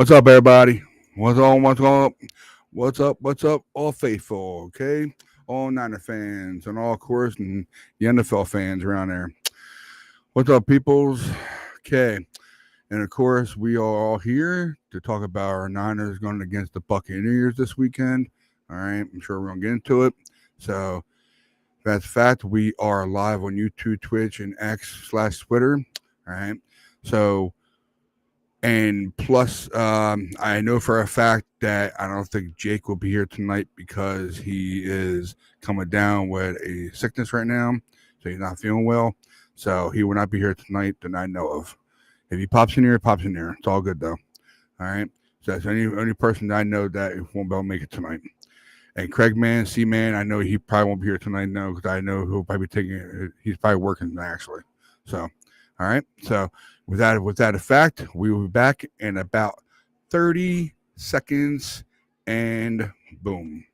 What's up, everybody? What's on? What's up? What's up? What's up? All faithful, okay? All Niner fans and all, of course, and the NFL fans around there. What's up, peoples? Okay, and of course, we are all here to talk about our Niners going against the Buccaneers this weekend. All right, I'm sure we're gonna get into it. So that's fact. We are live on YouTube, Twitch, and X/Twitter. All right, so and plus, I know for a fact that I don't think Jake will be here tonight because he is coming down with a sickness right now. So he's not feeling well. So he will not be here tonight that I know of. If he pops in here, he pops in here. It's all good, though. All right. So that's the only person that I know that won't be able to make it tonight. And Craig Man, C Man, I know he probably won't be here tonight, no, because I know he'll probably be taking it. He's probably working actually. So, all right. So with that effect, we will be back in about 30 seconds, and boom.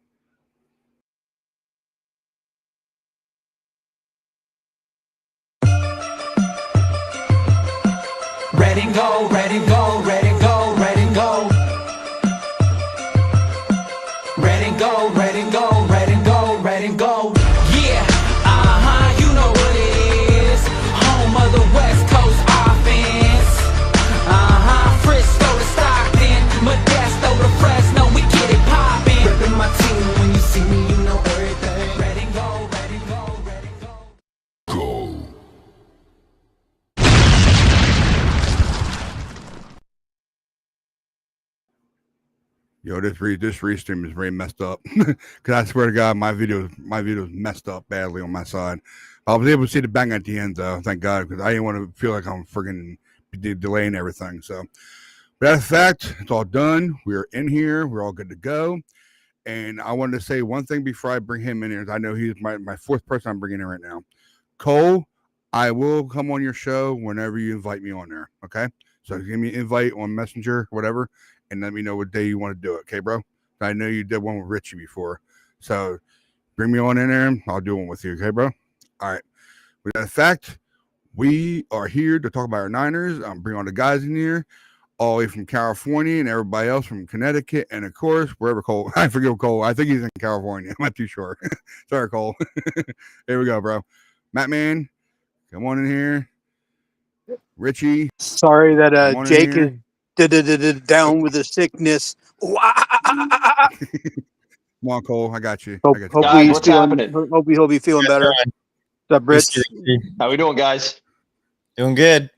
Ready, go, ready, go, ready, go, ready, go. Ready, go, ready, go, ready, go, ready, go. Yeah, you know what it is. Home of the West Coast offense. Frisco to Stockton, Modesto to Fresno, we get it poppin'. Reppin' my team, when you see me, you know everything. Ready, go, ready, go, ready, go. Go. Yo, this restream is very messed up. Cause I swear to God, my video is messed up badly on my side. I was able to see the bang at the end though, thank God, because I didn't want to feel like I'm friggin' delaying everything. So, but that's a fact. It's all done. We're in here. We're all good to go. And I wanted to say one thing before I bring him in here. I know he's my fourth person I'm bringing in right now. Cole, I will come on your show whenever you invite me on there. Okay, so give me an invite on Messenger, whatever, and let me know what day you want to do it. Okay, bro? I know you did one with Richie before, so bring me on in there. I'll do one with you. Okay, bro? All right. With that fact, we are here to talk about our Niners. I'm bringing on the guys in here, all the way from California and everybody else from Connecticut, and of course, wherever Cole. I forget Cole. I think he's in California. I'm not too sure. Sorry, Cole. Here we go, bro. Matt Man, come on in here. Richie. Sorry that come on in Jake here. is down with a sickness. Come on, Cole. I got you. Hope, I got you. hopefully Guys, he's what's feeling. happening? Hopefully he'll be feeling better. What's up, Rich? How we doing, guys? Doing good.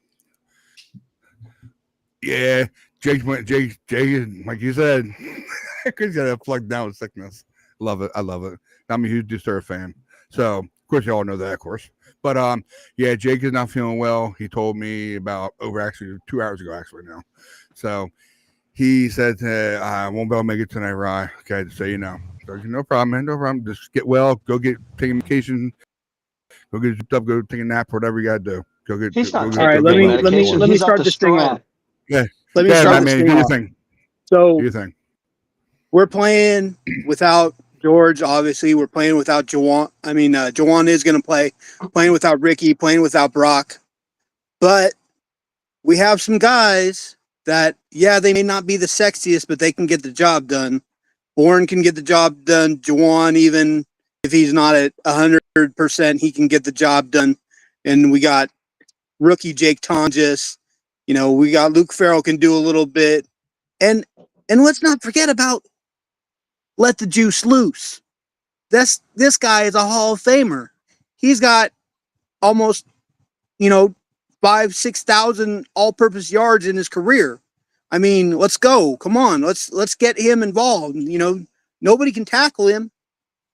Yeah, Jake, like you said, he's got a plugged down with sickness. Love it. I love it. I'm a huge Disturb fan. So, of course, you all know that, of course. But, yeah, Jake is not feeling well. He told me about actually 2 hours ago, actually, now. So, he said, I won't be able to make it tonight, Rye. Okay, so you know. So, no problem, man. No problem. Just get well. Go take a vacation. Go get up. Go take a nap. Whatever you got to do. Go get. He's not All right, let me He's start up to this thing off. strand. Yeah. Let me Yeah, start man, this man. thing Do your off. thing. So Do your thing. we're playing without George. Obviously, we're playing without Jawan. Jawan is going to play. Playing without Ricky. Playing without Brock. But we have some guys that, yeah, they may not be the sexiest, but they can get the job done. Bourne can get the job done. Jawan, even if he's not at 100%, he can get the job done. And we got rookie Jake Tonjes. We got Luke Farrell can do a little bit. And let's not forget about let the juice loose. This guy is a Hall of Famer. He's got almost, 5,000-6,000 all-purpose yards in his career. I mean, let's go. Come on. Let's get him involved. Nobody can tackle him.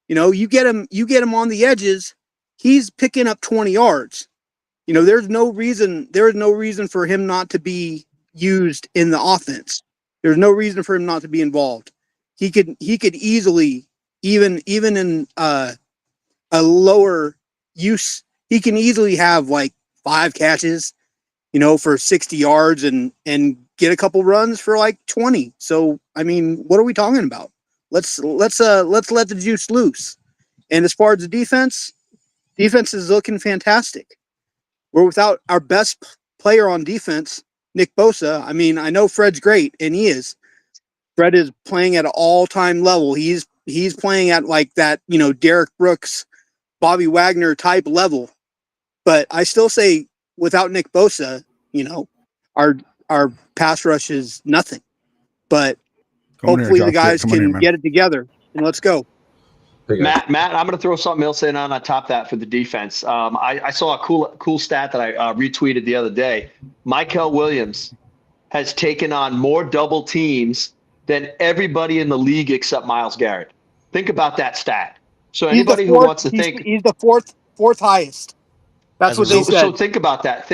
You get him on the edges, he's picking up 20 yards. There is no reason for him not to be used in the offense. There's no reason for him not to be involved. He could easily, even in a lower use, he can easily have like 5 catches, for 60 yards and get a couple runs for like 20. So, I mean, what are we talking about? Let's let the juice loose. And as far as the defense is looking fantastic. We're without our best player on defense, Nick Bosa. I mean, I know Fred's great, and he is. Fred is playing at an all-time level. He's playing at like that, Derek Brooks, Bobby Wagner type level. But I still say without Nick Bosa, our our pass rush is nothing. But hopefully the guys can get it together and let's go. Matt, I'm going to throw something else in on top of that for the defense. I saw a cool stat that I retweeted the other day. Mykel Williams has taken on more double teams than everybody in the league except Myles Garrett. Think about that stat. So anybody who wants to think he's the fourth highest. That's what they said. So think about that.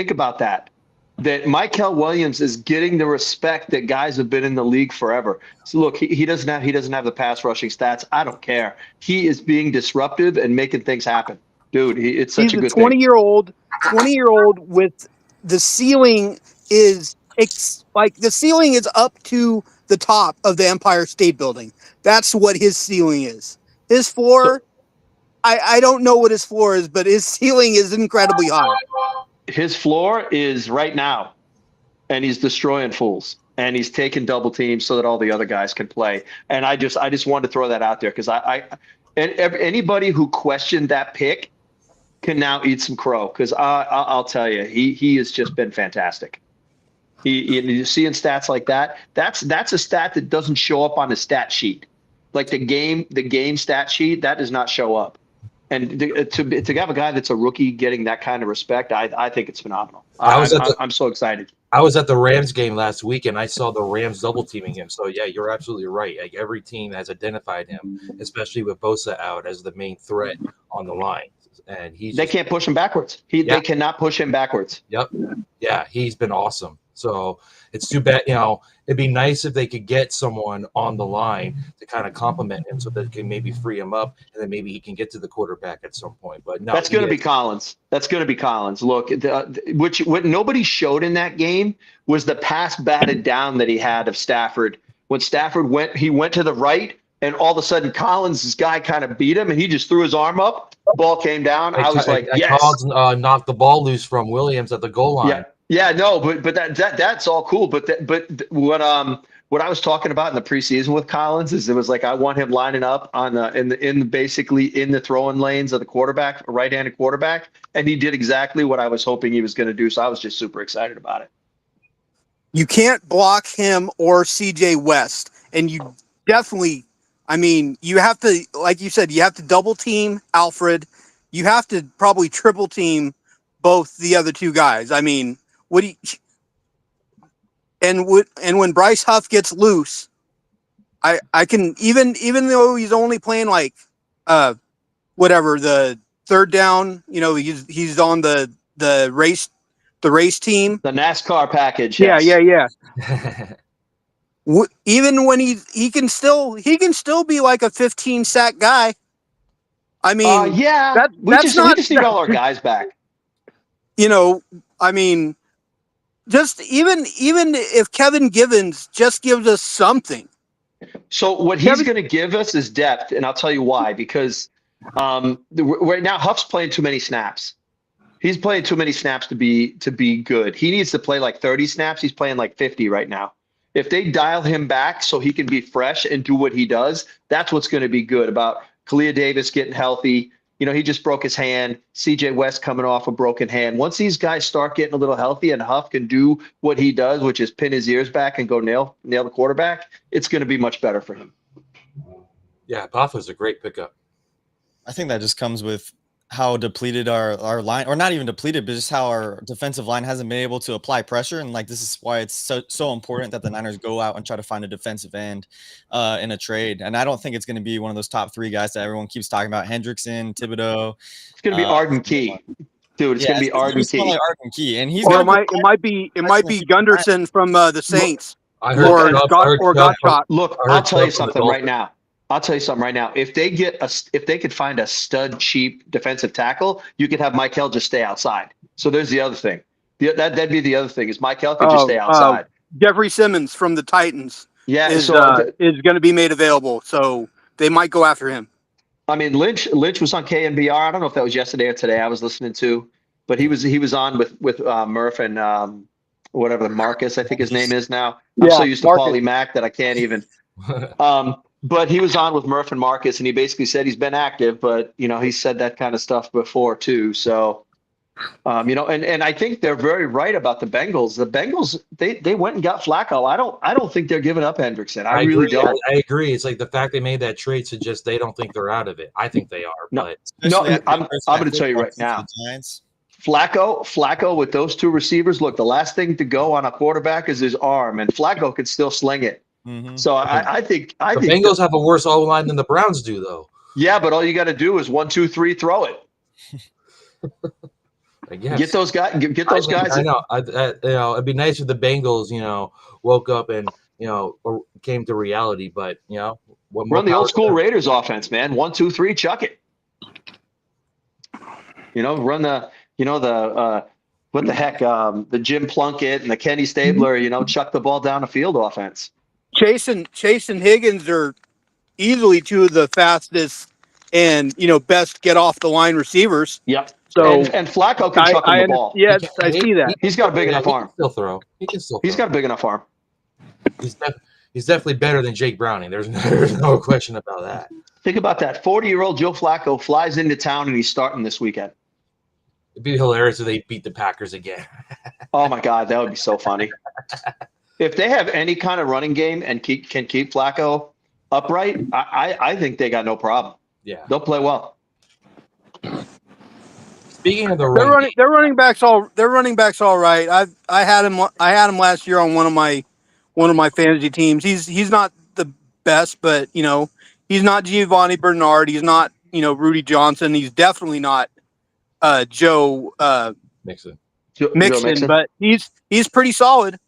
That Mykel Williams is getting the respect that guys have been in the league forever. So look, he doesn't have the pass rushing stats. I don't care. He is being disruptive and making things happen. Dude, it's such a good thing. 20-year-old with the ceiling is the ceiling is up to the top of the Empire State Building. That's what his ceiling is. His floor, I don't know what his floor is, but his ceiling is incredibly high. His floor is right now, and he's destroying fools, and he's taking double teams so that all the other guys can play. And I just wanted to throw that out there because anybody who questioned that pick can now eat some crow because I'll tell you, he has just been fantastic. You seeing stats like that, that's a stat that doesn't show up on the stat sheet, like the game stat sheet that does not show up. And to have a guy that's a rookie getting that kind of respect, I think it's phenomenal. I'm so excited. I was at the Rams game last week, and I saw the Rams double teaming him. So yeah, you're absolutely right. Like every team has identified him, especially with Bosa out as the main threat on the line. And they can't push him backwards. They cannot push him backwards. Yep. Yeah, he's been awesome. So it's too bad, it'd be nice if they could get someone on the line to kind of compliment him so that they can maybe free him up and then maybe he can get to the quarterback at some point. But no, that's going to be Collins. That's going to be Collins. Look, what nobody showed in that game was the pass batted down that he had of Stafford. When Stafford went to the right, and all of a sudden Collins' guy kind of beat him, and he just threw his arm up. Ball came down. I was like, yes. Collins knocked the ball loose from Williams at the goal line. Yeah. Yeah, no, but that's all cool. But what I was talking about in the preseason with Collins is it was like I want him lining up on basically in the throwing lanes of the quarterback, a right-handed quarterback, and he did exactly what I was hoping he was going to do. So I was just super excited about it. You can't block him or CJ West, and you definitely, you have to, like you said, you have to double team Alfred. You have to probably triple team both the other two guys. When Bryce Huff gets loose, I can even though he's only playing like the third down, he's on the race team, the NASCAR package. Yes. Yeah. Even when he can still be like a 15 sack guy. We just need all our guys back. Just even if Kevin Givens just gives us something. So what he's going to give us is depth, and I'll tell you why. Because right now Huff's playing too many snaps. He's playing too many snaps to be good. He needs to play like 30 snaps. He's playing like 50 right now. If they dial him back so he can be fresh and do what he does, that's what's going to be good about Kalia Davis getting healthy. He just broke his hand. CJ West coming off a broken hand. Once these guys start getting a little healthy and Huff can do what he does, which is pin his ears back and go nail the quarterback, it's going to be much better for him. Yeah, Huff was a great pickup. I think that just comes with how depleted our line, or not even depleted, but just how our defensive line hasn't been able to apply pressure. And this is why it's so important that the Niners go out and try to find a defensive end in a trade. And I don't think it's going to be one of those top three guys that everyone keeps talking about: Hendrickson, Thibodeau. It's going to be Arden Key, dude. It's going to be Arden Key. Like Arden Key, and he's. Or it might be Gunderson from the Saints. I heard Gottschalk. Look, I'll tell you something right now. If they could find a stud cheap defensive tackle, you could have Mykel just stay outside. So there's the other thing. That'd be the other thing is Mykel could just stay outside. Jeffrey Simmons from the Titans is going to be made available, so they might go after him. Lynch was on KNBR. I don't know if that was yesterday or today. I was listening to, but he was on with Murph and whatever Marcus, I think his name is now. I'm so used to Marcus. Paulie Mack that I can't even. But he was on with Murph and Marcus, and he basically said he's been active, but he said that kind of stuff before too. So, and I think they're very right about the Bengals. The Bengals, they went and got Flacco. I don't think they're giving up Hendrickson. I really agree. don't. I agree. It's like the fact they made that trade suggests they don't think they're out of it. I think they are, No. but No, Especially after I'm the first going half to tell you football right now. against the Giants. Flacco with those two receivers. Look, the last thing to go on a quarterback is his arm, and Flacco can still sling it. Mhm. So I think the Bengals have a worse O line than the Browns do, though. yeah, but all you got to do is 1, 2, 3, throw it. I guess. Get those guys. Get those guys. I know. It'd be nice if the Bengals, woke up and or came to reality. But what more Run the power old to school them. Raiders offense, man. 1, 2, 3, chuck it. Run the what the heck, the Jim Plunkett and the Kenny Stabler, chuck the ball down the field offense. Chase and Higgins are easily two of the fastest and best get off the line receivers. Yep. So and Flacco can chuck him the ball. Yes, He I can- see that. He's got a big Yeah, enough he arm. can still throw. He can still. He's throw. got a big enough arm. He's definitely better than Jake Browning. There's no question about that. Think about that. 40-year-old Joe Flacco flies into town and he's starting this weekend. It'd be hilarious if they beat the Packers again. Oh my God, that would be so funny. If they have any kind of running game and can keep Flacco upright, I think they got no problem. Yeah. They'll play well. Speaking of the Their running backs all right. I had him last year on one of my fantasy teams. He's not the best, but he's not Giovanni Bernard. He's not Rudy Johnson. He's definitely not Joe Mixon. Mixon, but he's pretty solid.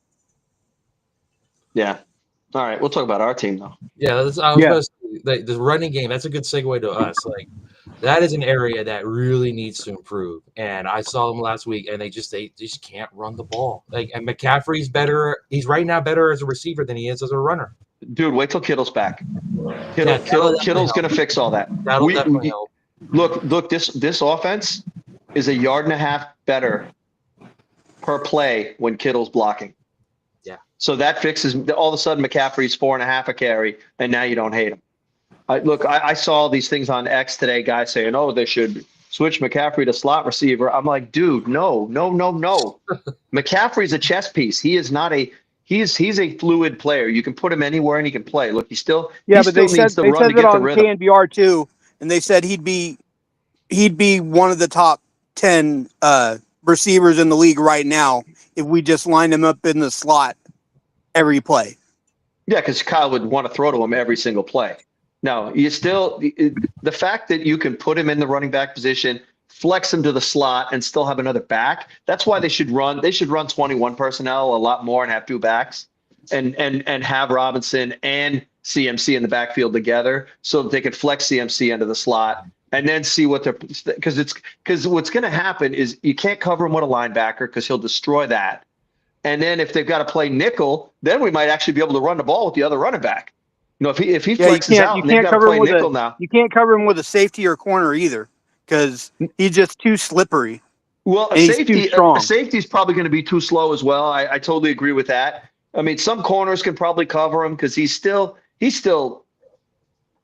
Yeah. All right, we'll talk about our team though. Yeah, I was supposed to, the running game. That's a good segue to us. Like that is an area that really needs to improve. And I saw them last week, and they just can't run the ball. And McCaffrey's better. He's right now better as a receiver than he is as a runner. Dude, wait till Kittle's back. Yeah, Kittle's going to fix all that. That'll definitely help. Look, this offense is 1.5 yards better per play when Kittle's blocking. Yeah. So that fixes all of a sudden McCaffrey's 4.5 a carry, and now you don't hate him. I saw these things on X today, guys saying, "Oh, they should switch McCaffrey to slot receiver." I'm like, dude, no. McCaffrey's a chess piece. He is not a. He's a fluid player. You can put him anywhere and he can play. Look, he still but they needs said to run to it get the on rhythm. KNBR too, and they said he'd be one of the top 10 receivers in the league right now if we just lined him up in the slot every play. Yeah, because Kyle would want to throw to him every single play. No, the fact that you can put him in the running back position, flex him to the slot, and still have another back. That's why they should run 21 personnel a lot more and have two backs, and have Robinson and CMC in the backfield together so that they could flex CMC into the slot and then see what they're because what's going to happen is you can't cover him with a linebacker because he'll destroy that. And then if they've got to play nickel, then we might actually be able to run the ball with the other running back. If he flexes out and they've got to play nickel now. You can't cover him with a safety or corner either because he's just too slippery. Well, a safety is probably going to be too slow as well. I totally agree with that. I mean, some corners can probably cover him because he's still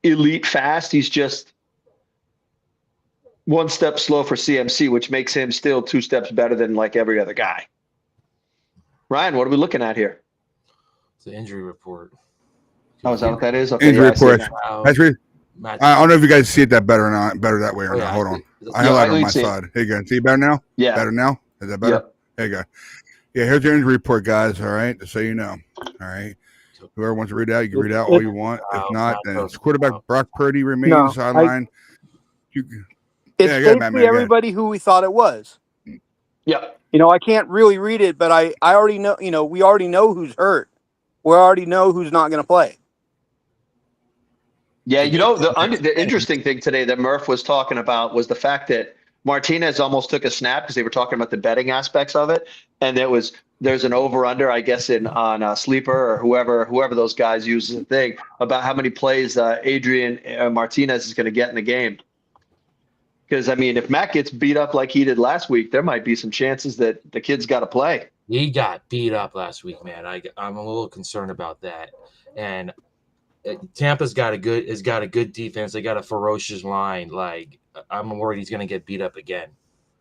elite fast. He's just one step slow for CMC, which makes him still 2 steps better than like every other guy. Ryan, what are we looking at here? It's the injury report. Oh, is that what that is? Okay, Injury report. Wow. That's really, I don't know if you guys see it that better or not. Better that way or not. Hold on. I highlight it on my side. Here you go. See it better now? Yeah. Better now? Is that better? Yep. There you go. Yeah, here's your injury report, guys. All right, just so you know. All right. Whoever wants to read it out, you can read it out all you want. If not, then it's quarterback Brock Purdy remains sideline. It's basically everybody who we thought it was. Yeah. I can't really read it, but I already know, we already know who's hurt. We already know who's not going to play. Yeah, the interesting thing today that Murph was talking about was the fact that Martinez almost took a snap because they were talking about the betting aspects of it, and there's an over/under, I guess, on Sleeper or whoever those guys use as a thing about how many plays Adrian Martinez is going to get in the game. Because I mean, if Matt gets beat up like he did last week, there might be some chances that the kid's got to play. He got beat up last week, man. I'm a little concerned about that. And Tampa's got a good defense. They got a ferocious line. Like, I'm worried he's going to get beat up again.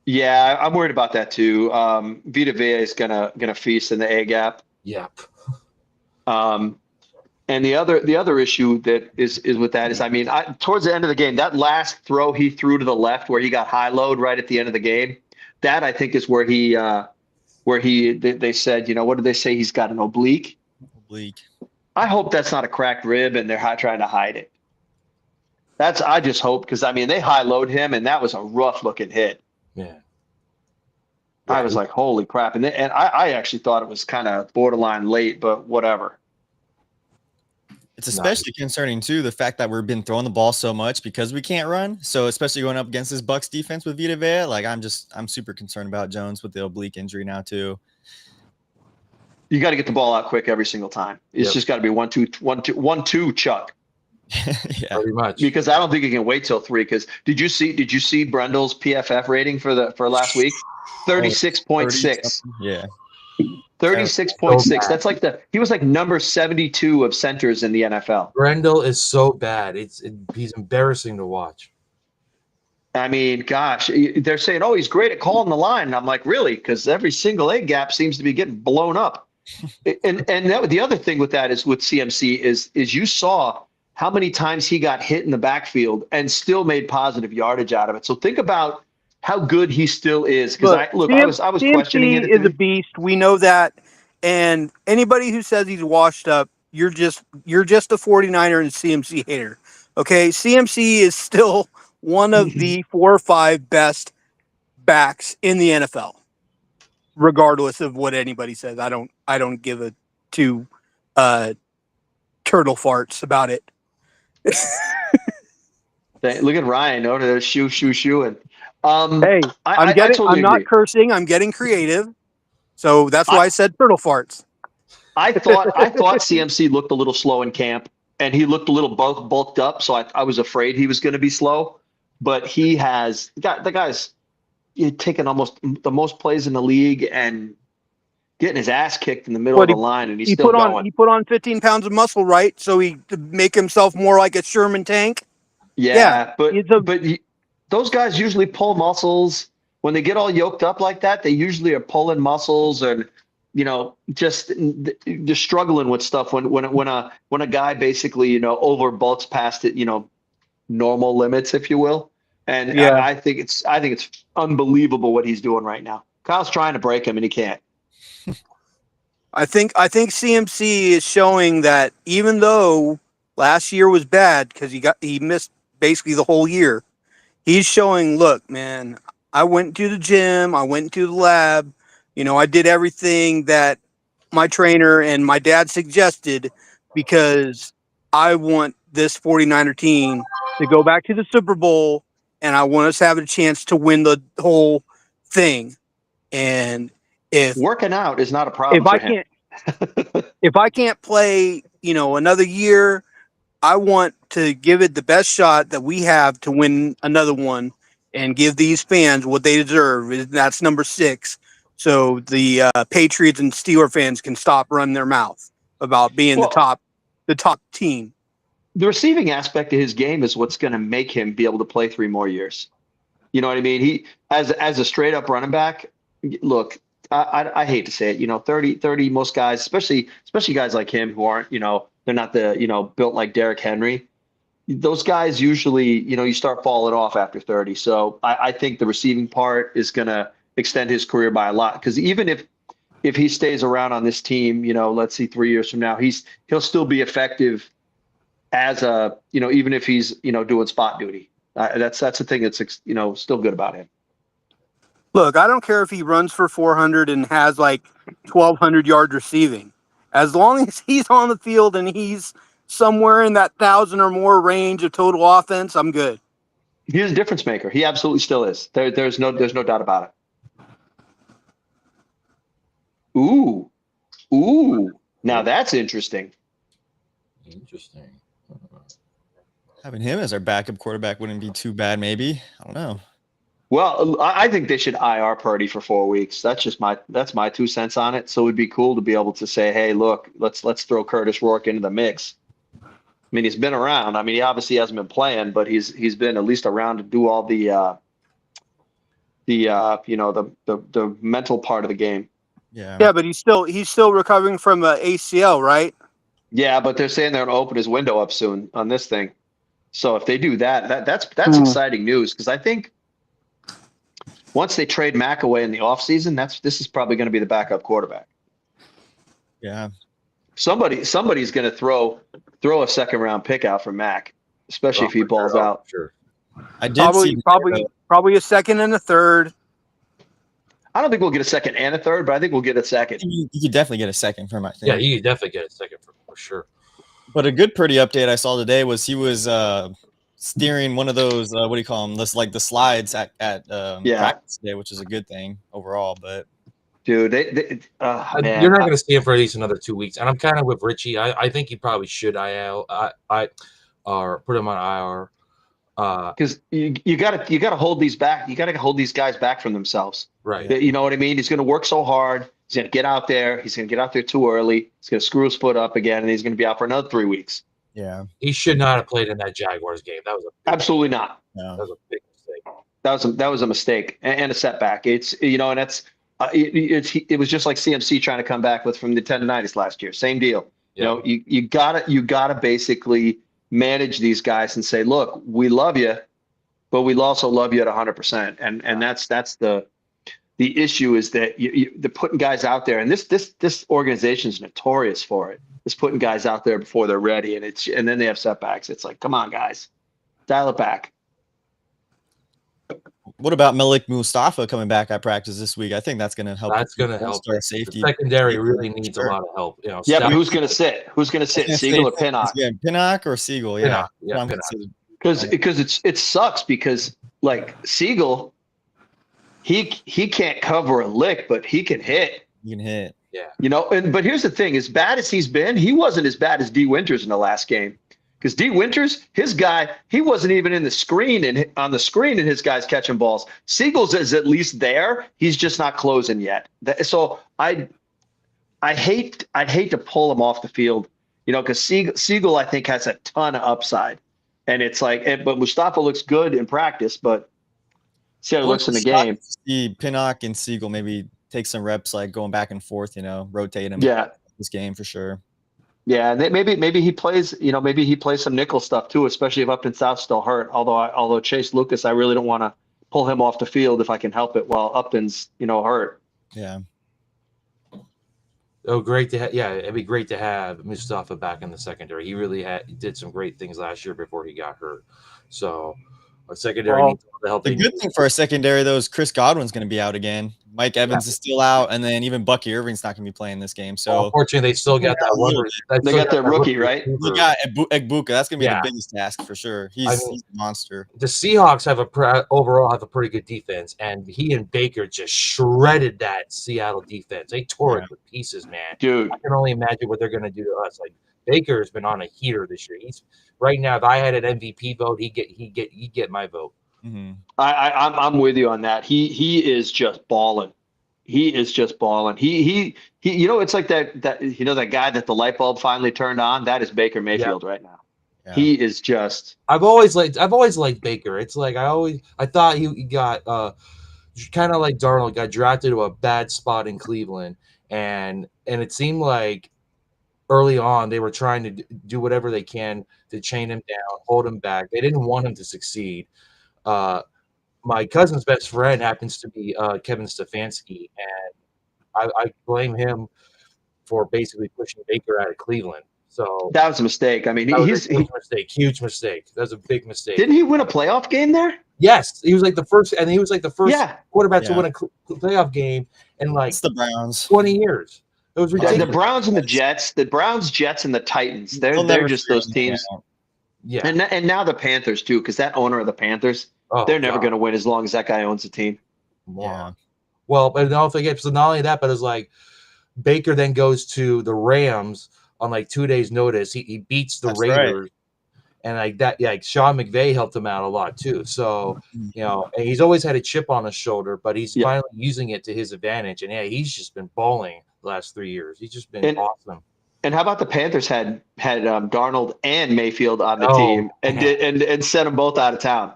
Yeah, I'm worried about that too. Vita Vea is gonna feast in the A gap. Yep. And the other issue that is with that is, I mean, towards the end of the game, that last throw he threw to the left where he got high load right at the end of the game, that I think is where they said, what did they say? He's got an oblique. Oblique. I hope that's not a cracked rib and they're trying to hide it. I just hope, because I mean they high load him and that was a rough looking hit. Yeah. I was like, holy crap. And I actually thought it was kind of borderline late, but whatever. It's especially concerning too, the fact that we've been throwing the ball so much because we can't run. So especially going up against this Bucks defense with Vita Vea, like I'm super concerned about Jones with the oblique injury now too. You got to get the ball out quick every single time. It's just got to be 1-2, Chuck. Yeah, pretty much. Because I don't think you can wait till 3. Because did you see Brendel's PFF rating for last week? 36.6. Yeah. 36.6. That's like he was like number 72 of centers in the NFL. Brendel is so bad. He's embarrassing to watch. I mean, gosh, they're saying, oh, he's great at calling the line. And I'm like, really? Because every single A gap seems to be getting blown up. And the other thing with that is with CMC is you saw how many times he got hit in the backfield and still made positive yardage out of it. So think about how good he still is. Because I was questioning it. CMC is a beast. We know that. And anybody who says he's washed up, you're just a 49er and CMC hater. Okay, CMC is still one of the 4 or 5 best backs in the NFL, regardless of what anybody says. I don't give a two turtle farts about it. Look at Ryan over there, shooing. Hey, I'm not cursing. I'm getting creative. So that's why I said turtle farts. I thought CMC looked a little slow in camp, and he looked a little bulked up. So I was afraid he was going to be slow, but the guy's taking almost the most plays in the league and getting his ass kicked in the middle of the line, and he's still going. He put on 15 pounds of muscle, right? So to make himself more like a Sherman tank. Yeah, but those guys usually pull muscles when they get all yoked up like that. They usually are pulling muscles, and just struggling with stuff when a guy basically over bulks past it, normal limits, if you will. And I think it's unbelievable what he's doing right now. Kyle's trying to break him and he can't. I think CMC is showing that even though last year was bad because he missed basically the whole year, he's showing, look, man, I went to the gym, I went to the lab, I did everything that my trainer and my dad suggested because I want this 49er team to go back to the Super Bowl, and I want us to have a chance to win the whole thing. And if working out is not a problem for him. If I can't play, another year, I want to give it the best shot that we have to win another one and give these fans what they deserve. That's number 6. So the Patriots and Steeler fans can stop running their mouth about being the top team. The receiving aspect of his game is what's going to make him be able to play 3 more years. You know what I mean? He, as a straight up running back, look, I hate to say it, 30, most guys, especially guys like him who aren't, they're not built like Derrick Henry. Those guys usually, you start falling off after 30. So I think the receiving part is going to extend his career by a lot. Because even if he stays around on this team, let's see, 3 years from now, he'll still be effective as even if he's, doing spot duty. That's the thing that's, still good about him. Look, I don't care if he runs for 400 and has like 1,200 yards receiving. As long as he's on the field and he's somewhere in that 1,000 or more range of total offense, I'm good. He's a difference maker. He absolutely still is. There's no doubt about it. Ooh. Now that's interesting. Having him as our backup quarterback wouldn't be too bad, maybe. I don't know. Well, I think they should IR Purdy for 4 weeks. That's my 2 cents on it. So it'd be cool to be able to say, hey, look, let's throw Curtis Rourke into the mix. I mean, he's been around. I mean, he obviously hasn't been playing, but he's been at least around to do all the the mental part of the game. Yeah, but he's still recovering from ACL, right? Yeah, but they're saying they're going to open his window up soon on this thing. So if they do that's exciting news, because I think once they trade Mack away in the offseason, this is probably going to be the backup quarterback. Yeah. Somebody's going to throw a second round pick out for Mack, especially if he balls out. Sure. I did see Probably a second and a third. I don't think we'll get a second and a third, but I think we'll get a second. you could definitely get a second from, I think. Yeah, you could definitely get a second for sure. But a good Purdy update I saw today was he was steering one of those what do you call them? Like the slides at practice today, which is a good thing overall. But dude, man. You're not going to see him for at least another 2 weeks, and I'm kind of with Richie. I think he probably should or put him on IR. Because you gotta hold these back. You gotta hold these guys back from themselves. Right. You know what I mean? He's gonna work so hard. He's gonna get out there. He's gonna get out there too early. He's gonna screw his foot up again, and he's gonna be out for another 3 weeks. yeah, He should not have played in that Jaguars game. That was Absolutely not. that was a big mistake. That was a mistake and a setback. It's and that's it was just like CMC trying to come back from the tendonitis last year. Same deal. Yeah. You gotta basically manage these guys and say, look, we love you, but we also love you at 100%. And that's the issue, is that they're putting guys out there, and this organization is notorious for it. It's putting guys out there before they're ready, and then they have setbacks. It's like, come on, guys, dial it back. what about Malik Mustafa coming back at practice this week? I think that's going to help. That's going to help. Our safety. The secondary really needs a lot of help. Yeah, but who's going to sit? Who's going to sit? Siegel or Pinnock? Yeah, Pinnock or Siegel? Yeah, Pinnock. Because it sucks, because like Siegel, he can't cover a lick, but he can hit. You can hit. Yeah. But here's the thing: as bad as he's been, he wasn't as bad as D. Winters in the last game. Because D. Winters, his guy, he wasn't even in the screen and on the screen, and his guy's catching balls. Siegel's is at least there. He's just not closing yet. So I hate to pull him off the field, because Siegel I think has a ton of upside, and it's like, but Mustafa looks good in practice, but see how he looks in the game. See Pinnock and Siegel maybe take some reps, like going back and forth, rotate him. Yeah, this game for sure. Yeah, and maybe he plays, maybe he plays some nickel stuff too, especially if Upton South's still hurt. Although Chase Lucas, I really don't want to pull him off the field if I can help it while Upton's, hurt. Yeah. Oh, great to have. Yeah, it'd be great to have Mustafa back in the secondary. He really did some great things last year before he got hurt. So our secondary needs all the help. The good thing for our secondary, though, is Chris Godwin's going to be out again. Mike Evans is still out, and then even Bucky Irving's not going to be playing this game. So unfortunately, they still got that one. They got their rookie, right? They got Egbuka. That's going to be the biggest task for sure. He's a monster. The Seahawks overall have a pretty good defense, and he and Baker just shredded that Seattle defense. They tore it to pieces, man. Dude, I can only imagine what they're going to do to us. Like, Baker has been on a heater this year. He's right now. If I had an MVP vote, he'd get my vote. Mm-hmm. I'm with you on that. He is just balling. He is just balling. He it's like that that guy that the light bulb finally turned on. That is Baker Mayfield right now. Yeah. He is just. I've always liked Baker. It's like I thought he got kind of like Darnold, got drafted to a bad spot in Cleveland, and it seemed like early on they were trying to do whatever they can to chain him down, hold him back. They didn't want him to succeed. My cousin's best friend happens to be Kevin Stefanski, and I blame him for basically pushing Baker out of Cleveland. So that was a mistake. I mean, huge mistake. That was a big mistake. Didn't he win a playoff game there? Yes, he was like the first quarterback to win a playoff game in like it's the Browns 20 years. It was ridiculous. The Browns and the Jets, Jets, and the Titans. They're just those teams. Yeah, and now the Panthers too, because that owner of the Panthers, they're never going to win as long as that guy owns the team. Yeah. Well, but don't forget. So not only that, but it's like Baker then goes to the Rams on like 2 days' notice. He beats the Raiders, And like that, yeah, like Sean McVay helped him out a lot too. So, and he's always had a chip on his shoulder, but he's finally using it to his advantage. And yeah, he's just been balling the last 3 years. He's just been awesome. And how about the Panthers had Darnold and Mayfield on the team and sent them both out of town?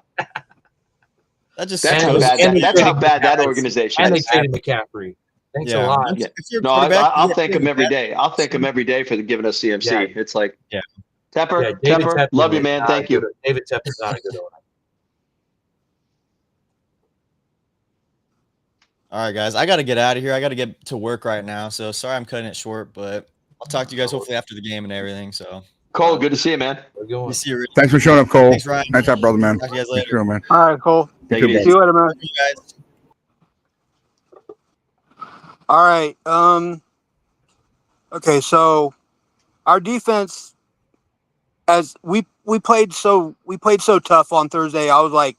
That's how bad that organization and is. And they traded McCaffrey. Thanks a lot. Yeah. No, I'll thank him every day. I'll thank him every day for giving us CMC. Yeah. It's like, Tepper, love you, man. Thank you. David Tepper's not a good owner. All right, guys, I got to get out of here. I got to get to work right now. So sorry I'm cutting it short, but I'll talk to you guys hopefully after the game and everything. So, Cole, good to see you, man. Good to see you. Thanks for showing up, Cole. Thanks, Ryan. Nice job, brother, man. Talk to you guys later. Sure, man. All right, Cole. See you later, man. You guys. All right. Okay, so our defense, as we played so tough on Thursday. I was like,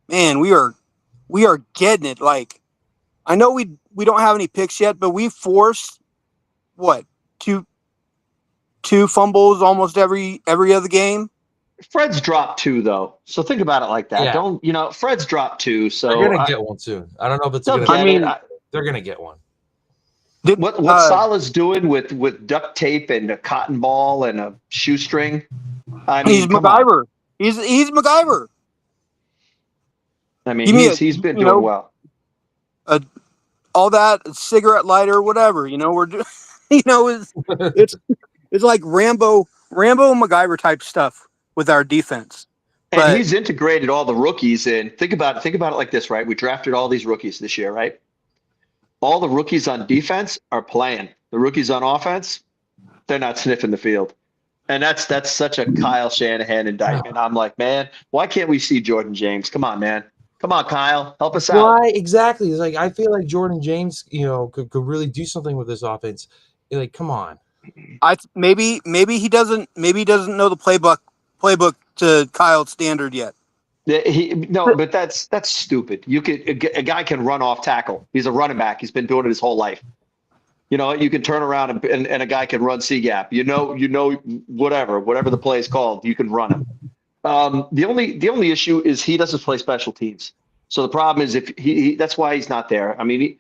man, we are getting it. Like, I know we don't have any picks yet, but we forced two fumbles almost every other game. Fred's dropped 2 though, so think about it like that. Yeah. Fred's dropped 2, so they're gonna get one soon. I don't know if it's they're gonna get one. What Salah's doing with duct tape and a cotton ball and a shoestring? I mean, he's MacGyver. He's MacGyver. I mean, he's been doing well. All that cigarette lighter, whatever. We're doing. It's like Rambo and MacGyver type stuff with our defense. And he's integrated all the rookies in. Think about it like this, right? We drafted all these rookies this year, right? All the rookies on defense are playing. The rookies on offense, they're not sniffing the field. And that's such a Kyle Shanahan indictment. I'm like, man, why can't we see Jordan James? Come on, man. Come on, Kyle. Help us out. Why exactly? It's like I feel like Jordan James, could really do something with this offense. Like, come on. Maybe he doesn't know the playbook to Kyle's standard yet. But that's stupid. A guy can run off tackle. He's a running back. He's been doing it his whole life. You can turn around and a guy can run C gap. Whatever the play is called, you can run him. The only issue is he doesn't play special teams. So the problem is if that's why he's not there. I mean,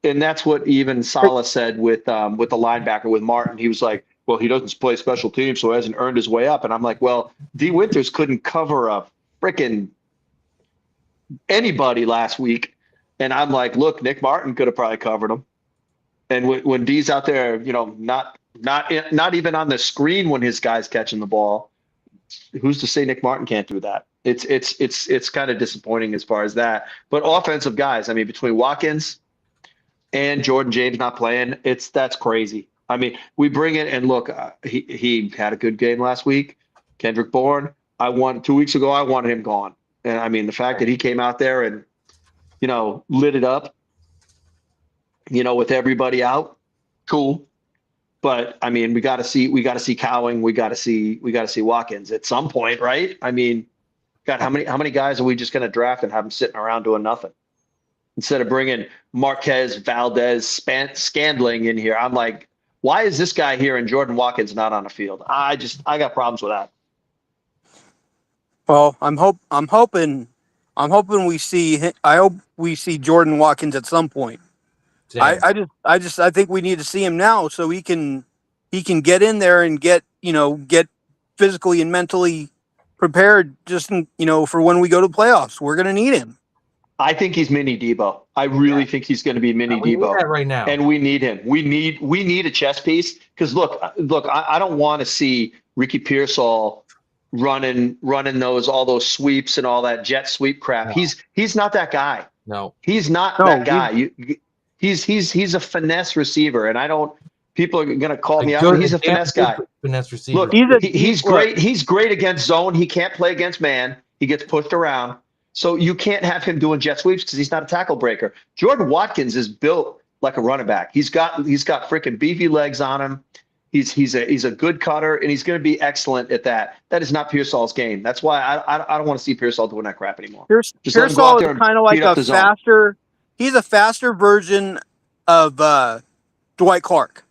and that's what even Saleh said with the linebacker with Martin. He was like, well, he doesn't play special teams, so he hasn't earned his way up. And I'm like, well, D. Winters couldn't cover a freaking anybody last week. And I'm like, look, Nick Martin could have probably covered him. And when D's out there, not even on the screen when his guy's catching the ball, who's to say Nick Martin can't do that? It's kind of disappointing as far as that. But offensive guys, I mean, between Watkins and Jordan James not playing, that's crazy. I mean, we bring it and look, he had a good game last week. Kendrick Bourne, 2 weeks ago, I wanted him gone. And I mean, the fact that he came out there and, lit it up, with everybody out, cool. But I mean, we got to see Cowing, we got to see Watkins at some point, right? I mean, God, how many guys are we just going to draft and have them sitting around doing nothing instead of bringing Marquez, Valdez, Scandling in here? I'm like, why is this guy here and Jordan Watkins not on the field? I got problems with that. Well, I'm hoping we see. I hope we see Jordan Watkins at some point. I think we need to see him now so he can get in there and get physically and mentally prepared just for when we go to playoffs. We're going to need him. I think he's mini Debo. I really think he's going to be mini Debo. We need that right now. And we need him. We need a chess piece because look, I don't want to see Ricky Pearsall running all those sweeps and all that jet sweep crap. No. He's not that guy. No. He's not that guy. He's a finesse receiver, and people are going to call me out. He's a finesse guy. Finesse receiver. Look, he's great. He's great against zone. He can't play against man. He gets pushed around. So you can't have him doing jet sweeps because he's not a tackle breaker. Jordan Watkins is built like a running back. He's got freaking beefy legs on him. He's a good cutter, and he's going to be excellent at that. That is not Pearsall's game. That's why I don't want to see Pearsall doing that crap anymore. Pearsall is kind of like a faster. He's a faster version of Dwight Clark.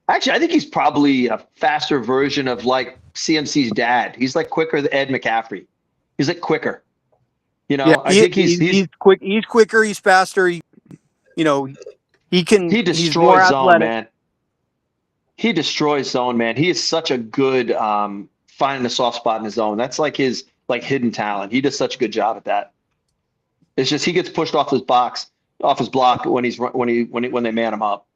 Actually, I think he's probably a faster version of like CMC's dad. He's like quicker than Ed McCaffrey. He's like quicker. You know, Yeah, I think he's quick. He's quicker. He's faster. He can. he He's more destroys zone, athletic. man. He destroys zone, man. He is such a good finding a soft spot in his zone. That's like his hidden talent. He does such a good job at that. It's just he gets pushed off his block when they man him up.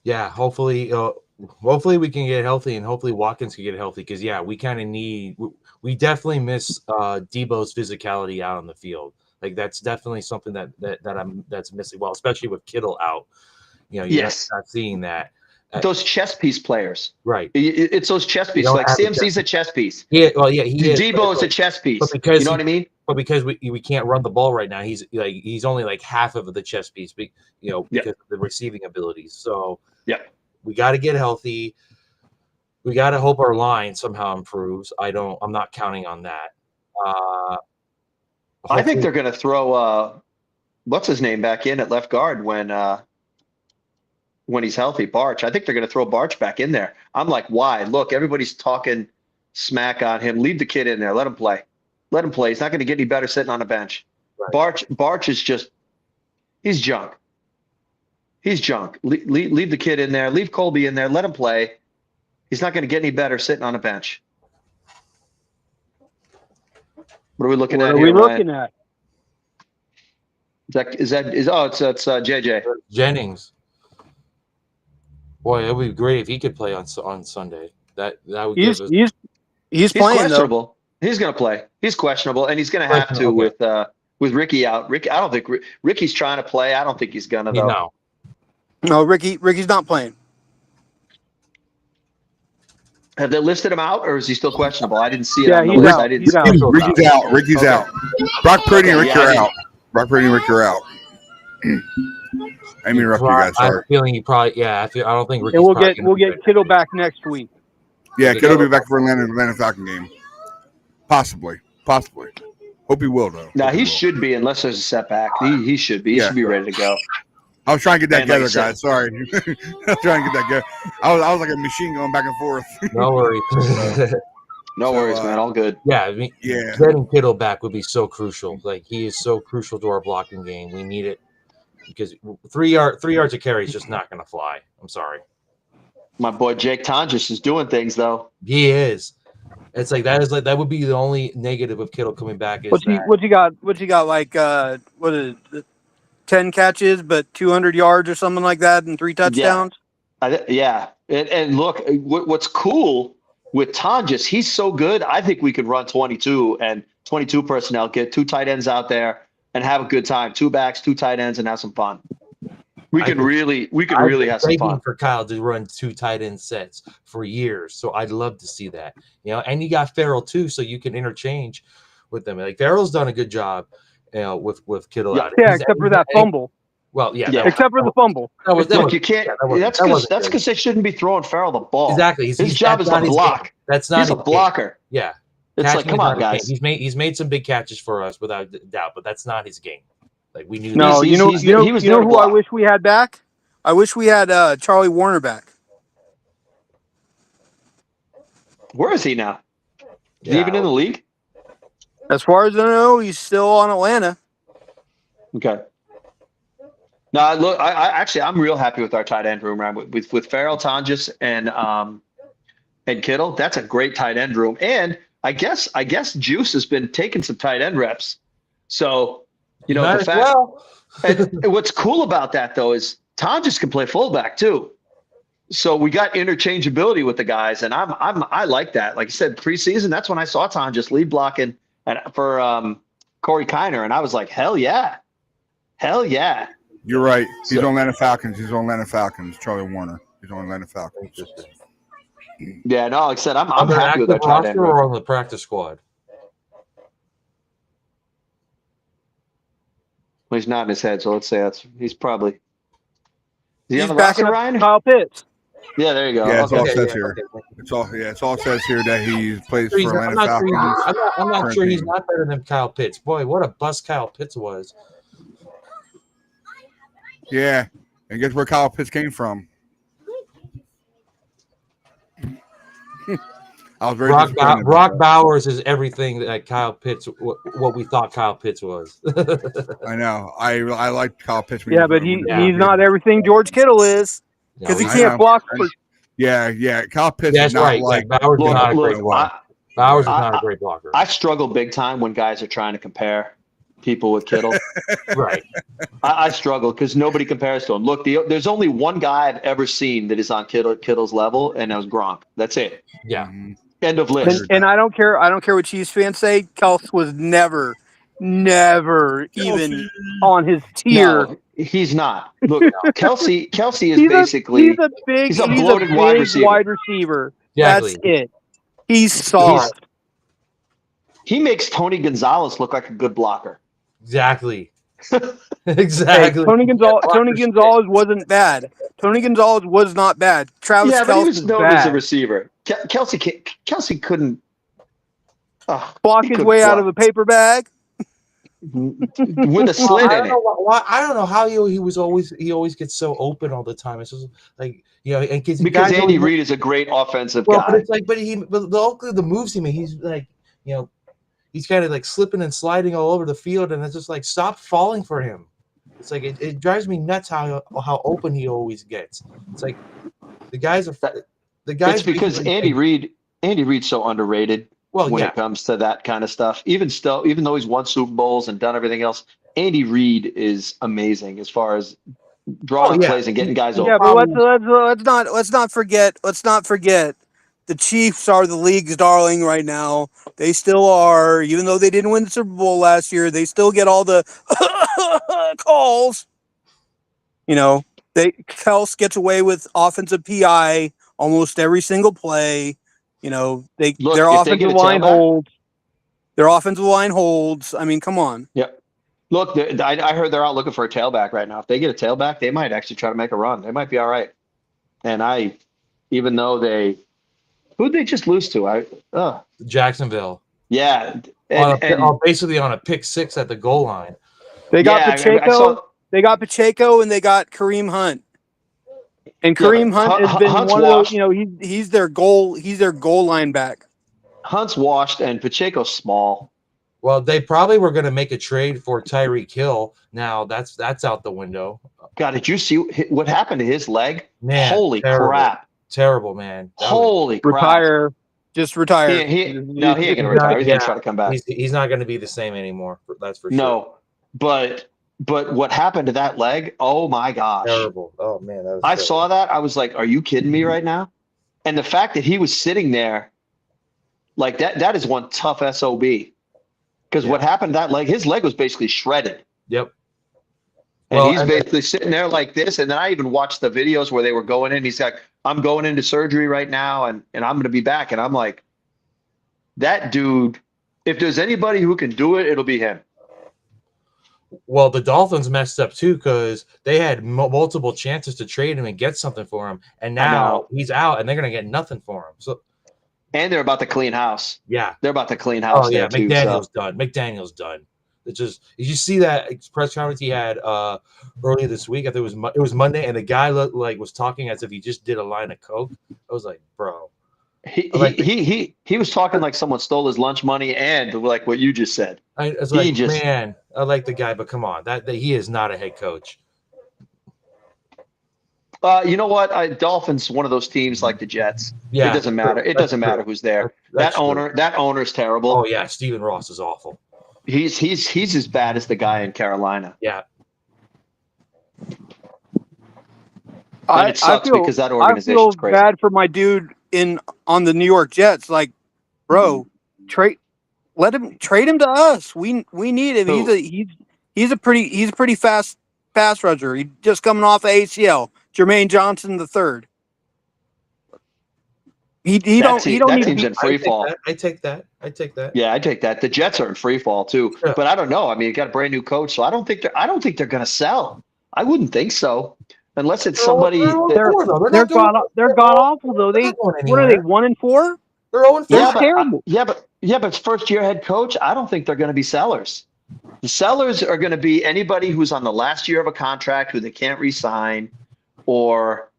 Yeah, hopefully we can get healthy, and hopefully Watkins can get healthy, because we kind of we definitely miss Debo's physicality out on the field. Like that's definitely something that's missing. Well, especially with Kittle out, you're not seeing that. Those chess piece players, right? It's those chess pieces. Like CMC's a chess piece. Yeah, well, yeah, he is. Debo is a chess piece. But because you know what I mean? But because we can't run the ball right now, he's only like half of the chess piece. Because of the receiving abilities. So we got to get healthy. We got to hope our line somehow improves. I'm not counting on that. I think they're going to throw what's his name back in at left guard when he's healthy, Barch. I think they're going to throw Barch back in there. I'm like, why? Look, everybody's talking smack on him. Leave the kid in there. Let him play. Let him play. He's not going to get any better sitting on a bench. Right. Barch is just he's junk. He's junk. Leave the kid in there. Leave Colby in there. Let him play. He's not going to get any better sitting on a bench. What are we looking at here? What are we looking at? It's JJ Jennings. Boy, it would be great if he could play on Sunday. That would he's give us. He's playing questionable. Though. He's going to play. He's questionable, and he's going to have to with Ricky out. I don't think Ricky's trying to play. I don't think he's going to though. No, Ricky's not playing. Have they listed him out, or is he still questionable? I didn't see it. Yeah, on the he's list. out. I didn't. He's out. Ricky's out. Ricky's out. Brock Purdy and Rick are out. Brock Purdy and Rick are out. I mean, interrupt you guys. Sorry. I have a feeling he probably. I don't think Ricky's. And we'll get Kittle back next week. Yeah, Kittle will be back for Atlanta Falcon game. Possibly. Hope he will though. No, he should be, unless there's a setback. He should be. He should be ready to go. I was trying to get that together, guys. Sorry. I was trying to get that good. I was like a machine going back and forth. No worries. No worries, man. All good. Yeah, I mean, getting Kittle back would be so crucial. Like, he is so crucial to our blocking game. We need it because 3 yards of carry is just not going to fly. I'm sorry. My boy Jake Tonjes is doing things though. He is. It's like that would be the only negative of Kittle coming back. What's he got? Like what is it? 10 catches, but 200 yards or something like that, and 3 touchdowns. Yeah. And look, what's cool with Tonjes, he's so good. I think we could run 22 and 22 personnel, get 2 tight ends out there and have a good time. 2 backs, 2 tight ends, and have some fun. We could really have some fun. For Kyle to run 2 tight end sets for years, so I'd love to see that. And you got Farrell too, so you can interchange with them. Like Farrell's done a good job. With Kittle out. Yeah, except for that fumble. Well, yeah. Except for the fumble. You can't. That's because they shouldn't be throwing Farrell the ball. Exactly. His job is to block. That's not. He's a blocker. Yeah. It's like, come on, guys. He's made some big catches for us without doubt, but that's not his game. Like we knew. No, you know who I wish we had back? I wish we had Charlie Warner back. Where is he now? Is he even in the league? As far as I know, he's still on Atlanta. Okay. No, look, I'm real happy with our tight end room, right? With Farrell, Tonjes, and Kittle. That's a great tight end room. And I guess Juice has been taking some tight end reps. So, the fact. And what's cool about that though is Tonjes can play fullback too. So we got interchangeability with the guys, and I like that. Like I said, preseason, that's when I saw Tonjes lead blocking for Corey Kiner, and I was like, hell yeah. You're right. He's on Atlanta Falcons. Charlie Warner. He's on Atlanta Falcons. Yeah, no, like I said, I'm happy with that tight end. Or on the practice squad. Well, he's not in his head, so let's say he's probably. Is he on the backing roster, up Ryan? Kyle Pitts. Yeah, there you go. Yeah, it's all says here. It's all says here that he plays for Atlanta Falcons. I'm not sure he's not better than Kyle Pitts. Boy, what a bust Kyle Pitts was. Yeah, And guess where Kyle Pitts came from? I was very disappointed. Brock Bowers is everything that Kyle Pitts, what we thought Kyle Pitts was. I know. I like Kyle Pitts. Yeah, but he's not everything George Kittle is because he I can't know. block for. Yeah. Kyle Pitts That's is not right. like Bowers is not a great look, blocker. Bowers is not a great blocker. I struggle big time when guys are trying to compare people with Kittle. Right. I struggle because nobody compares to him. Look, there's only one guy I've ever seen that is on Kittle's level, and that was Gronk. That's it. Yeah. End of list. And I don't care. I don't care what Chiefs fans say. Kelsey was never even on his tier. No, he's not. Look, Kelsey is He's basically a bloated big wide receiver. wide receiver. Exactly. That's it. He's soft. He makes Tony Gonzalez look like a good blocker. Exactly. Hey, Exactly. Tony Gonzalez wasn't bad. Tony Gonzalez was not bad. Travis Yeah, but he Kelce was was known as a bad. receiver. Kelsey couldn't Block he his couldn't way out block. of a paper bag. with a slit I in don't it. know why. I don't know how he always gets so open all the time. It's just like and Because guys Andy always- Reid is a great offensive Well, guy. but it's like, but the moves he made, he's like, he's kind of like slipping and sliding all over the field, and it's just like, stop falling for him. It's like it drives me nuts how open he always gets. It's like the guys. It's because Andy Reid's so underrated when it comes to that kind of stuff. Even though he's won Super Bowls and done everything else, Andy Reid is amazing as far as drawing plays and getting guys Yeah, open. but let's not forget the Chiefs are the league's darling right now. They still are, even though they didn't win the Super Bowl last year. They still get all the calls. Kels gets away with offensive PI almost every single play. Their if they offensive get a line tailback- holds. Their offensive line holds. I mean, come on. Yep. Look, I heard they're out looking for a tailback right now. If they get a tailback, they might actually try to make a run. They might be all right. And even though who'd they just lose to? Jacksonville. Yeah. Basically on a pick six at the goal line. They got I Pacheco. They got Pacheco and they got Kareem Hunt. And Kareem Hunt has been Hunt's one of those. washed. He's their goal line back. Hunt's washed and Pacheco's small. Well, they probably were going to make a trade for Tyreek Hill. Now that's out the window. God, did you see what happened to his leg? Man, Holy terrible. crap. Terrible, man. Holy crap. Retire. Just retire. He ain't going to retire. He's going to try to come back. He's not going to be the same anymore. That's for sure. No, but what happened to that leg? Oh my gosh. Terrible. Oh man. That was I terrible. saw that. I was like, are you kidding me right now? And the fact that he was sitting there like that is one tough SOB. Because what happened to that leg, his leg was basically shredded. Yep. And he's basically sitting there like this. And then I even watched the videos where they were going in. He's like, I'm going into surgery right now and I'm going to be back. And I'm like, that dude, if there's anybody who can do it, it'll be him. Well, the Dolphins messed up too because they had multiple chances to trade him and get something for him, and now he's out, and they're gonna get nothing for him. So, and they're about to clean house. Yeah, they're about to clean house. Oh yeah, there McDaniel's too, done. McDaniel's done. It's just, did you see that press conference he had earlier this week? I think it was Monday, and the guy was talking as if he just did a line of coke. I was like, bro. He was talking like someone stole his lunch money and like what you just said. I was like, man, I like the guy, but come on, that he is not a head coach. You know what? Dolphins, one of those teams like the Jets. Yeah, it doesn't matter. It doesn't matter who's there. That owner's terrible. Oh yeah, Stephen Ross is awful. He's as bad as the guy in Carolina. Yeah. And it sucks because that organization's crazy. I feel bad for my dude on the New York Jets. Like, bro, trade him to us. We need him. Who? He's a pretty fast pass rusher. He's just coming off of ACL. Jermaine Johnson III. That team's in free fall. I take that. Yeah, I take that. The Jets are in free fall too. Yeah. But I don't know. I mean, you got a brand new coach, so I don't think they're going to sell. I wouldn't think so. Unless it's somebody. They're god awful though. What are they? 1-4? They're 0-4. They're terrible. But first year head coach, I don't think they're going to be sellers. The sellers are going to be anybody who's on the last year of a contract who they can't re-sign. or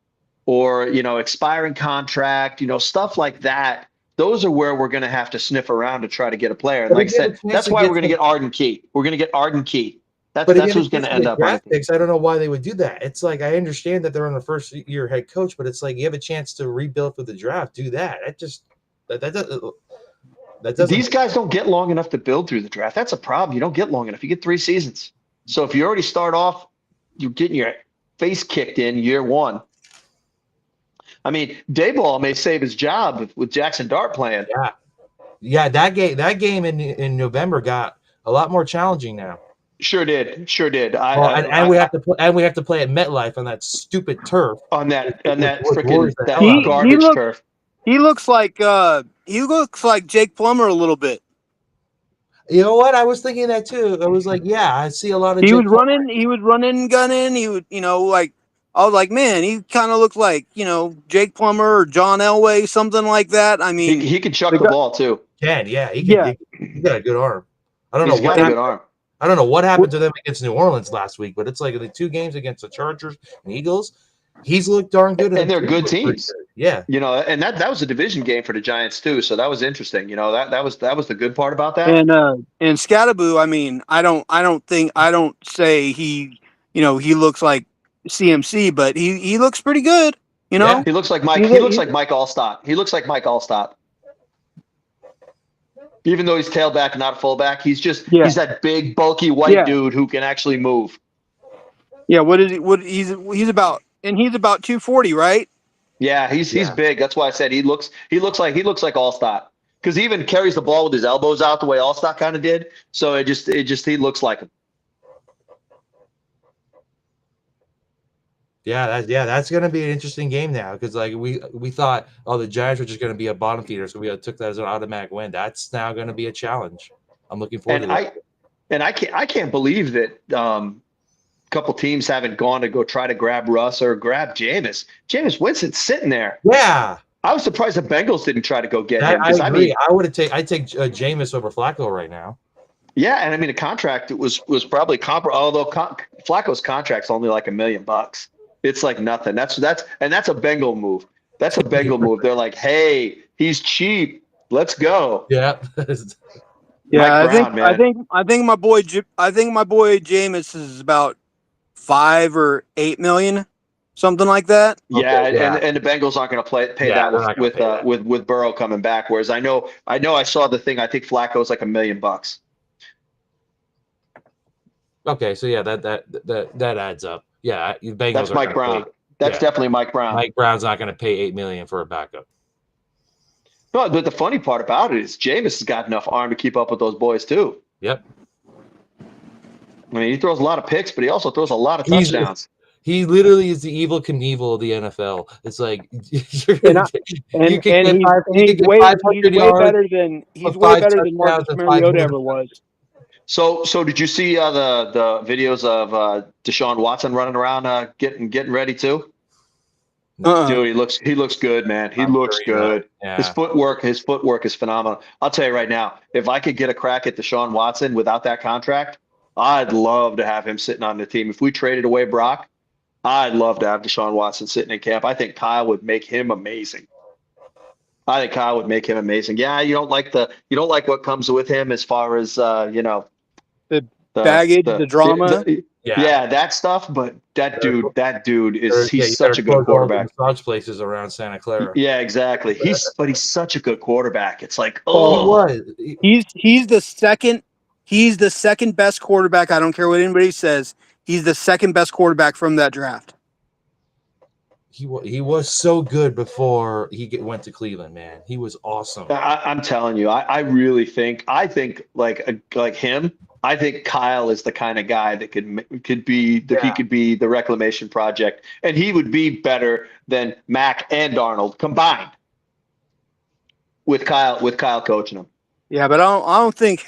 expiring contract, stuff like that. Those are where we're going to have to sniff around to try to get a player. And But like I if you have a said, chance that's to why get we're going to some- get Arden Key. We're going to get Arden Key. But if you That's have a who's going chance to to end get up on the draft team. picks, I don't know why they would do that. It's like I understand that they're on the first year head coach, but it's like you have a chance to rebuild for the draft. Do that. That doesn't. These guys don't get long enough to build through the draft. That's a problem. You don't get long enough. You get 3 seasons. So if you already start off, you're getting your face kicked in year 1. I mean, Dayball may save his job with Jackson Dart playing. Yeah. That game in November got a lot more challenging now. Sure did. And we have to play at MetLife on that stupid turf. on that With freaking Warriors the that hell out of it. garbage turf. He looks like Jake Plummer a little bit. You know what? I was thinking that too. I was like, yeah, I see a lot of. He was running, gunning. He would, I was like, man, he kind of looked like, Jake Plummer or John Elway, something like that. I mean, He could chuck the ball too. He got a good arm. I don't know He's got a good arm. I don't know what happened to them against New Orleans last week, but it's like the 2 games against the Chargers and Eagles, he's looked darn good. And they're good teams. Yeah. And that was a division game for the Giants too. So that was interesting. That was the good part about that. And Scattaboo, I mean, I don't say he looks like CMC, but he looks pretty good. Yeah. He looks like Mike. He looks like Mike Allstott. He looks like Mike Allstott. Even though he's tailback and not fullback, he's that big, bulky white dude who can actually move. Yeah, he's about 240, right? Yeah, he's big. That's why I said he looks like Allstott. Because he even carries the ball with his elbows out the way Allstott kind of did. So it just he looks like him. That's going to be an interesting game now because like we thought, the Giants were just going to be a bottom feeder, so we took that as an automatic win. That's now going to be a challenge. I'm looking forward to that. I can't believe that a couple teams haven't gone to go try to grab Russ or grab Jameis. Jameis Winston's sitting there. Yeah, I was surprised the Bengals didn't try to go get him. I agree. I'd take Jameis over Flacco right now. Yeah, and I mean the contract was probably comparable, although Flacco's contract's only like $1 million. It's like nothing. That's a Bengal move. That's a Bengal move. They're like, hey, he's cheap. Let's go. Yeah. Yeah, Mike Brown, I think my boy Jameis is about 5 or 8 million, something like that. Yeah, Okay, yeah. And the Bengals aren't going to pay that with Burrow coming back. Whereas I know I saw the thing. I think Flacco's like $1 million. Okay, so yeah, that adds up. Yeah, the Bengals. That's Mike Brown. That's definitely Mike Brown. Mike Brown's not going to pay $8 million for a backup. No, but the funny part about it is Jameis has got enough arm to keep up with those boys too. Yep. I mean, he throws a lot of picks, but he also throws a lot of touchdowns. He literally is the evil Knievel of the NFL. It's like He's way better than Marcus Mariota ever was. So did you see the videos of Deshaun Watson running around getting ready too? Dude, he looks good, man. He looks good. Yeah. His footwork is phenomenal. I'll tell you right now, if I could get a crack at Deshaun Watson without that contract, I'd love to have him sitting on the team. If we traded away Brock, I'd love to have Deshaun Watson sitting in camp. I think Kyle would make him amazing. Yeah, you don't like what comes with him as far as the baggage, the drama. Yeah, that stuff. But that dude he's such a good quarterback. Massage places around Santa Clara. Yeah, exactly. He's such a good quarterback. It's like, he's the second best quarterback. I don't care what anybody says. He's the second best quarterback from that draft. He was so good before he went to Cleveland, man. He was awesome. I'm telling you, I really think like him. I think Kyle is the kind of guy that could be the reclamation project, and he would be better than Mac and Darnold combined with Kyle coaching him. Yeah, but I don't think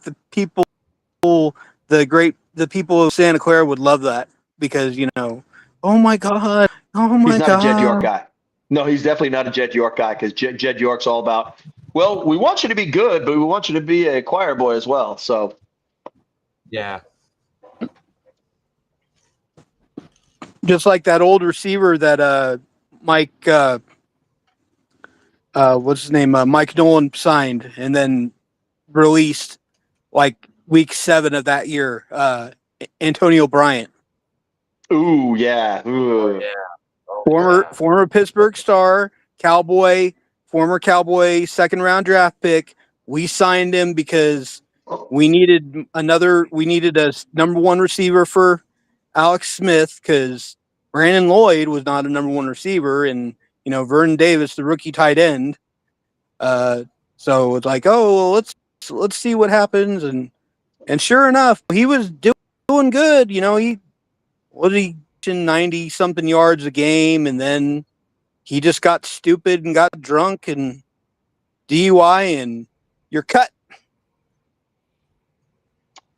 the people of Santa Clara would love that because oh my god, he's not a Jed York guy. No, he's definitely not a Jed York guy because Jed York's all about, well, we want you to be good, but we want you to be a choir boy as well. So, yeah. Just like that old receiver that Mike, what's his name? Mike Nolan signed and then released like week 7 of that year. Antonio Bryant, Ooh, yeah. Ooh. former Pittsburgh star, Cowboy, former Cowboy 2nd round draft pick. We signed him because we needed a number 1 receiver for Alex Smith because Brandon Lloyd was not a number 1 receiver, and Vernon Davis, the rookie tight end. So it's like, oh, well, let's see what happens, and sure enough, he was doing good. He 90 something yards a game, and then he just got stupid and got drunk and DUI, and you're cut.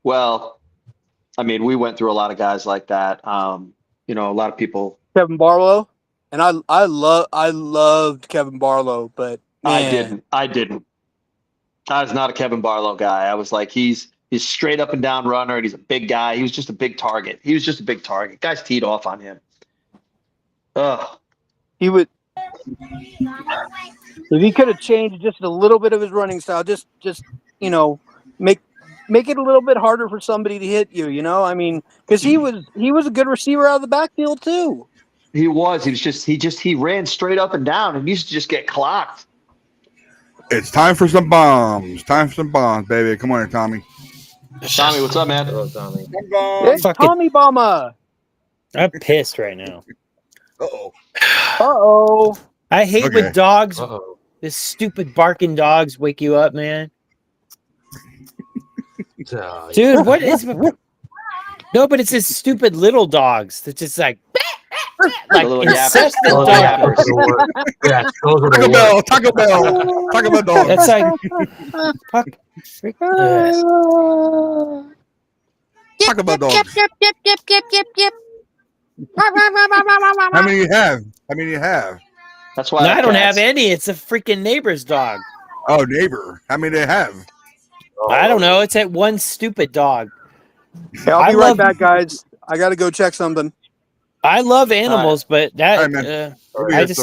Well, I mean, we went through a lot of guys like that. A lot of people. Kevin Barlow, and I loved Kevin Barlow, but man, I didn't. I was not a Kevin Barlow guy. I was like, he's straight up and down runner, and he's a big guy. He was just a big target. Guys teed off on him. Ugh. he would. If he could have changed just a little bit of his running style, just make it a little bit harder for somebody to hit you. I mean, because he was a good receiver out of the backfield too. He ran straight up and down and used to just get clocked. It's time for some bombs. Baby. Come on here, Tommy. Tommy, what's up, man? Hello, Tommy. It's Tommy Bama. I'm pissed right now. Uh-oh. I hate Okay. when dogs, Uh-oh. this stupid barking dogs wake you up, man. Dude, what is... No, but it's this stupid little dogs that just like little incessant yappers. dogs. Yeah, those are the worst. Taco Bell dog. That's like... Fuck. Yes. Taco Bell dog. How many you have? That's why No, I don't cats. have any. It's a freaking neighbor's dog. Oh, neighbor. How many do you have? I don't know. It's that one stupid dog. Hey, I'll I be right love- back, guys. I got to go check something. I love animals, but that All right, man.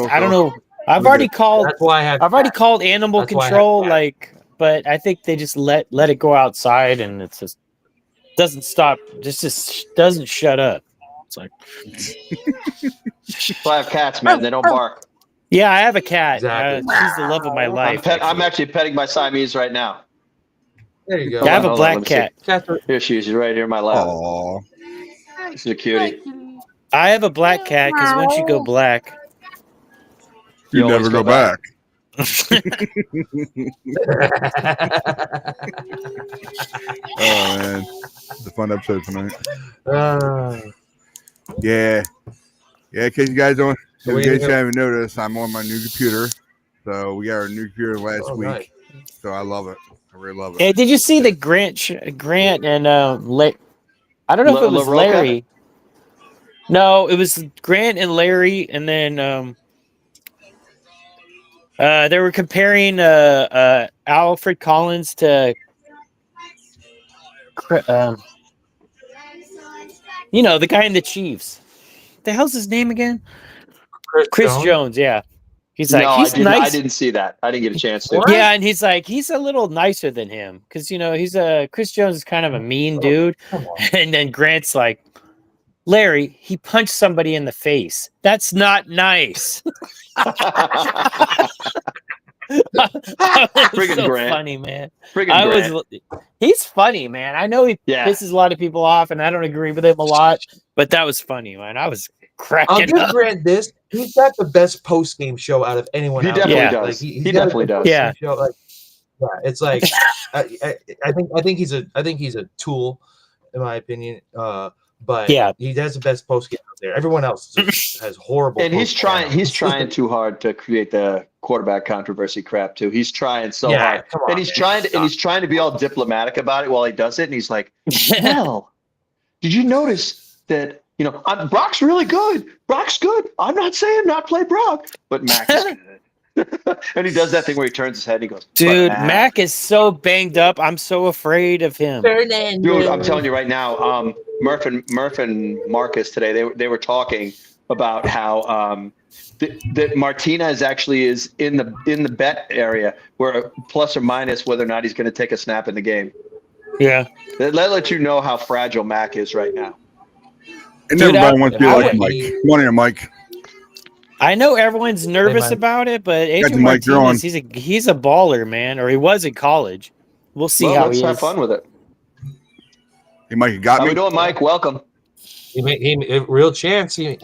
I don't know. I've already called. That's why I have. I've already called animal That's why I have control, cats. but I think they just let it go outside, and it's just doesn't stop. Just doesn't shut up. It's like, That's why I have cats, man. They don't bark. yeah, I have a cat. Exactly. She's the love of my life. I'm actually petting my Siamese right now. There you go. Yeah, I have a Hold on, black let me see. cat. Cats are- Here she is. She's right here in my lap. Oh, She's a cutie. I have a black cat because once you go black, you always never go back. Oh man, it's a fun episode tonight. Yeah. In case you guys don't, So in we case you haven't noticed, I'm on my new computer. So we got our new computer last week. nice. So I love it. I really love it. hey, did you see the Grant and I don't know if it was LaRocca? Larry. No, it was Grant and Larry, and then they were comparing Alfred Collins to the guy in the Chiefs. What the hell's his name again? Chris Jones. Yeah, he's like No, he's I nice. didn't see that. I didn't get a chance to. Yeah, and he's like he's a little nicer than him because he's Chris Jones is kind of a mean dude, Come on. and then Grant's like, Larry, he punched somebody in the face. That's not nice. Friggin' so Grant. funny, man. Friggin' Grant. He's funny, man. I know he Yeah. pisses a lot of people off, and I don't agree with him a lot, but that was funny, man. I was I'll cracking give up. Grant this. He's got the best post game show out of anyone. He out definitely there. does. Like, He he's got a definitely good does. Yeah. post-game show, it's like I think he's a tool, in my opinion. But Yeah. he has the best post game out there. Everyone else has horrible. And he's post-game. trying too hard to create the quarterback controversy crap too. He's trying so Yeah, hard. come on, And he's man. trying to be all diplomatic about it while he does it. And he's like, well, did you notice that, Brock's really good. Brock's good. I'm not saying not play Brock, but Max is good. And he does that thing where he turns his head and he goes, Dude, "But Mac is so banged up. I'm so afraid of him. Dude, I'm telling you right now, Murph and Marcus today, they were talking about how that Martinez actually is in the bet area where plus or minus whether or not he's going to take a snap in the game. Yeah. That let you know how fragile Mac is right now. And Dude, everybody wants to be I like would- Mike. Come on here, Mike. I know everyone's nervous man. about it, but Got Adrian the mic, you're Martinez, he's a baller, man, or he was in college. We'll see Well, how let's he have is. fun with it. Hey, Mike, you got How me? we doing, Mike? Welcome. Real chance we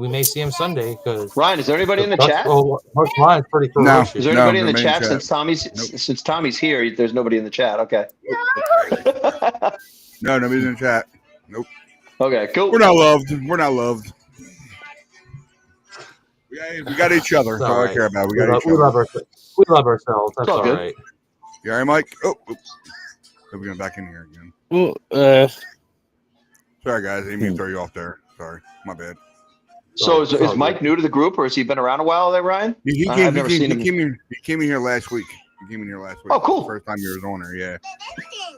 may see him Sunday because Ryan, is there anybody in the chat? Mark Line's pretty No. ferocious. Is there No, anybody in the remain chat, chat. since Tommy's here? There's nobody in the chat. Okay. No, nobody's in the chat. Okay, cool. We're not loved. We're not loved. We got each other. It's That's all all I right. care about. We We got love, each we other. love ourselves. We love ourselves. That's all all good. right. You all right, Mike? Oh, we're going back in here again. Well, Sorry, guys. I didn't mean to throw you off there. Sorry. My bad. So It's all is Mike good. new to the group, or has he been around a while there, Ryan? I've never seen him. He came in here last week. He came in here last week. Oh, cool. First time you was on there, yeah.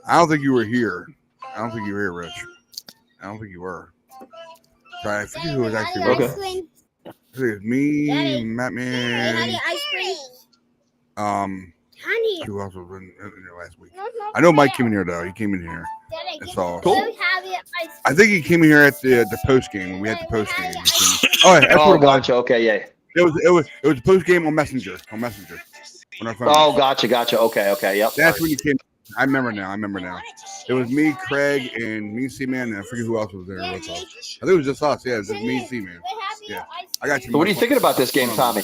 I don't think you were here. I don't think you were here, Rich. I don't think you were. Sorry, I forget who was actually with us. cream. It was me, Daddy. Matt Daddy, Man. ice cream. Honey. Who else was in here last week? I know Mike came in here though. He came in here. Daddy, That's can all. you Cool. have it ice I think he came in here at the post game when we had the post game. Oh, yeah, that's Oh, what it was. gotcha. Okay, yeah. It was post game on Messenger. On our phone. Oh, gotcha. Okay, yep. That's when he came. I remember now. It was me, Craig, and me, C-Man, and I forget who else was there with us. I think it was just us. Yeah, it was just me, C-Man. Yeah. I got you. So what are you thinking about this game, Tommy?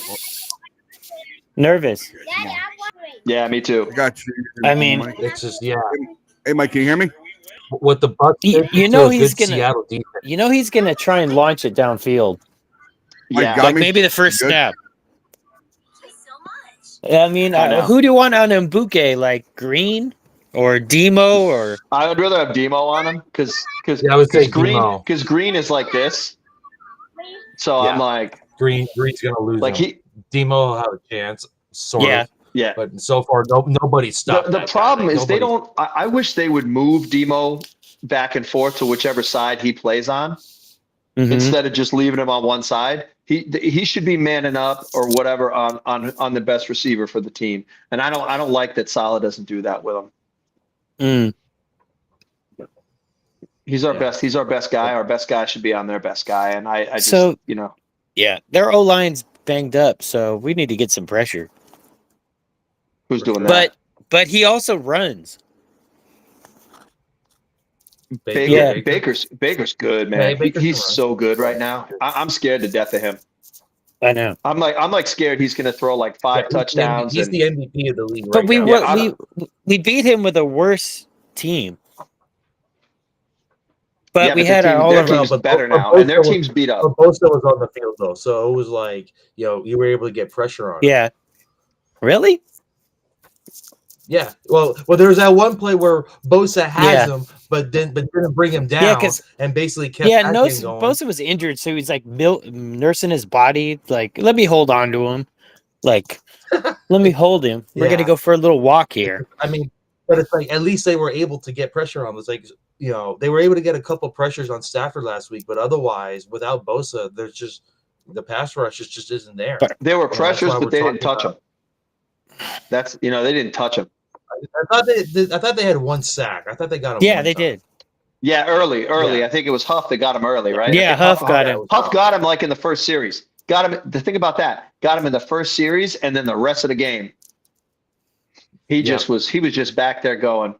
nervous. Daddy, I want cream. Yeah, me too. I got you. I mean- Mike. It's just Hey, Mike, can you hear me? what the Bucks You- did you to know a he's good gonna- Seattle defense. You know he's gonna try and launch it downfield, Mike, Yeah. got like me? maybe the first Good. snap. I mean, I know. who do you want on Mbuke? Like Green or Demo or I would rather have Demo on him because Yeah, I would say Demo. Green is like this. So Yeah. I'm like Green's gonna lose. like him. he Demo will have a chance, sort Yeah. of. yeah. But so far, nobody stopped. The that guy. problem is they Nobody- don't. I wish they would move Demo back and forth to whichever side he plays on Mhm. instead of just leaving him on one side. He should be manning up or whatever on the best receiver for the team. And I don't like that Salah doesn't do that with him. Mm. He's our Yeah. best. He's our best guy. Our best guy should be on their best guy. And I just So- you know Yeah, their O line's banged up, so we need to get some pressure. who's doing that. But he also runs. Baker- Yeah. Baker's good, man. Yeah, Baker's He's good. so good right now. I'm scared to death of him. I know. I'm like scared he's gonna throw like 5 Yeah, touchdowns. He's and, the MVP of the league. But right we now. Yeah, we beat him with a worse team. But yeah, we their had team- all their of our team's but better both- now, both and their of them- team's beat up. But Bosa was on the field though, so it was like you were able to get pressure on him. Yeah. Really? Yeah. Well, there was that one play where Bosa has Yeah. him, but didn't bring him down. Yeah, 'cause- and basically kept Yeah, that no, game going. Bosa was injured, so he's like nursing his body. Like, let me hold on to him. Like, let me hold him. We're gonna Yeah. go for a little walk here. I mean, but it's like at least they were able to get pressure on him. It's like they were able to get a couple pressures on Stafford last week, but otherwise, without Bosa, there's just the pass rush just isn't there. But- There were that's pressures, why but we're they didn't touch talking him. That's they didn't touch him. I thought they had one sack. I thought they got him. Yeah, one they time. did. Yeah, early. Yeah. I think it was Huff that got him early, right? Yeah, Huff got him. Huff got him like in the first series. Got him. The thing about that, got him in the first series, and then the rest of the game, he was just back there going,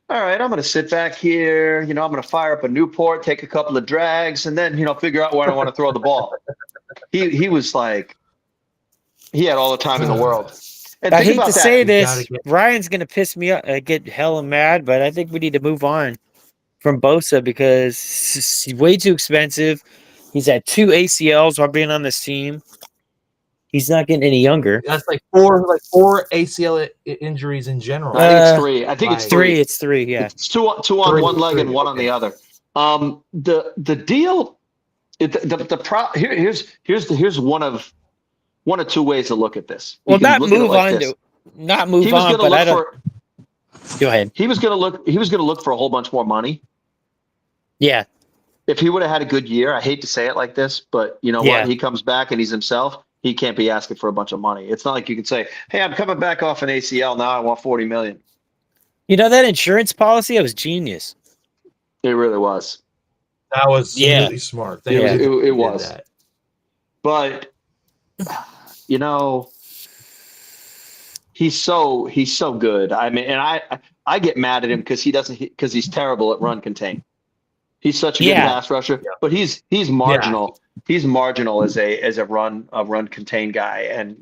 all right, I'm going to sit back here. I'm going to fire up a Newport, take a couple of drags, and then figure out where I want to throw the ball. He was like, he had all the time in the world. And I think hate about to that. say You this, gotta get- Ryan's gonna piss me up, get hella mad, but I think we need to move on from Bosa because he's way too expensive. He's had 2 ACLs while being on this team. He's not getting any younger. That's like four ACL injuries in general. I think it's 3. I think it's Like- 3. It's three. Yeah. It's two on Three, one leg and three, one on the other. The deal, here's one one of two ways to look at this. You Well, can not look at it move like on this. not move He was on, going to but I look don't. for. Go ahead. He was going to look for a whole bunch more money. Yeah, If he would have had a good year, I hate to say it like this, but you know Yeah. what? He comes back and he's himself. He can't be asking for a bunch of money. It's not like you can say, "Hey, I'm coming back off an ACL. Now I want 40 million." you know that insurance policy? It was genius. It really was. That was Yeah. really smart. It was. Thank you. It You did was. that. But you know, he's so good. I mean, and I get mad at him because he's terrible at run contain. He's such a good Yeah. pass rusher, but he's marginal. He's marginal as a run contain guy, and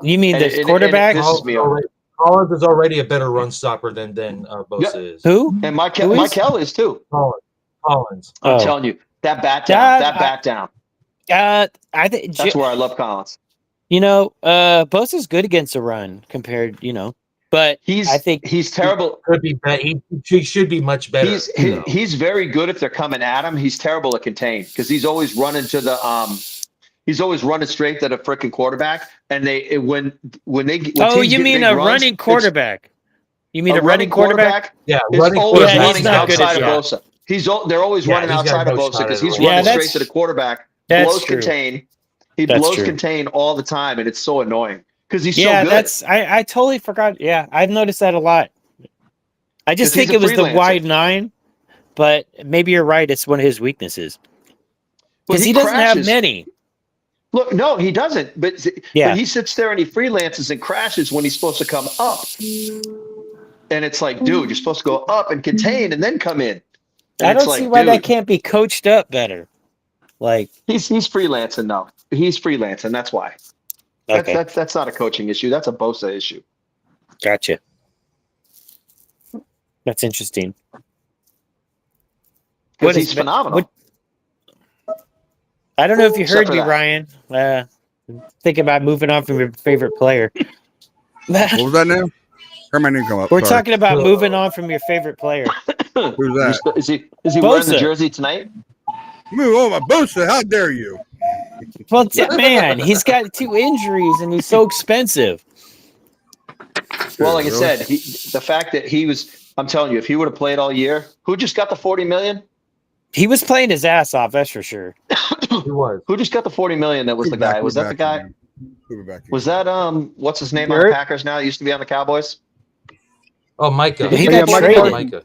You mean And this it- and quarterback? it pisses me off. Collins is already a better run stopper than Bosa is. Who? And Who is? Michael is too. Collins. I'm Oh. telling you, that bat down, That- that bat down. I think That's where I love Collins. Bosa's good against the run compared, but I think He's terrible. Could be better. He should be much better. He's very good if they're coming at him. He's terrible at contain because he's always running to the He's always running straight to the freaking quarterback, and when oh, teams you get mean big a runs, running it's- quarterback? You mean a running quarterback? Yeah, is running always Yeah, he's running not good outside at of Bosa. They're always Yeah, running he's got outside of no Bosa shot because at he's all. running Yeah, straight to the quarterback, that's blows true. contain. He That's blows true. contain all the time, and it's so annoying because he's Yeah, so good. I totally forgot. Yeah, I've noticed that a lot. I just 'Cause he's think a it was the freelancer. wide nine, but maybe you're right. It's one of his weaknesses But because he doesn't have crashes. many. Look, no, he doesn't. But Yeah. he sits there and he freelances and crashes when he's supposed to come up. And it's like, dude, you're supposed to go up and contain and then come in. And I it's don't like, see why that dude, can't be coached up better. Like, he's freelancing now. He's freelancing. That's why. That's okay, that's not a coaching issue. That's a Bosa issue. gotcha. That's interesting. Because What is he's ba- phenomenal. I don't know if you Except heard for me, that. Ryan. Think about moving on from your favorite player. What was that now? Heard my name come up. We're Sorry. talking about moving on from your favorite player. Who's that? Is he wearing the Bosa. jersey tonight? Move over, Bosa. How dare you? Well, man, he's got 2 injuries and he's so expensive. Well, like I Really? said, the fact that I'm telling you, if he would have played all year, who just got the 40 million? He was playing his ass off, that's for sure. He was. Who just got the 40 million? That was the guy. Was that the guy? Was that what's his name on the Garrett? Packers now? He used to be on the Cowboys. Oh, Micah. He got traded. Micah.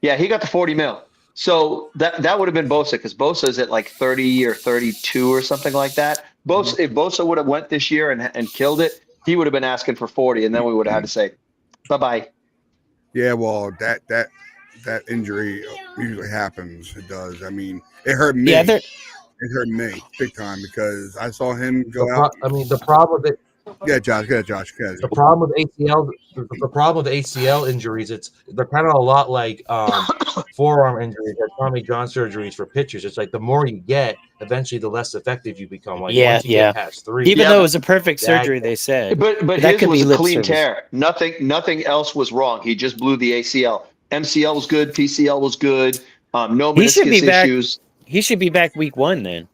Yeah, he got the 40 mil. So that would have been Bosa because Bosa is at like 30 or 32 or something like that. If Bosa would have went this year and killed it, he would have been asking for 40, and then we would have had to say bye. Yeah, well, that injury usually happens. It does. I mean, it hurt me. Yeah, It hurt me big time because I saw him go The out. problem with it, Yeah, Josh. Go ahead, Josh. Go ahead. the problem with ACL, the problem with ACL injuries, they're kind of a lot like forearm injuries or Tommy John surgeries for pitchers. It's like the more you get, eventually the less effective you become. Like Yeah, once you yeah. get past 3, Even Yeah, though it was a perfect that- surgery, they said. But that his could was be a lip clean service. tear. Nothing else was wrong. He just blew the ACL. MCL was good. PCL was good. No He should be meniscus back. issues. He should be back week 1 then.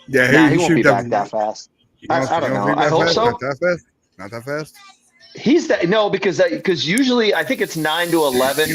Yeah, Nah, he won't should be back definitely- that fast. You I don't you know. think I that hope fast? so. Not that fast. Not that fast. He's that no because usually I think it's 9 to 11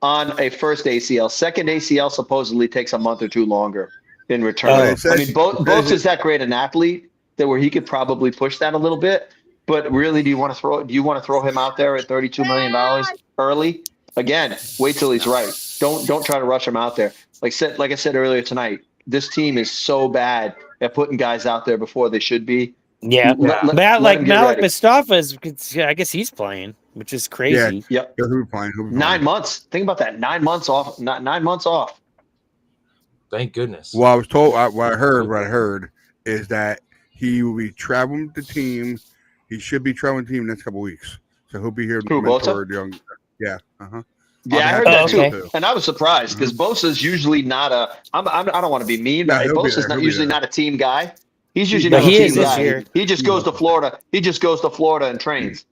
on a first ACL. Second ACL supposedly takes a month or 2 longer in return. Oh. It says- I mean, it both says- is that great an athlete that where he could probably push that a little bit. But really, do you want to throw him out there at $32 million early? Again, wait till he's right. Don't try to rush him out there. Like I said earlier tonight, this team is so bad at putting guys out there before they should be. Yeah. Let Like him get Malik ready. Mustafa I guess he's playing, which is crazy. Yep. Yeah, who'll be fine. 9 months. Think about that. 9 months off. 9 months off. thank goodness. Well, I was told. What I heard is that he will be traveling with the team. He should be traveling with the team next couple weeks. So he'll be here to Who, mentor young. Yeah. Uh-huh. Yeah, I I'll heard be that happy too, to. and I was surprised because Bosa's usually not a. I don't want to be mean, Nah, but he'll be Bosa's there. not He'll be usually there. not a team guy. He's usually But not a he is team this guy. year. He just goes to Florida. He just goes to Florida and trains.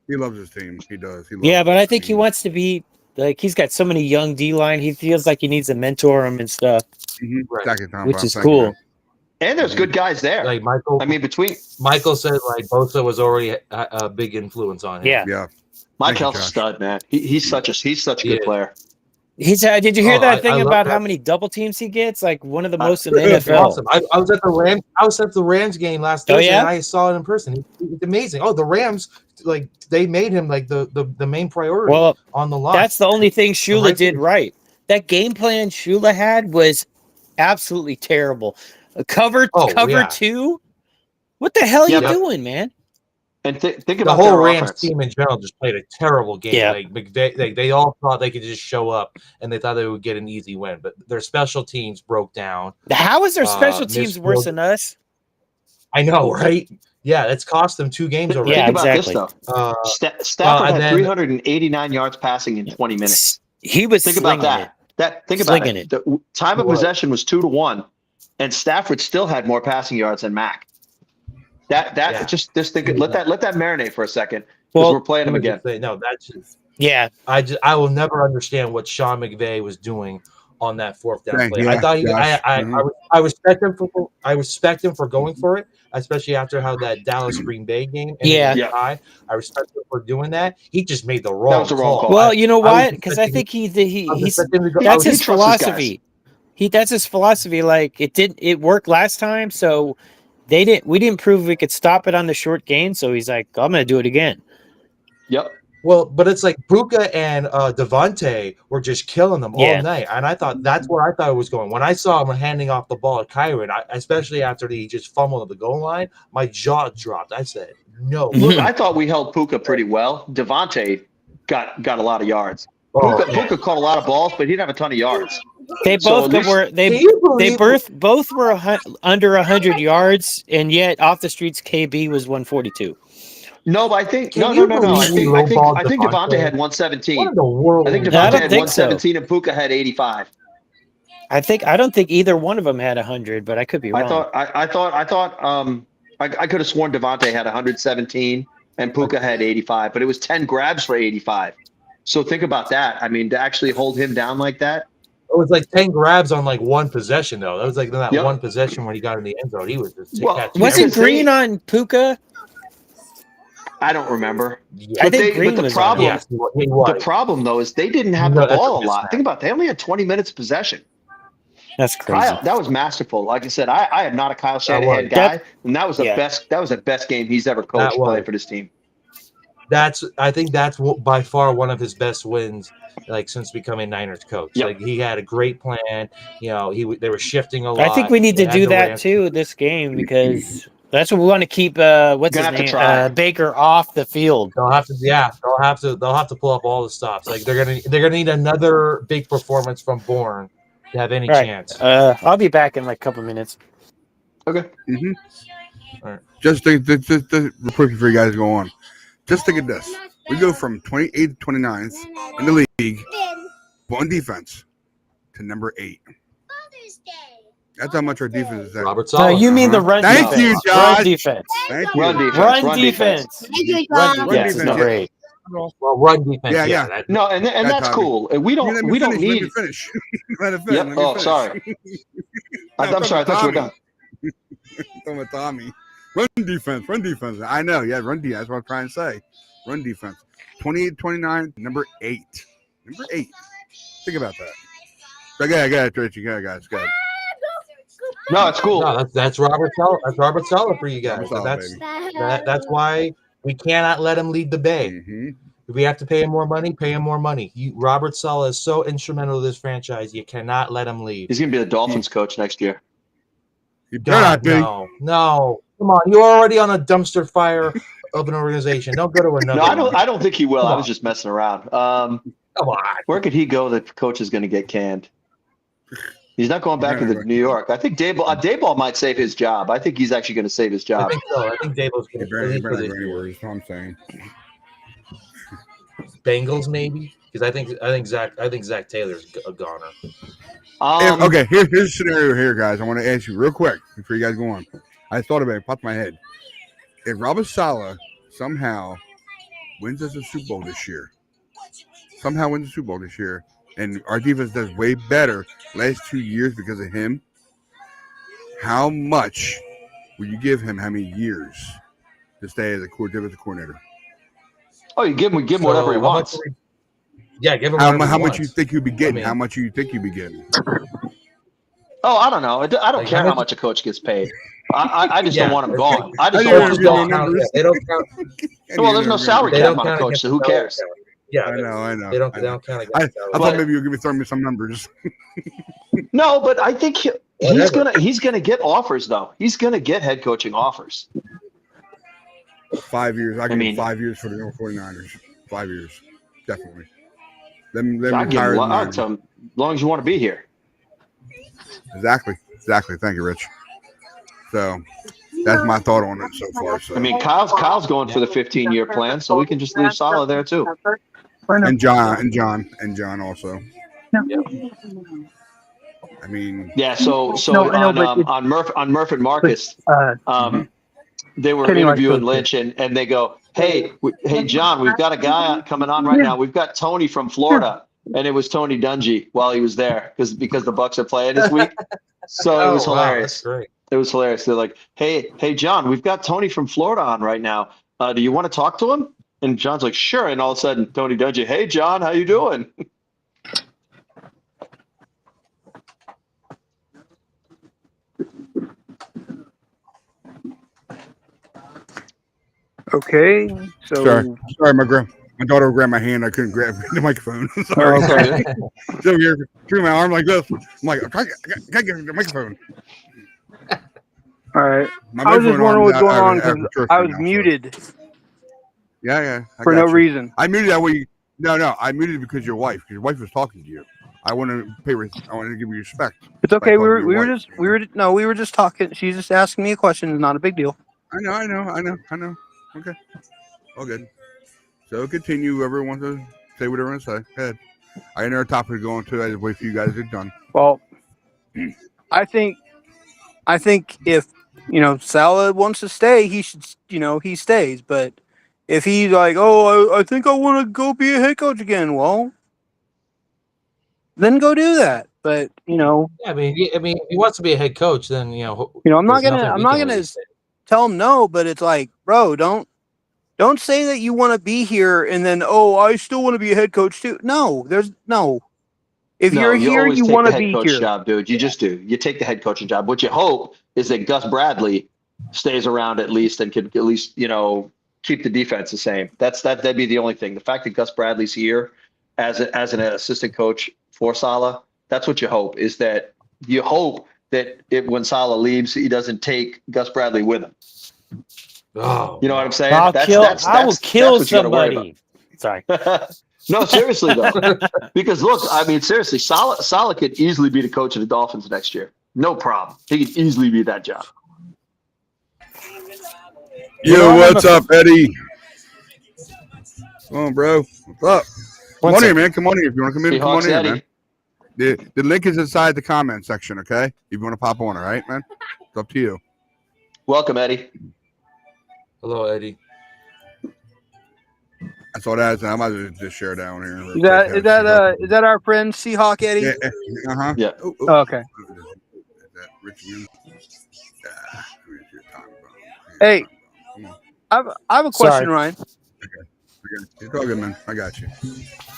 He loves his team. He does. He loves Yeah, but his I think he team. wants to be like he's got so many young D line. He feels like he needs to mentor them and stuff. Mhm. Right. Second time, Which Bob. is Thank cool. you. And there's good guys there. Like Michael, I mean, between Michael said, like Bosa was already a big influence on him. Yeah. Yeah. Mike Thank you, Hell's a Josh. stud, man. He's such a He good is. player. He's did you hear Oh, that I thing love about that. how many double teams he gets? Like one of the most in the It's NFL. awesome. I was at the Rams. I was at the Rams game last Oh, Thursday, yeah? and I saw it in person. It's amazing. Oh, the Rams, like they made him like the main priority Well, on the line. that's the only thing Shula right did there. right. That game plan Shula had was absolutely terrible. Cover yeah. 2. What the hell are Yeah, you but- doing, man? And think The about whole their Rams offense. team in general just played a terrible game. Yeah. Like they all thought they could just show up and they thought they would get an easy win, but their special teams broke down. How is their special teams missed worse field- than us? I know, right? Yeah, that's cost them 2 games already. Yeah, Think about exactly. this though. Stafford and had then- 389 yards passing in 20 minutes. He was Think about slinging that. Think Slinging about it. it. The time of What? possession was 2-1, and Stafford still had more passing yards than Mac. Yeah. Just think. Let that marinate for a second because Well, we're playing Let him me again. just say, no, that's just Yeah. I will never understand what Sean McVay was doing on that 4th down Thank play. you, I thought Josh. I respect him for going for it, especially after how that Dallas Green Bay game ended Yeah. Yeah. high. I respect him for doing that. He just made the wrong was the wrong call. Well, you know I was what? Because I think he's that's he his trusts his philosophy. That's his philosophy. Like it worked last time, so we didn't prove we could stop it on the short game. So he's like, I'm gonna do it again. Yep. Well, but it's like Buka and Devontae were just killing them Yeah. all night, and I thought that's where I thought it was going. When I saw him handing off the ball at Kyron, especially after he just fumbled at the goal line, my jaw dropped. I said, "No." Look, I thought we held Puka pretty well. Devontae got a lot of yards. Puka caught a lot of balls, but he didn't have a ton of yards. They So both at least- were Can you believe both were under 100 yards, and yet off the streets KB was 142. No, but I think Can no. you I believe we think lowballed Devontae Devontae? had What 117. in the world? I think was I Devontae don't had think so. 117 and Puka had 85. I don't think either one of them had 100, but I could be wrong. I could have sworn Devontae had 117 and Puka had 85, but it was 10 grabs for 85. So think about that. I mean, to actually hold him down like that. It was like 10 grabs on like one possession, though. That was like that Yep. one possession when he got in the end zone. He was just Well, catching Wasn't because they- Green on Puka? I don't remember. Yeah. I think Green the was problem, on. Yes, he was. the problem though is they didn't have No, the that's ball a a lot. mismatch. Think about it. They only had 20 minutes of possession. That's crazy. Kyle, that was masterful. Like I said, I am not a Kyle Shanahan was. guy, and that was the Yeah. best. That was the best game he's ever coached That was. playing for this team. I think that's by far one of his best wins, like since becoming Niners coach. Yep. Like he had a great plan. You know, they were shifting a lot. I think we need They to had do the that Rams. too this game because that's what we want to keep. What's Gonna his have to name? try. Baker off the field. They'll have to pull up all the stops. Like they're gonna need another big performance from Bourne to have any Right. chance. I'll be back in like a couple minutes. Okay. Mm-hmm. All right. Just think, just real quick before you guys go on. Just think of this: we go from 28th to 29th in the league on defense to number 8. Father's Day. That's how much our defense is. At. Robert No, Saleh. you mean the run Thank defense. you, Josh. Run defense. Thank you. Run defense. Run defense. Thank you, Run John. defense is defense, number yeah. 8. Well, run defense. Yeah, yeah. that- No, and That that's Tommy. cool. And we Let don't me need. finish. Let it finish. Yep. Let me Oh, finish. sorry. I'm sorry. I thought you were done. Talking about Tommy. Run defense. I know. Yeah, run defense. That's what I'm trying to say. Run defense. 28, 29, number 8. Number 8. Think about that. Go ahead, Tracy. Go ahead, guys. Go ahead. No, it's cool. No, that's Robert Saleh. That's Robert Saleh for you guys. Robert Saleh, That's why we cannot let him lead the Bay. Mm-hmm. If we have to pay him more money, pay him more money. Robert Saleh is so instrumental to this franchise. You cannot let him lead. He's gonna be the Dolphins coach next year. You better not be. No. Come on, you're already on a dumpster fire of an organization. Don't go to another. No, I don't think he will. Come I on. was just messing around. Come on. Where could he go that coach is going to get canned? He's not going back to New York. I think Dayball might save his job. I think he's actually going to save his I job. think so. I think Dabo's You going better not go to anywhere. That's what I'm saying. Bengals maybe because I think Zach Taylor's a goner. Okay, here's a scenario here, guys. I want to ask you real quick before you guys go on. I thought about it, popped in my head. If Robert Saleh somehow wins us a Super Bowl this year, and our defense does way better last 2 years because of him, how much will you give him? How many years to stay as a defensive coordinator? Oh, you give him whatever he So, how much wants. are we- Yeah, give him How whatever he much you wants. think you'd be getting? I mean- How much you think you'd be getting? Oh, I don't know. I don't Like, care how how much- much a coach gets paid. I just don't Yeah, want him okay. gone. I just I don't didn't want him give no gone. numbers. They don't count. Well, there's no salary They cap don't on a count coach, against so who the salary cares? cap. Yeah, I know. They don't count against I salary thought cap. maybe you were throwing me some numbers. No, but I think he's Whatever. gonna get offers though. He's gonna get head coaching offers. 5 years. I give mean- him 5 years for the 49ers. 5 years, definitely. Them I give retire him, the I'll Niners. tell him, as long as you want to be here. Exactly. Thank you, Rich. So that's my thought on it so far. So I mean, Kyle's going for the 15-year plan, so we can just leave Salah there too. and John also. Yeah. I mean, Yeah. So No, I know, but it's- on Murph and Marcus, they were Kenny likes interviewing those Lynch, and they go, hey John, we've got a guy coming on right now. We've got Tony from Florida, and it was Tony Dungy while he was there because the Bucks are playing this week. So it was Oh, wow, hilarious. that's great. It was hilarious. They're like, hey, John, we've got Tony from Florida on right now. Do you want to talk to him? And John's like, sure. And all of a sudden, Tony Dungy, hey, John, how you doing? Okay, so sorry, my daughter grabbed my hand. I couldn't grab the microphone. Sorry. okay. So here, threw my arm like this. I'm like, I can't get the microphone. All right. My I was just microphone wondering arm's what's going on out of because church I right was now, so- muted Yeah. I for got no you. reason. I muted that way. No. I muted because your wife was talking to you. I want to I want to give you respect. It's okay. Like We talking to were your wife. we were just talking. She's just asking me a question. It's not a big deal. I know. Okay. All good. So continue. Whoever wants to say whatever I say. Go ahead. I got another topic to go into. I just wait for you guys to get done. Well, I think if Salah wants to stay, he should he stays. But if he's like, oh, I think I want to go be a head coach again, well, then go do that. But Yeah, I mean, if he wants to be a head coach, then I'm not there's gonna nothing I'm we not can gonna really say. tell him no. But it's like, bro, don't say that you want to be here and then I still want to be a head coach too. No, there's no. If No, you're here, always you take want the to head be coach here. job, dude. You just do. You take the head coaching job. What you hope is that Gus Bradley stays around at least and can at least keep the defense the same. That'd be the only thing. The fact that Gus Bradley's here as an assistant coach for Salah, that's what you hope. Is that you hope that when Salah leaves, he doesn't take Gus Bradley with him. Oh, You know what I'm saying? I will kill that's what you gotta worry somebody. Sorry. about. No, seriously though, because look, I mean, seriously, Salah could easily be the coach of the Dolphins next year. No problem. He could easily be that job. Yo, what's up, Eddie? Come on, bro. What's up? Come on here, man. Come on here. If you want to come in, come on Seahawks here, Eddie. man. The link is inside the comment section, okay? If you want to pop on, all right, man? It's up to you. Welcome, Eddie. hello, Eddie. That's all that is. I might as well just share down here. real Is quick. that our friend Seahawk Eddie? Yeah. Uh-huh. Yeah. Oh, Oh, okay. Is that Richmond? Where's your time, bro? Hey. Come on. I have a question, Sorry. Ryan. It's all good, man. I got you.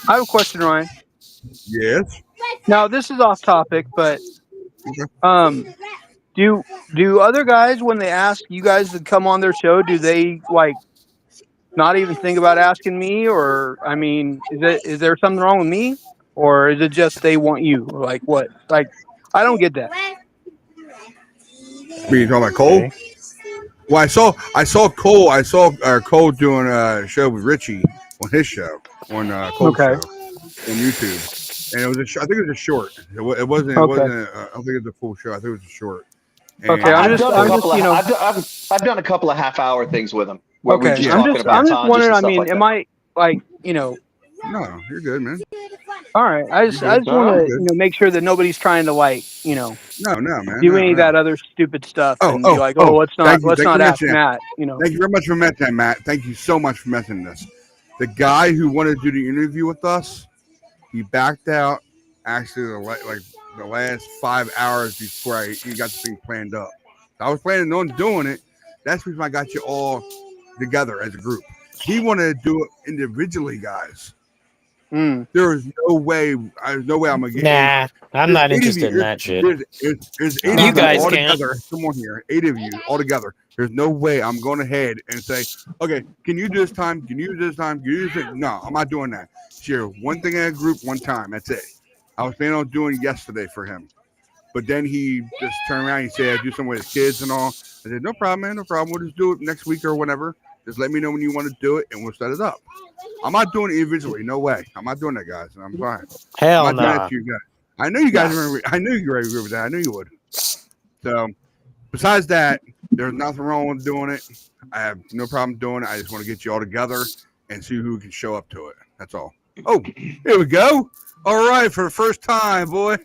I have a question, Ryan. Yes. Now this is off topic, but do other guys when they ask you guys to come on their show, do they like not even think about asking me, or I mean, is there something wrong with me, or is it just they want you? Like what? Like I don't get that. You talking about Cole? Okay. Well, I saw Cole. I saw Cole doing a show with Richie on his show on Cole's Okay. show on YouTube, and it was I think it was a short. It wasn't. Okay. I don't think it was a full show. I think it was a short. And Okay, I'm just I've done a couple of half-hour things with him where we're Okay, just I'm talking about I'm just Tonjes wondering. and I stuff mean, like am that. I like No, you're good, man. all right? I just want good. to make sure that nobody's trying to like No, man. do no, any of no. that other stupid stuff Oh, and be like, let's thank you, not thank you ask for mentioning Matt. Thank you very much for mentioning that, Matt. Thank you so much for mentioning this. The guy who wanted to do the interview with us, he backed out. Actually, like the last 5 hours before I even got the thing planned up. I was planning on doing it. That's the reason I got you all together as a group. He wanted to do it individually, guys. There is no way. There's no way I'm gonna get. Nah, I'm not interested in that shit. There's 8 You of guys all can. together. Come on here, 8 of you all together. There's no way I'm going ahead and say, okay, can you do this time? Can you do this time? Can you do this? No, I'm not doing that. Share one thing in a group, one time. That's it. I was planning on doing yesterday for him, but then he just turned around and he said, I do something with his kids and all. I said, no problem, man, no problem. We'll just do it next week or whenever. Just let me know when you want to do it, and we'll set it up. I'm not doing it individually. No way. I'm not doing that, guys. And I'm fine. Hell I'm not doing no. that to you guys. I know you guys remember. I knew you were agree with that. I knew you would. So, besides that, there's nothing wrong with doing it. I have no problem doing it. I just want to get you all together and see who can show up to it. That's all. Oh, here we go. All right, for the first time, boy.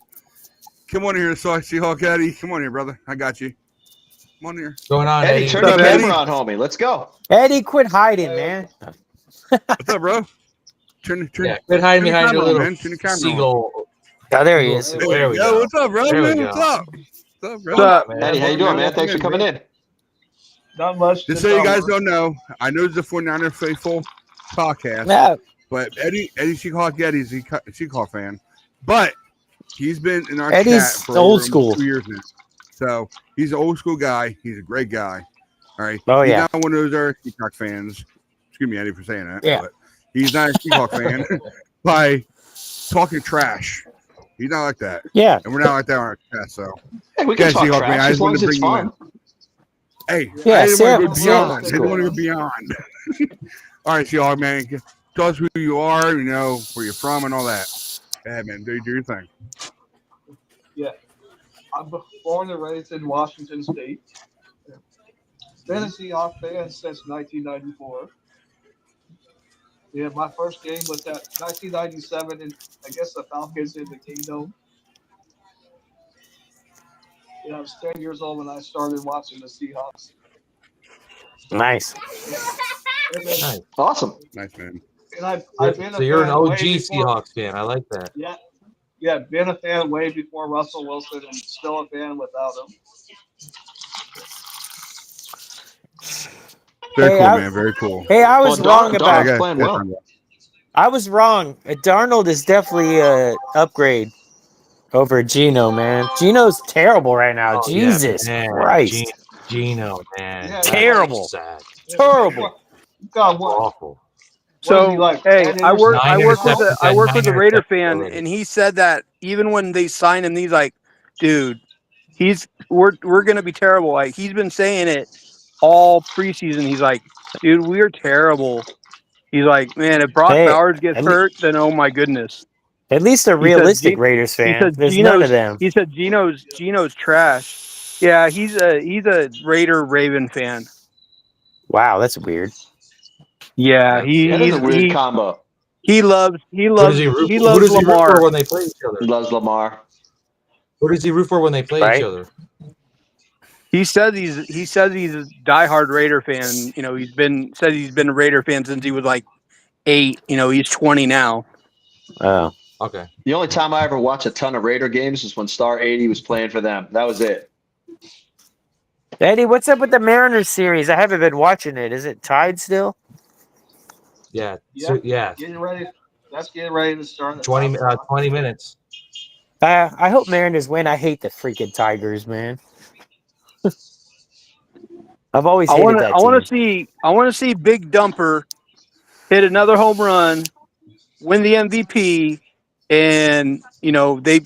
Come on here, Seahawk Eddie. Come on here, brother. I got you. Come on here. What's going on, Eddie, Eddie? turn What's your up, camera Eddie? on, homie. Let's go. Eddie, quit hiding, man. What's up, bro? Turn. Yeah, quit hiding turn the behind camera your on, little man. Turn the camera on. seagull. Oh, there he is. There we Yo, go. what's up, bro? There we Man, go. what's up? What's up, bro? What's up, man? Eddie, how you doing, man? Thanks for coming in. Not much. Just so you guys don't know, I know it's the 49er Faithful podcast, Yeah. but Eddie Seahawk Eddie's a Seahawk fan, but he's been in our Eddie's chat for old over school. 2 years now. So he's an old school guy. He's a great guy. All right. Oh, he's yeah. not one of those Seahawk fans. Excuse me, Eddie, for saying that. Yeah. But he's not a Seahawk fan by talking trash. He's not like that. Yeah. And we're not like that on our chat. So, Hey, we can guys, talk Seahawk man, trash I as just long wanted as to it's bring you in. fun. Hey, Yeah, I didn't want to go Sam- beyond. I Sam's didn't want to cool. go beyond. All right, Seahawk man, tell us who you are, you know, where you're from, and all that. Yeah, man, do your thing. I'm born and raised in Washington State. Been a Seahawks fan since 1994. Yeah, my first game was at 1997, and I guess the Falcons in the Kingdom. Yeah, I was 10 years old when I started watching the Seahawks. Nice. And then, Nice. Awesome. Nice, man. and I've been a So you're an fan way OG before- Seahawks fan. I like that. Yeah, been a fan way before Russell Wilson, and still a fan without him. Very Hey, cool, I- man. Very cool. Hey, I was Well, wrong Darnold's about. Okay, playing yeah, well. I was wrong. Darnold is definitely a upgrade over Geno, man. Geno's terrible right now. Oh, yeah, Jesus man. Christ. Gino, man. Yeah, Terrible. Sad. Terrible. God, what? Awful. What is So he like, hey, 10 I work Nine with interceptions, I work with a nine Raider interceptions fan, already. and he said that even when they signed him, he's like, dude, we're gonna be terrible. Like he's been saying it all preseason. He's like, dude, we're terrible. He's like, man, if Brock Hey, Bowers gets at le- hurt, then oh my goodness. At least a He said realistic Ge- Raiders He fan. said There's none Geno's. of them. He said Geno's trash. Yeah, he's a Raider Raven fan. Wow, that's weird. Yeah, That That is a weird he combo. loves Who does he root for Lamar. when they play each He other? loves Lamar. Who does he root for when they play Right. each other? He says he's a diehard Raider fan. You know, he's been a Raider fan since he was like 8. You know, he's 20 now. Oh. Okay. The only time I ever watched a ton of Raider games was when Star 80 was playing for them. That was it. Eddie, what's up with the Mariners series? I haven't been watching it. Is it tied still? Yeah. Yeah. So, yeah. Getting ready. That's getting ready to start. at 20 5:00. minutes. I hope Mariners win. I hate the freaking Tigers, man. I've always I hated want that team. to see Big Dumper hit another home run, win the MVP, and you know they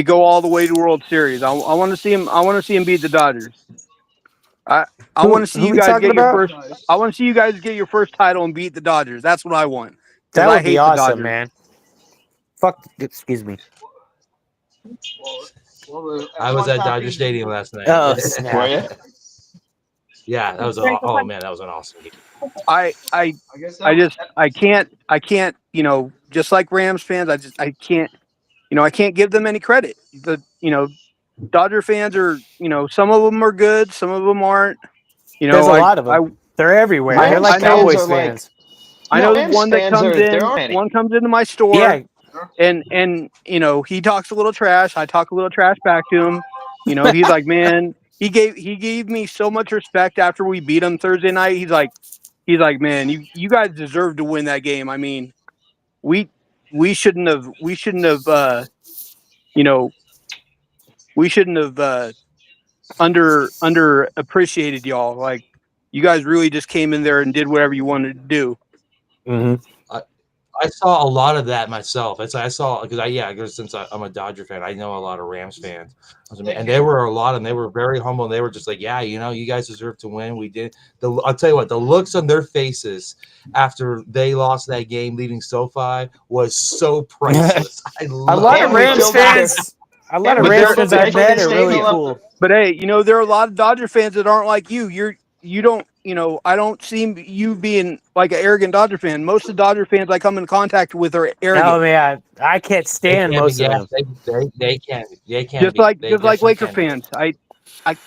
go all the way to World Series. I want to see him. I want to see him beat the Dodgers. I want to see who you we guys talking get your about? first. I want to see you guys get your first title and beat the Dodgers. That's what I want. 'Cause That I would be hate the awesome, Dodgers. man. Fuck. Excuse me. Well, I was at Dodger Stadium last night. Oh, Were snap. you? Yeah, that was oh man, that was an awesome game. I guess I can't, you know, just like Rams fans, I can't, you know, I can't give them any credit. You know, Dodger fans are, you know, some of them are good, some of them aren't. You know, There's a lot of them. They're everywhere. They're Rams like fans Cowboys are like- fans. I know Rams one that fans comes are- in. there aren't any. One comes into my store. Yeah. and you know, he talks a little trash. I talk a little trash back to him. You know, he's like, man, he gave me so much respect after we beat him Thursday night. He's like, man, you guys deserve to win that game. I mean, we shouldn't have you know, we shouldn't have under appreciated y'all. Like, you guys really just came in there and did whatever you wanted to do. Mm-hmm. I saw a lot of that myself. I saw because since I'm a Dodger fan, I know a lot of Rams fans, and there were a lot, and they were very humble. And they were just like, "Yeah, you know, you guys deserve to win. We did." I'll tell you what, the looks on their faces after they lost that game, leading SoFi, was so priceless. A lot of Rams fans I met are really cool. But hey, you know, there are a lot of Dodger fans that aren't like you. You don't, you know, I don't see you being like an arrogant Dodger fan. Most of the Dodger fans I come in contact with are arrogant. Oh man, I can't stand most of them. They can just like Laker fans. I can't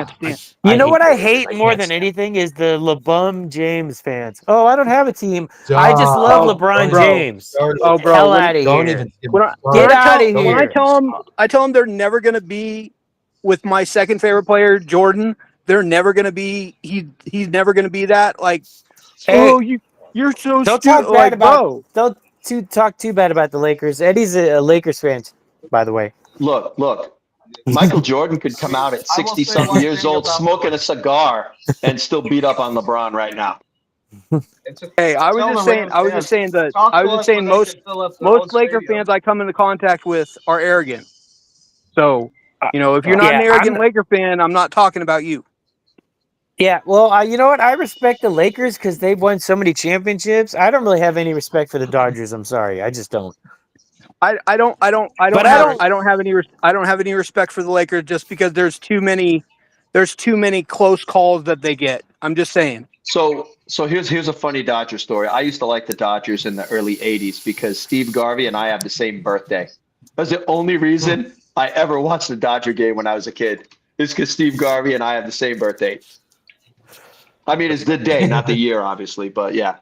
stand. You know what I hate more than anything is the LeBron James fans. Oh, I don't have a team. I just love LeBron James. Oh, bro, hell out of here. Get out of here. When I tell them they're never going to be with my second favorite player, Jordan. They're never going to be. He's never going to be that. Like, hey, oh, you're so don't stupid. talk bad about. Don't talk too bad about the Lakers. Eddie's a Lakers fan, by the way. Look. Michael Jordan could come out at 60-something years old, smoking a cigar, and still beat up on LeBron right now. Hey, I was just saying most Laker fans I come into contact with are arrogant. So, you know, if you're not an arrogant Laker fan, I'm not talking about you. Yeah, well, you know what? I respect the Lakers because they've won so many championships. I don't really have any respect for the Dodgers. I'm sorry, I just don't. I don't have any respect for the Lakers just because there's too many close calls that they get. I'm just saying. So here's a funny Dodger story. I used to like the Dodgers in the early 80s because Steve Garvey and I have the same birthday. That's the only reason I ever watched a Dodger game when I was a kid. Is because Steve Garvey and I have the same birthday. I mean, it's the day, not the year, obviously, but yeah.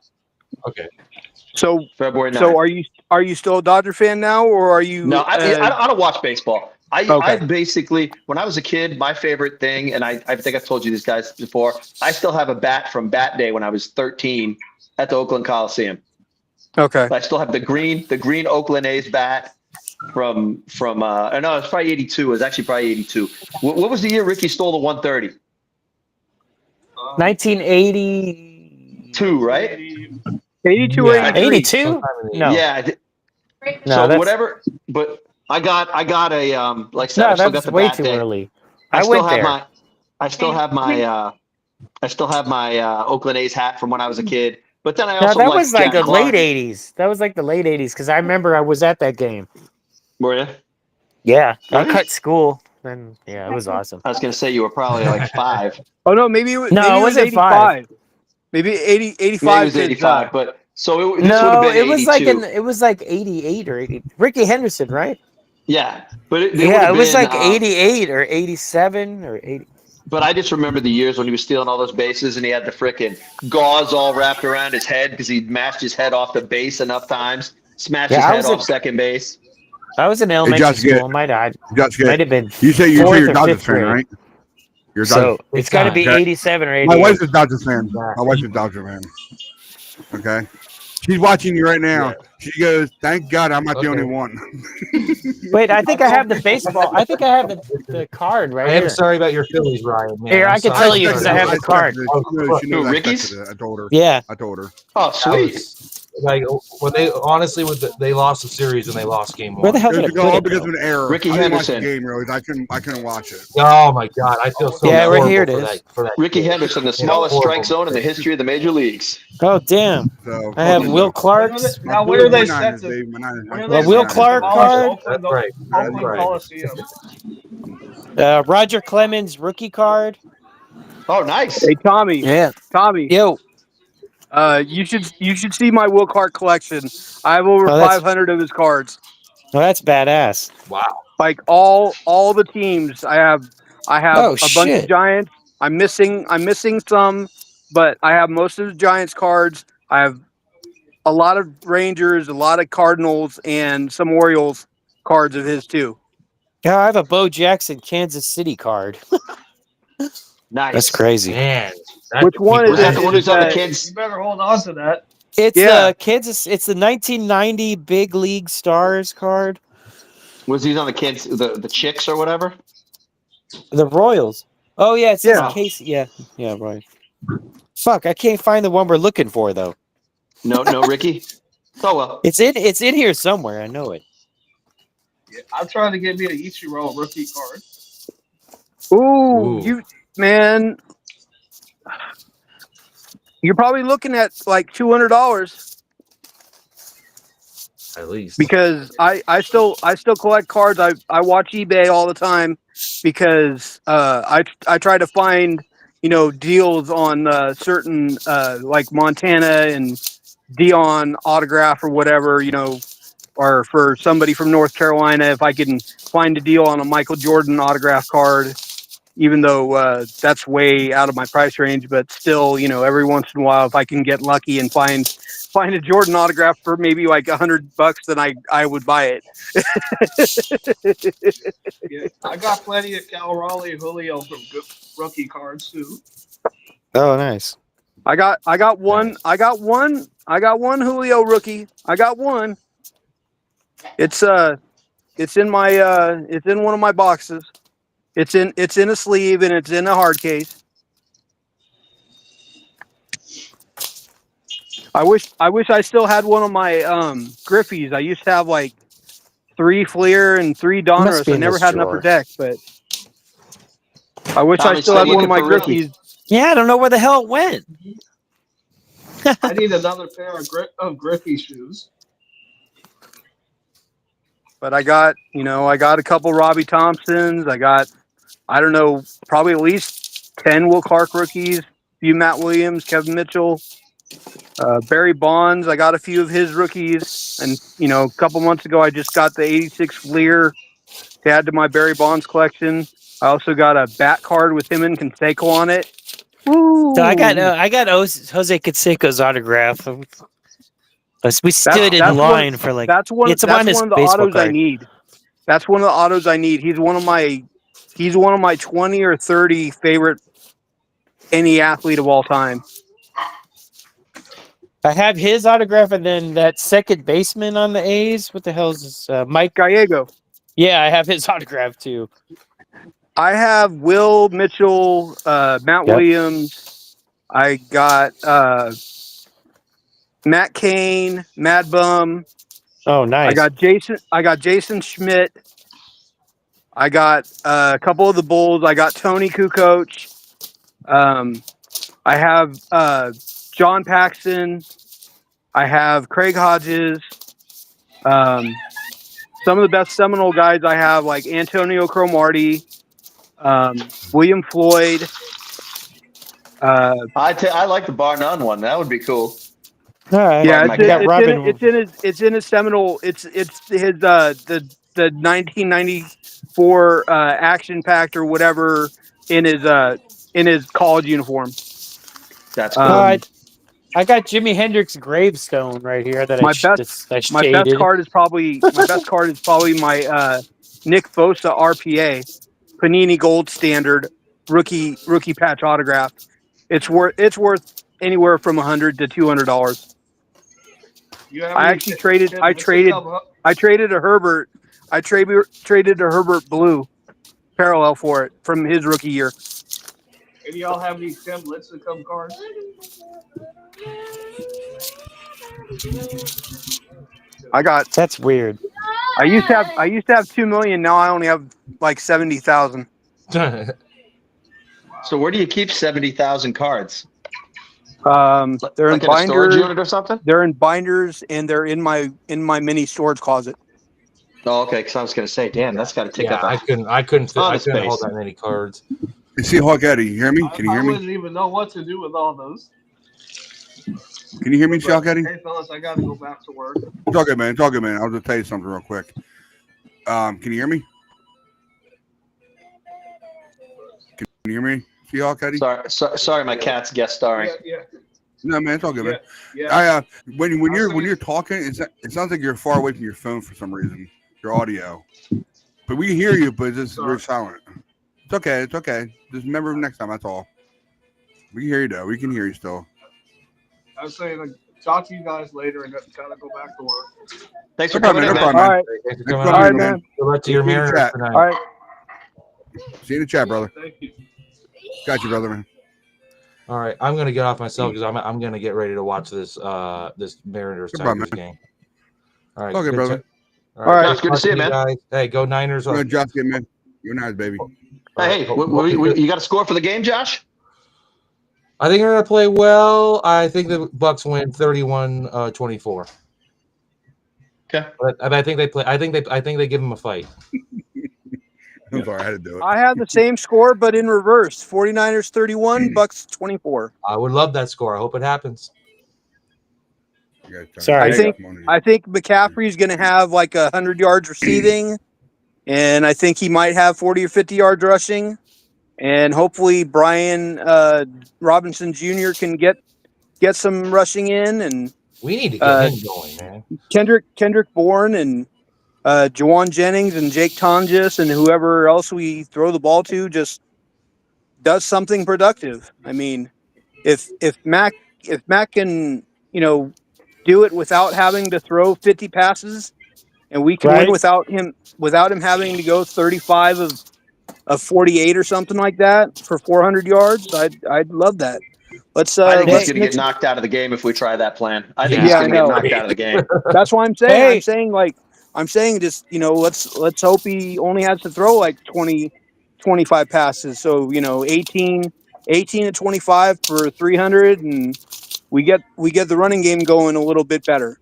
Okay. So February 9th. So are you still a Dodger fan now, or are you? No, I don't watch baseball. I basically, when I was a kid, my favorite thing, and I think I've told you these guys before, I still have a bat from Bat Day when I was 13 at the Oakland Coliseum. Okay. I still have the green Oakland A's bat from no, it's probably 82. It was actually probably 82. What was the year Ricky stole the 130? 1982, right? 82 or 82? No. Yeah. No, so whatever, but I got a like I said, I still got the way bat too day. early. I still have my Oakland A's hat from when I was a kid. But then I also that was like Jack the Clark. late 80s. That was like the late 80s because I remember I was at that game. Were you? Yeah, I cut school. Then yeah, it was awesome. I was gonna say you were probably like 5. Oh no, maybe it was. No, maybe it wasn't 85. Maybe 85. Maybe it was 85, but so this would have been 82. It was like 88 or 80. Ricky Henderson, right? Yeah, but it was like 88 or 87 or 80. But I just remember the years when he was stealing all those bases and he had the frickin' gauze all wrapped around his head because he'd mashed his head off the base enough times, smashed his head off second base. I was in elementary school. Might have been. You say you're Dodgers fan, grade. right? You're so it's got to be 87 or 88. My wife's a Dodgers fan. My wife's a Dodger fan. Okay. She's watching you right now. Yeah. She goes, "Thank God I'm not the only one." Wait, I think I have the baseball. I think I have the card right here. I'm sorry about your Phillies, Ryan. Man. Here, I can tell you because I have the card. Ricky's? I told her. Yeah. I told her. Oh, sweet. Like when they they lost the series and they lost game 1. Where the hell did all because of an error. Ricky Henderson. Game, really. I couldn't watch it. Oh my God, I feel so. Yeah, right here it is. For that Ricky Henderson, the smallest strike zone in the history of the major leagues. Oh damn! So, I have Will Clark's. Now where are they set to? Will Clark card. That's right. Roger Clemens rookie card. Oh, nice. Hey Tommy. Yeah. Tommy. Yo. You should see my Will Clark collection. I have over 500 of his cards. Oh, that's badass. Wow. Like all the teams. I have a bunch of Giants. I'm missing some, but I have most of the Giants cards. I have a lot of Rangers, a lot of Cardinals, and some Orioles cards of his too. Yeah, I have a Bo Jackson Kansas City card. Nice. That's crazy. Man, Which one is Was that it? the one Is who's on the it, kids? You better hold on to that. It's Yeah. the Kansas. It's the 1990 Big League Stars card. Was he on the kids, the chicks or whatever? The Royals. Oh yeah, it says Yeah. Casey. Yeah, right. Fuck, I can't find the one we're looking for though. No, Ricky. Oh well. It's in here somewhere. I know it. Yeah, I'm trying to get me an Ichiro rookie card. Ooh, Ooh. you man, you're probably looking at like $200 at least. because I still collect cards. I watch eBay all the time because I try to find deals on certain like Montana and Dion autograph or whatever, or for somebody from North Carolina, if I can find a deal on a Michael Jordan autograph card, even though that's way out of my price range, but still, every once in a while, if I can get lucky and find a Jordan autograph for maybe like $100, then I would buy it. Yeah, I got plenty of Cal Raleigh and Julio from good rookie cards too. Oh, nice. I got one. Nice. I got one Julio rookie. I got one. It's in my it's in one of my boxes. It's in a sleeve and it's in a hard case. I wish I still had one of my Griffies. I used to have like 3 Fleer and 3 Must be Donruss. I in never this had an drawer. upper deck, but I wish I Tommy, still still had one of my looking for Ricky? Griffies. Yeah, I don't know where the hell it went. I need another pair of Griffey shoes. But I got a couple Robbie Thompsons. I got, I don't know, probably at least 10 Will Clark rookies, a few Matt Williams, Kevin Mitchell, Barry Bonds. I got a few of his rookies. And, a couple months ago, I just got the 86 Fleer to add to my Barry Bonds collection. I also got a bat card with him and Canseco on it. Woo! So I got Jose Canseco's autograph. We stood in that's line one- for like. That's one. It's That's on his one of the baseball autos I card. need. That's one of the autos I need. He's one of my 20 or 30 favorite any athlete of all time. I have his autograph, and then that second baseman on the A's. What the hell is this? Mike Gallego. Yeah, I have his autograph too. I have Will Mitchell, Matt Williams. I got Matt Cain, Mad Bum. Oh, nice. I got Jason Schmidt. I got a couple of the Bulls. I got Tony Kukoc. I have John Paxson. I have Craig Hodges. Some of the best Seminole guys I have, like Antonio Cromartie, William Floyd. I like the bar none one. That would be cool. All right. Yeah, It's it's in his Seminole. It's his the 1994 action pact or whatever in his college uniform. That's cool. I got Jimi Hendrix gravestone right here that My I best shaded. card is probably my Nick Bosa RPA Panini Gold Standard rookie patch autograph. It's worth anywhere from $100 to $200. I actually traded a Herbert. I traded a Herbert Blue parallel for it from his rookie year. And y'all have any Tim Lincecum cards? That's weird. I used to have 2 million. Now I only have like 70,000. So where do you keep 70,000 cards? They're Like in in a storage binders. unit or something? They're in binders and they're in my mini storage closet. Oh, okay. Because I was going to say, damn, that's got to take Yeah, up. I couldn't ton of hold space. that many cards. You see Hawk Eddie, you hear me? Can you I hear me? wouldn't even know what to do with all those. Can you hear me, Hawk Eddie? Hey, fellas, I got to go back to work. It's all good, man. It's all good, man. I'll just tell you something real quick. Can you hear me? Can you hear me? See Hawk Eddie? Sorry, my cat's guest starring. Yeah. No, man, it's all good, man. Yeah. When I was you're talking, it sounds like you're far away from your phone for some reason. Your audio, but we can hear you, but it's just very silent. It's okay. It's okay. Just remember next time. That's all. We can hear you though. We can hear you still. I was saying, like, talk to you guys later and kind of go back to work. Thanks for No problem, coming in, no man. problem, All right. Thanks for Thanks coming for on. coming in, man. man. Good luck to your See you in the Mariners chat. tonight. All right. See you in the chat, brother. Thank you. Got you, brother, man. All right, I'm gonna get off myself because I'm gonna get ready to watch this this Mariners No problem, Tigers game. All right, It's all good, brother. All right, Josh, good to see you, man. guys. Hey, go Niners! Go ahead, Josh, get man. You're nice, baby. Hey, you got a score for the game, Josh? I think they're gonna play well. I think the Bucks win 31-24. Okay. But I think they play. I think they give them a fight. I'm sorry, I had to do it. I have the same score, but in reverse. 49ers 31, Bucks 24. I would love that score. I hope it happens. Sorry. I think McCaffrey's going to have like 100 yards receiving, and I think he might have 40 or 50 yards rushing, and hopefully Brian Robinson Jr. can get some rushing in, and we need to get him going, man. Kendrick Bourne and Jawan Jennings and Jake Tonjes and whoever else we throw the ball to just does something productive. I mean, if Mac can, do it without having to throw 50 passes, and we can win without him having to go 35 of 48 or something like that for 400 yards, I'd love that. I think he's going to get knocked out of the game if we try that plan. I think he's going to get knocked out of the game. That's why I'm saying. I'm saying just, let's hope he only has to throw like 20, 25 passes. So, 18 to 25 for 300, and we get the running game going a little bit better.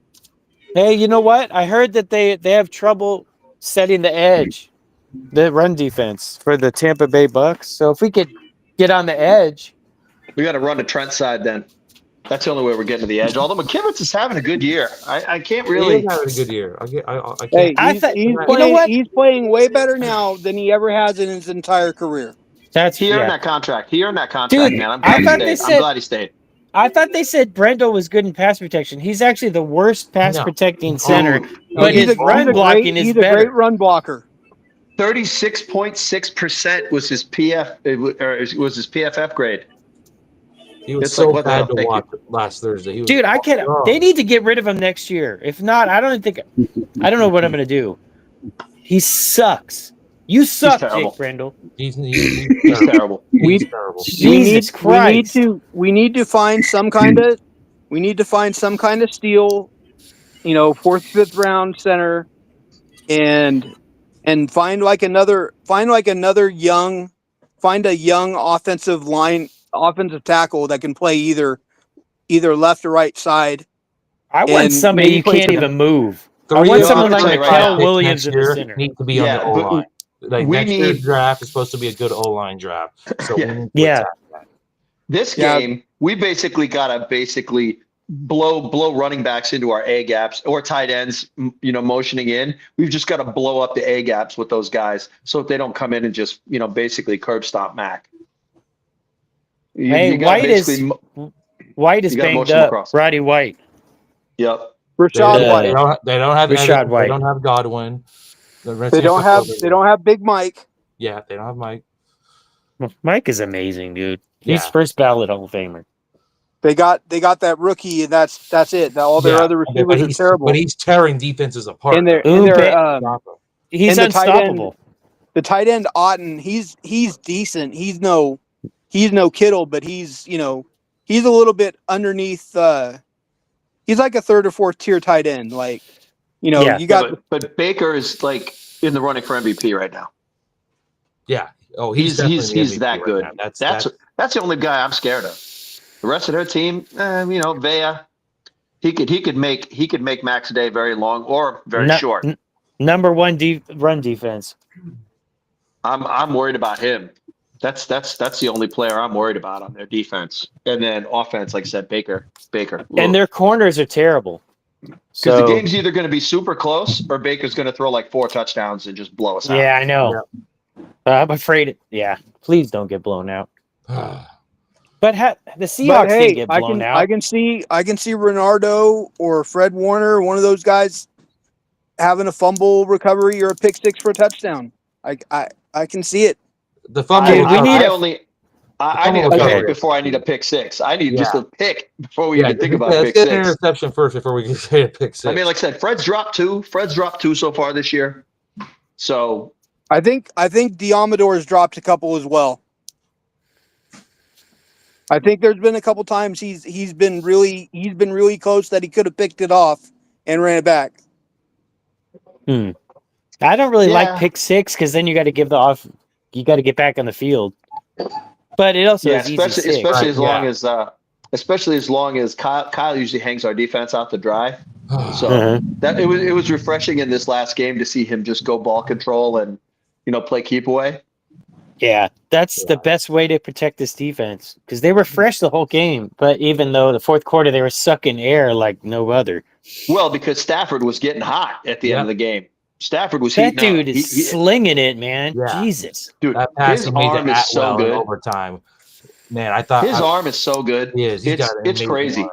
Hey, you know what? I heard that they have trouble setting the edge, the run defense for the Tampa Bay Bucks. So if we could get on the edge. We got to run to Trent's side then. That's the only way we're getting to the edge. Although McKivitz is having a good year. I can't really. He's having a good year. I can't. He's playing way better now than he ever has in his entire career. He earned that contract. Dude, man. I'm glad he stayed. I thought they said Brendel was good in pass protection. He's actually the worst pass protecting center, but his run blocking is better. He's a great run blocker. 36.6% was his PFF grade. He was so bad to watch last Thursday. Dude, I can't. They need to get rid of him next year. If not, I don't know what I'm going to do. He sucks. You suck, Jake Brendel. He's terrible. He's terrible. Jesus Christ. We need to find some kind of steal, 4th, 5th round center, and find a young offensive tackle that can play either left or right side. I want somebody who can't even move. I want someone like Mikel Williams in the center. Need to be on the O-line. Like next year's draft is supposed to be a good O-line draft. So this game, we basically got to blow running backs into our A gaps or tight ends, motioning in. We've just got to blow up the A gaps with those guys so if they don't come in and just, basically curb stomp Mac. White is banged up. Roddy White. Yep. Rashad White. They don't have Rashad White. They don't have Godwin. They don't have Big Mike. Yeah, they don't have Mike. Mike is amazing, dude. He's first ballot Hall of Famer. They got that rookie, and that's it. All their other receivers are terrible. But he's tearing defenses apart. He's unstoppable. The tight end Otten, he's decent. He's no Kittle, but he's a little bit underneath. He's like a 3rd or 4th tier tight end. But Baker is like in the running for MVP right now. Yeah. Oh, he's that good. That's the only guy I'm scared of. The rest of their team, Vea, he could make Mac's day very long or very short. Number one run defense. I'm worried about him. That's the only player I'm worried about on their defense. And then offense, like I said, Baker. And their corners are terrible. Because the game's either going to be super close or Baker's going to throw like 4 touchdowns and just blow us out. Yeah, I know. I'm afraid. Please don't get blown out. But the Seahawks hey, didn't get blown out. I can see Renardo or Fred Warner, one of those guys, having a fumble recovery or a pick six for a touchdown. I can see it. The fumble. Dude, we need I a- only. I fumble need a pick recovery. before I need a pick six. I need just Yeah. a pick before we even think about let's pick get an six. interception first before we can say a pick six. I mean, like I said, Fred's dropped two. Fred's dropped two so far this year. So I think Diamador's dropped a couple as well. I think there's been a couple times he's been really close that he could have picked it off and ran it back. I don't really like Yeah. pick six because then you got to give you got to get back on the field. But it also is easy six. especially as Right, long as Kyle usually hangs our defense out to dry. So Uh-huh. that it was refreshing in this last game to see him just go ball control and play keep away. Yeah, that's the best way to protect this defense because they were fresh the whole game. But even though the fourth quarter they were sucking air like no other. Well, because Stafford was getting hot at the end of the game. Stafford was That heating dude up. is slinging it, man. Yeah. Jesus. Dude, that pass his he made arm to is so Atwell in good. overtime. Man, I thought His arm is so good. He is. He's got an It's amazing crazy.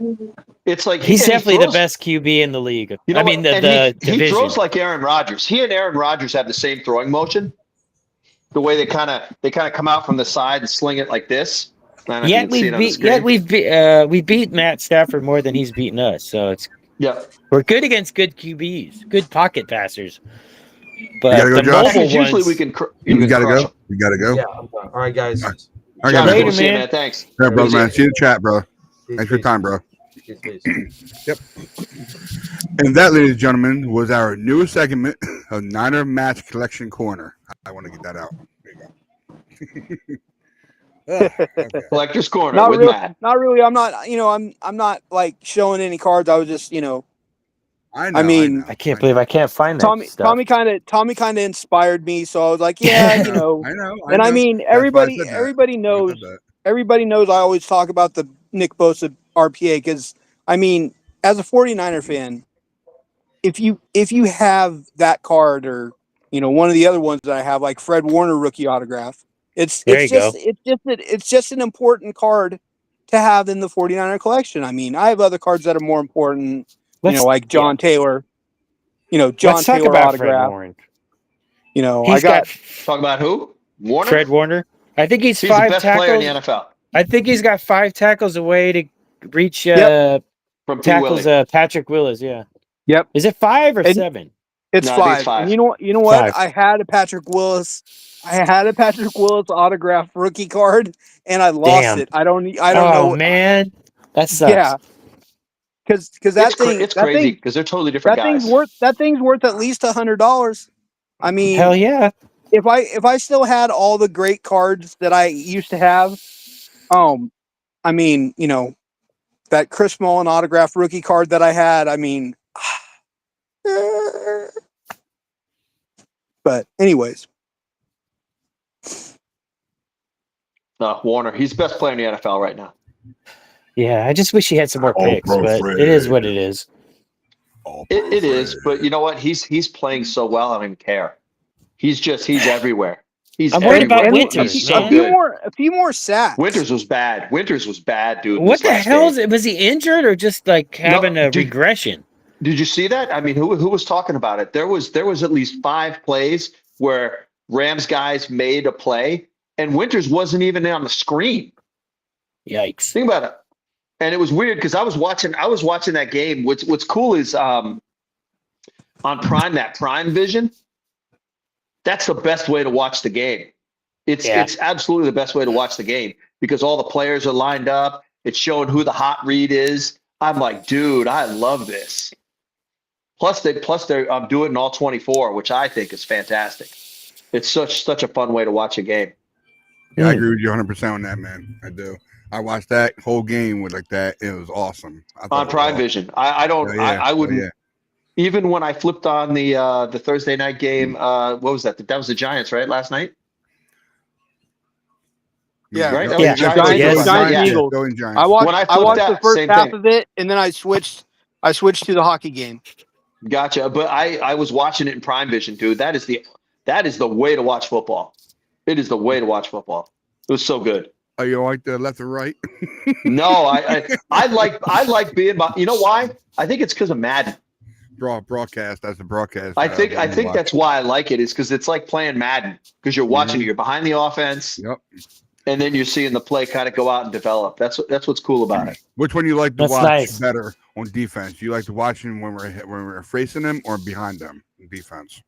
arm. It's like He's and he definitely throws- the best QB in the league. You know I mean, what? the And he division. throws like Aaron Rodgers. He and Aaron Rodgers have the same throwing motion. The way they kind of come out from the side and sling it like this. I don't know if you Yet can see it on the screen. we beat Matt Stafford more than he's beaten us. So we're good against good QBs, good pocket passers. But gotta go, the Josh? mobile Because usually ones, we can. You gotta crush go. them. You gotta go. Yeah, I'm done. All right, guys. I Josh, got Later, we'll see you, man. man. Thanks. Yeah, brother, Easy. man. See you in the chat, bro. Peace, Thanks for your peace. time, bro. Peace, peace. Yep. And that, ladies and gentlemen, was our newest segment of Niner Match Collection Corner. I want to get that out. There you go. Okay. Collector's Corner Not with really. Matt. Not really. I'm not. I'm not like showing any cards. I was just I know. I mean, I can't believe I can't find that Tommy stuff. kind of inspired me, so I was like, yeah, I know. And I mean, That's why I everybody said that. everybody I knows said that. everybody knows I always talk about the Nick Bosa RPA because I mean, as a 49er fan, if you have that card or one of the other ones that I have, like Fred Warner rookie autograph, it's just an important card to have in the 49er collection. I mean, I have other cards that are more important, like John Taylor. John Let's talk Taylor about Fred autograph. Warren. I got Talk about who? Warner. Fred Warner. I think he's He's five the best tackles. player in the NFL. I think he's got 5 tackles away to reach From P. tackles Willie. Patrick Willis. Yeah. Yep. Is it 5 or And- 7? it's No, I think five. it's 5. And you know what? 5. I had a Patrick Willis autograph rookie card, and I lost Damn. it. I don't Oh know. man, that sucks. Yeah. Because that thing It's that crazy thing because they're totally different that guys. thing's worth at least $100. I mean, Hell yeah. if I still had all the great cards that I used to have, I mean, that Chris Mullen autograph rookie card that I had, I mean, but anyways, Warner, he's the best player in the NFL right now. Yeah, I just wish he had some more Oh, picks, bro, but Fred. it is what it is. Oh, It is, Fred. but you know what? He's playing so well. I don't even care. He's everywhere. He's I'm worried everywhere. about and Winters, He's so man. good. a few more sacks. Winters was bad. Winters was bad, dude. What this the last hell game. is it? Was he injured or just like having a dude. regression? Did you see that? I mean, who was talking about it? There was at least 5 plays where Rams guys made a play, and Winters wasn't even on the screen. Yikes. Think about it. And it was weird because I was watching that game. What's cool is on Prime, that Prime Vision. That's the best way to watch the game. It's absolutely the best way to watch the game because all the players are lined up. It's showing who the hot read is. I'm like, dude, I love this. Plus they're doing it in all 24, which I think is fantastic. It's such a fun way to watch a game. Yeah, I agree with you 100% on that, man. I do. I watched that whole game with like that. It was awesome. On Prime Vision. I don't. I wouldn't. Yeah. Even when I flipped on the Thursday night game, what was that? That was the Giants, right? Last night. Yeah. Right. That Yeah. was the Giants. Yes. Giants, Yeah. Eagles. Going Giants. I watched When I I flipped watched that, the first same half thing. of it, and then I switched to the hockey game. Gotcha. But I was watching it in Prime Vision, dude. That is the way to watch football. It is the way to watch football. It was so good. Oh, you don't like the left or right? No, I like being. You know why? I think it's because of Madden. Broadcast. That's a broadcast. I think that's why I like it, is because it's like playing Madden, because you're watching it, you're behind the offense, Yep. and then you're seeing the play kind of go out and develop. That's what's cool about it. Which one you like to That's watch nice. better on defense? You like to watch them when we're facing them or behind them in defense?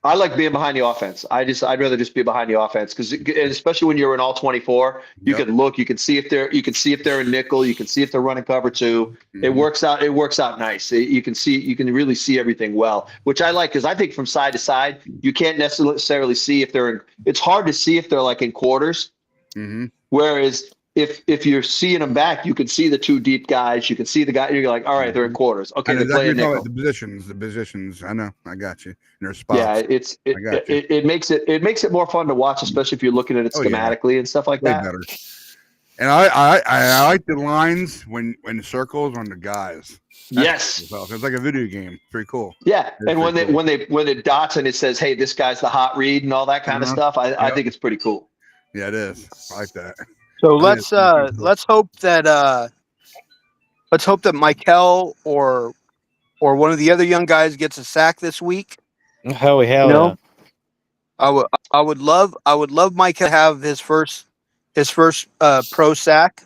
I like being behind the offense. I'd rather just be behind the offense, because especially when you're in all 24, you Yep. can look, you can see if they're in nickel, you can see if they're running cover 2. It works out nice. You can really see everything well, which I like, because I think from side to side, you can't necessarily see if they're in. It's hard to see if they're like in quarters. Mm-hmm. Whereas if you're seeing them back, you can see the 2 deep guys. You can see the guy. You're like, all right, they're in quarters. Okay, they're playing nickel. The positions. I know. I got you. In their spots. Yeah, it makes it more fun to watch, especially if you're looking at it schematically and stuff like Way that. better. And I like the lines when the circles on the guys. Yes. It's like a video game. Pretty cool. Yeah, It's and when cool. it dots and it says, hey, this guy's the hot read and all that kind of stuff, I think it's pretty cool. Yeah, it is. I like that. So I think let's hope that Michael or one of the other young guys gets a sack this week. Hell yeah. No. I would love Mike to have his first pro sack,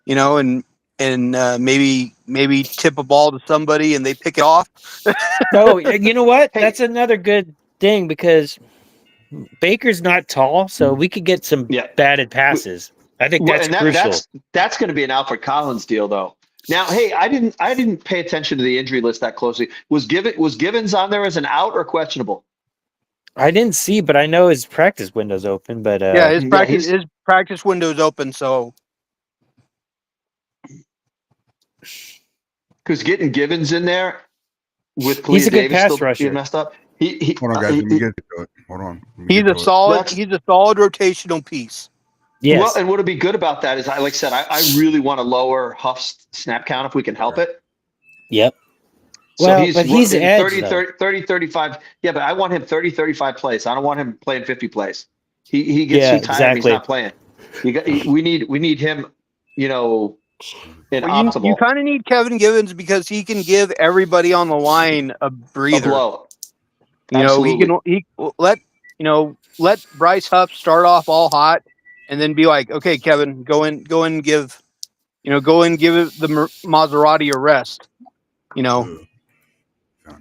and maybe tip a ball to somebody and they pick it off. No, you know what? Hey. That's another good thing, because Baker's not tall, so we could get some batted passes. I think that's crucial. That's going to be an Alfred Collins deal, though. Now, hey, I didn't pay attention to the injury list that closely. Was Givens on there as an out or questionable? I didn't see, but I know his practice window's open. But his practice window's open, so. Because getting Givens in there with He's a good Davis pass still rusher. being messed up. He Hold on, guys. Let me get to it. Hold on. He's a solid rotational piece. Yes. Well, and what'll be good about that is, like I said, I really want to lower Huff's snap count if we can help it. Yep. So Well, but he's in edge, 30, 35. Yeah, but I want him 30, 35 plays. I don't want him playing 50 plays. He gets too tired. He's not playing. We need him, optimal. You kind of need Kevin Givens, because he can give everybody on the line a breather. A blow. He let Bryce Huff start off all hot, and then be like, okay, Kevin, go in and give the Maserati a rest.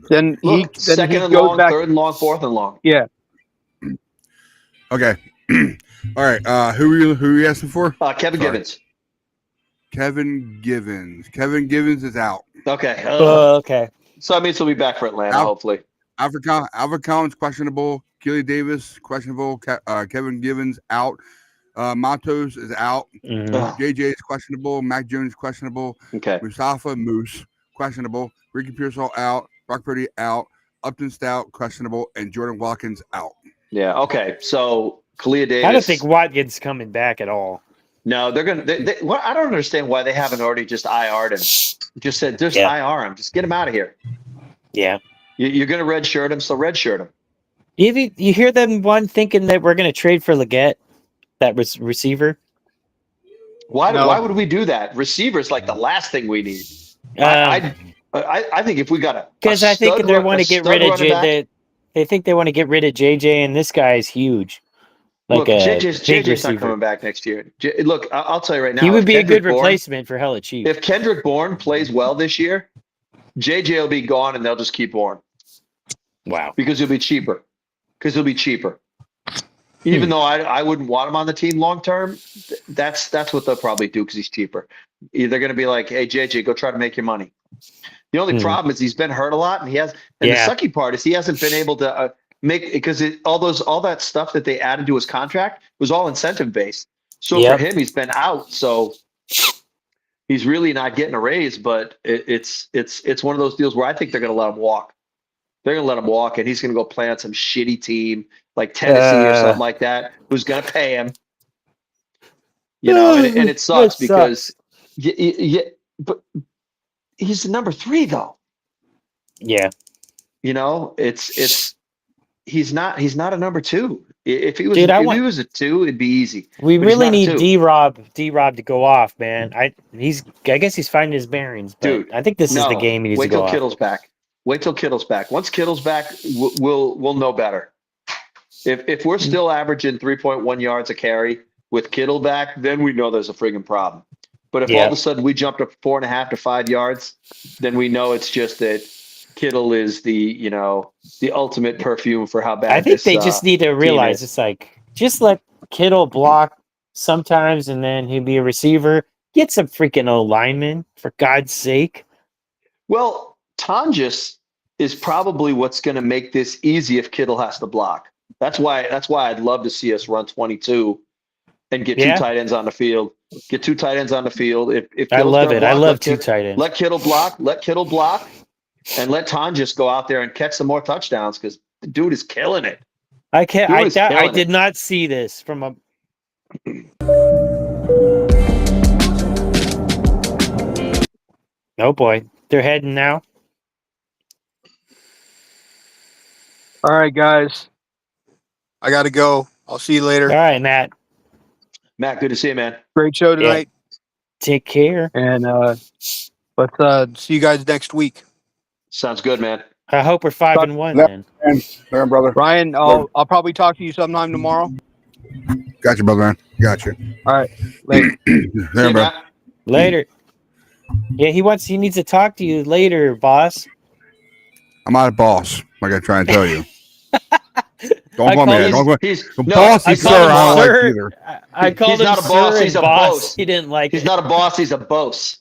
Then second he and goes long, back, third and long, fourth and long. Yeah. Okay. All right. Who are you asking for? Kevin Givens. Kevin Givens. Kevin Givens is out. Okay. Okay. So that means he'll be back for Atlanta, hopefully. Alfred Collins questionable. Keely Davis questionable. Kevin Givens out. Matos is out. Mm-hmm. JJ is questionable. Mac Jones questionable. Okay. Mustafa Moose questionable. Ricky Pearsall out. Brock Purdy out. Upton Stout questionable, and Jordan Watkins out. Yeah. Okay. So Kalia Davis. I don't think Watkins coming back at all. No, they're gonna. Well, I don't understand why they haven't already just IR'd him. Just said, IR him. Just get him out of here. Yeah. You're gonna redshirt him, so redshirt him. You hear them thinking that we're gonna trade for Leggett, that receiver? Why would we do that? Receiver's like the last thing we need. I think if we got because I think they want to get rid of they think they want to get rid of JJ, and this guy is huge. Like JJ's not coming back next year. Look, I'll tell you right now, he would be a good replacement for hella cheap. If Kendrick Bourne plays well this year, JJ will be gone, and they'll just keep Bourne. Wow, because he'll be cheaper. Even though I wouldn't want him on the team long term, that's what they'll probably do, because he's cheaper. They're going to be like, hey, JJ, go try to make your money. The only problem is he's been hurt a lot, and the sucky part is he hasn't been able to make, because all that stuff that they added to his contract was all incentive based. So for him, he's been out. So he's really not getting a raise. But it's one of those deals where I think they're going to let him walk. They're going to let him walk, and he's going to go play on some shitty team like Tennessee or something like that, who's going to pay him. And it sucks because but he's the number 3 though. Yeah. It's he's not a number two. If he was Dude, if he was a two, it'd be easy. we But he's really not a need two. D-Rob to go off, man. I guess he's finding his bearings, but Dude, I think this is the No, game he needs wait to go till off. Kittle's back. Wait till Kittle's back. Once Kittle's back, we'll know better. If we're still averaging 3.1 yards a carry with Kittle back, then we know there's a friggin' problem. But if all of a sudden we jump to 4.5 to 5 yards, then we know it's just that Kittle is the ultimate perfume for how bad. I think this, they just need to team realize is. it's like just let Kittle block sometimes, and then he'll be a receiver. Get some freaking O lineman for God's sake. Well, Tonjes is probably what's going to make this easy if Kittle has to block. That's why I'd love to see us run 22 and get two tight ends on the field. Get two tight ends on the field. If I Kittle's love gonna it. I block, love two tight ends. Let Kittle block, and let Tonjes go out there and catch some more touchdowns because the dude is killing it. I can't. Dude is I killing did it. not see this from a. Oh boy, they're heading now. All right, guys. I got to go. I'll see you later. All right, Matt. Matt, good to see you, man. Great show tonight. Take care. And let's see you guys next week. Sounds good, man. I hope we're 5-1 then. There, brother. Ryan, I'll probably talk to you sometime tomorrow. Gotcha, brother. Man. Gotcha. All right. Later. See There, you, bro. Matt. Later. Yeah, he needs to talk to you later, boss. I'm not a boss. Like I try and tell you. Don't I call me call that. him- Don't call He's the no, bossy I sir. call him I don't like sir. either. I called He's him not a boss, sir he's and a boss. boss. He didn't like He's it. not a boss. He's a boss.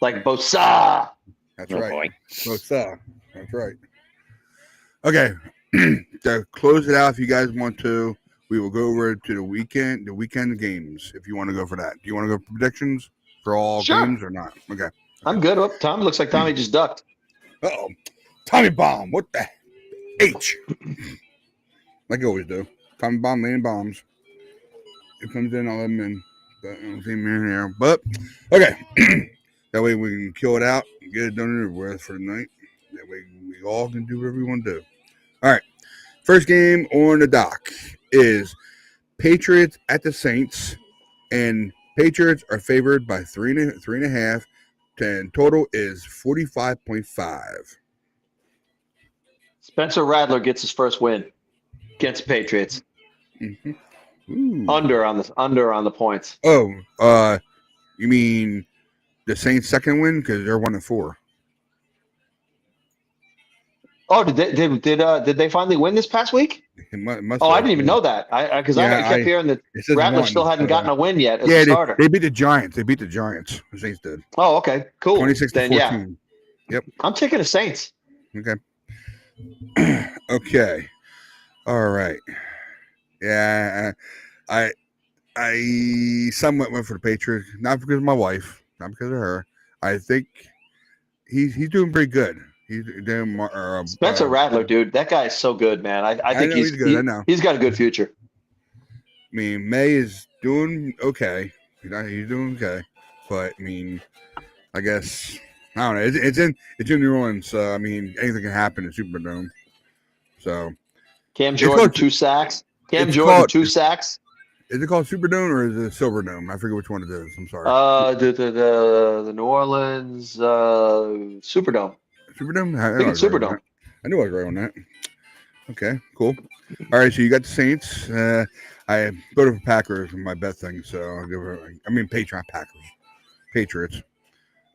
Like bossa. That's Oh, right. boy. That's right. Okay. To close it out, if you guys want to, we will go over to the weekend games. If you want to go for that, do you want to go for predictions for all Sure. games or not? Okay. I'm good. Oh, Tom looks like Tommy just ducked. Uh-oh. Tommy Bomb. What the H? Like I always do. Tommy Bomb laying bombs. It comes in, I'll let him in. But I don't see him in here. But, okay. That way we can kill it out and get it done and over with for the night. That way we all can do whatever we want to do. All right. First game on the dock is Patriots at the Saints. And Patriots are favored by 3.5. And total is 45.5. Spencer Rattler gets his first win against the Patriots. Mm-hmm. Ooh. Under on the points. Oh, you mean the Saints' second win because they're 1-4. Oh, did they finally win this past week? It must Oh, I have, didn't even know that. I kept hearing that It says Rattler one, still hadn't so- gotten a win yet as Yeah, a starter. they beat the Giants. The Saints did. Oh, okay, cool. 26-14. Yeah, I'm taking the Saints. Okay. Okay. All right. Yeah, I somewhat went for the Patriots, not because of my wife, not because of her. I think he's doing pretty good. He's doing Spencer Rattler, dude, that guy is so good, man. I think know he's he's good. I know. He's got a good future. I mean, May is doing okay. He's doing okay, but I mean, I guess I don't know. It's in New Orleans, so I mean, anything can happen in Superdome. So Cam It's Jordan, called- 2 sacks. Cam it's Jordan, called- 2 sacks. is it called Superdome or is it Silverdome? I forget which one it is. I'm sorry. The New Orleans Superdome. Superdome? I think it's was right on Superdome. that. I knew I was right on that. Okay, cool. All right, so you got the Saints. I voted for Packers in my bet thing, so I'll give her. I mean, Patriots.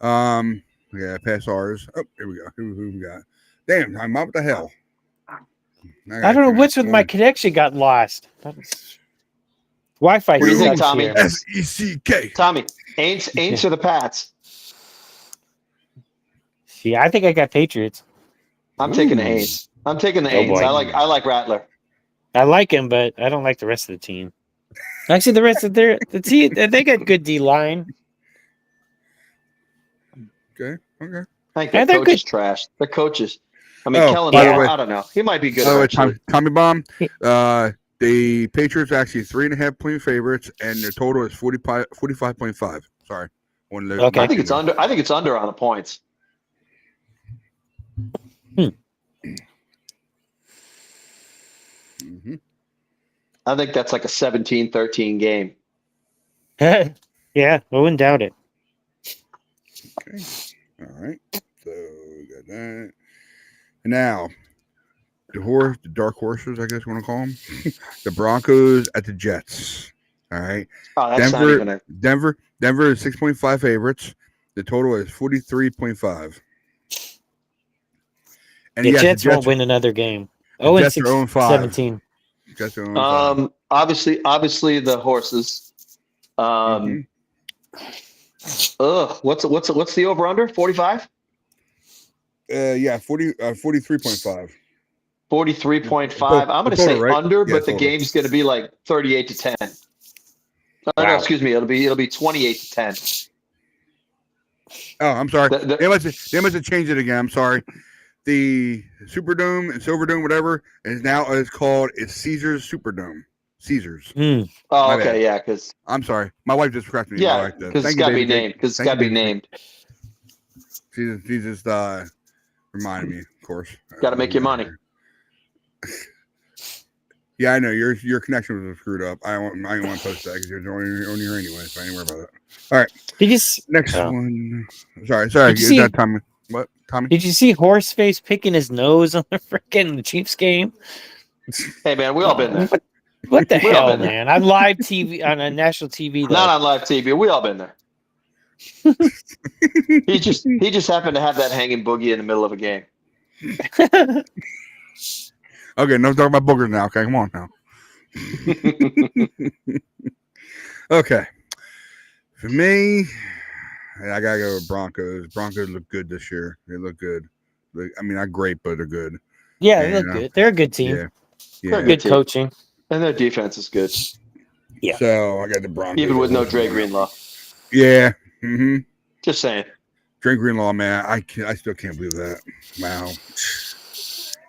Yeah, pass ours. Oh, here we go. Who we got? Damn, I'm what the hell? I don't know what's with my connection got lost. Wi-Fi What do you think, sucks Tommy? here. SECK. Tommy, Aints or the Pats? See, I think I got Patriots. I'm taking the Aints. I'm taking the Oh, Aints. boy. I like Rattler. I like him, but I don't like the rest of the team. Actually, the rest of the team, they got good D line. Okay. I think Yeah, their they're coach good. is trash. Their coaches. I mean, Oh, Kellen by the Moore, way- I don't know. He might be good. By the way, eventually. Tommy Bomb. The Patriots are actually 3.5 point favorites, and their total is 45.5. Sorry. Okay. I think it's under. I think it's under on the points. I think that's like a 17-13 game. Yeah, I wouldn't doubt it. Okay. All right. So we got that. And now the dark horses, I guess you want to call them, the Broncos at the Jets. All right. Oh, that's not even a. Denver is 6.5 favorites. The total is 43.5. And The yes, Jets won't win another game. the Oh, and Jets are 0-5. 17. Jets are 0-5. Obviously the horses. Mhm. What's the over under? 45? Yeah, 43.5. 43.5. I'm going to say right? under, Yeah, but the total. game's going to be like 38-10. No, Wow. excuse me. It'll be 28-10. Oh, I'm sorry. The- They must have changed it again. I'm sorry. The Superdome and Silverdome, whatever, is now called Caesars Superdome. Caesars. Hmm. Oh, My okay, bad. yeah, because I'm sorry. My wife just corrected me. I yeah, like that. because it's Thank got to you, be baby. named. Because it's Thank got to you, be baby. named. She just reminded me, of course. Got to make your money. Yeah, I know your connection was screwed up. I don't want to post that because you're only here anyway, so I ain't worry about that. All right, Did you s- next Oh. one. Sorry. Did you Is see- that Tommy? What, Tommy? Did you see Horseface picking his nose on the freaking Chiefs game? Hey, man, we all been there. What the We all hell, been there. man? On live TV, on a national TV, though. Not on live TV. We all been there. he just happened to have that hanging boogie in the middle of a game. Okay, no talking about boogers now. Okay, come on now. Okay, for me, I gotta go with Broncos. Broncos look good this year. They look good. Not great, but they're good. Yeah, they Yeah, look good. They're a good team. Yeah, They're yeah. Good team. coaching. And their defense is good, Yeah. So I got the Broncos. even with no Dre Greenlaw. Yeah. Mm-hmm. Just saying. Drake Greenlaw, man, I still can't believe that. Wow.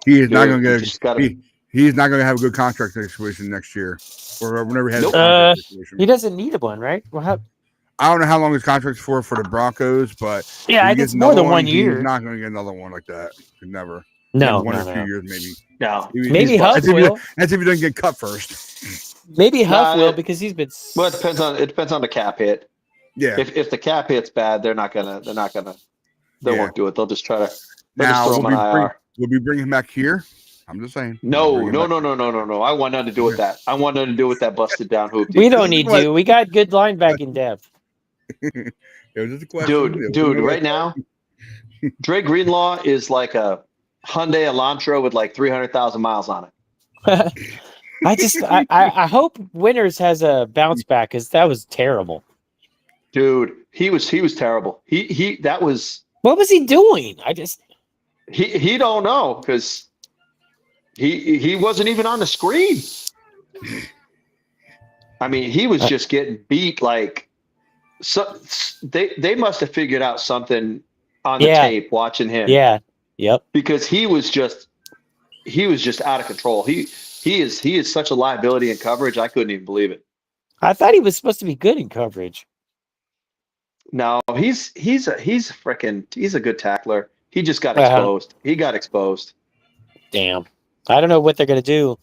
He is not Dude, going to you get. just gotta- He's not going to have a good contract situation next year, or whenever he has Nope. a contract situation. He doesn't need one, right? Well, I don't know how long his contract's for the Broncos, but yeah, if he it's gets more another than 1 He's year. not going to get another one like that. Never. No, Maybe 1 no, or 2 no. years, maybe. No. Maybe Huff That's if, will. that's if he doesn't get cut first. Maybe Huff Nah, will because he's been. Well, it depends on the cap hit. Yeah. If the cap hit's bad, they won't do it. They'll just try to Now throw him on IR. we'll be bringing him back here. I'm just saying. No. We'll bring him back. No. I want nothing to do with that. I want nothing to do with that busted down hoop. We don't This is need what- to. We got good linebacking depth. It was just a question. It was Dude, no right now, Dre Greenlaw is like a Hyundai Elantra with like 300,000 miles on it. I hope Winters has a bounce back because that was terrible. Dude, he was terrible. That was What was he doing? he don't know because he wasn't even on the screen. I mean, he was just getting beat like so. They must have figured out something on the tape watching him. Yeah. Yep. Because he was just out of control. He is such a liability in coverage. I couldn't even believe it. I thought he was supposed to be good in coverage. No, he's a good tackler. He just got exposed. He got exposed. Damn. I don't know what they're gonna do.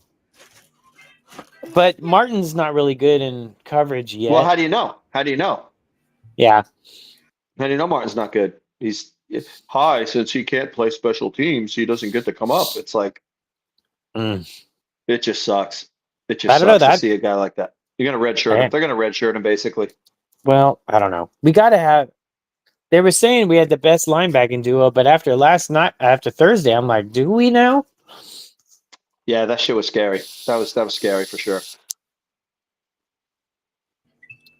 But Martin's not really good in coverage yet. Well, how do you know? Yeah. How do you know Martin's not good? He's since he can't play special teams, he doesn't get to come up. It's like it just sucks. It just I don't know sucks to that. see a guy like that. You're gonna redshirt him. They're gonna redshirt him basically. Well, I don't know. We gotta have. They were saying we had the best linebacking duo, but after Thursday, I'm like, do we now? Yeah, that shit was scary. That was scary for sure.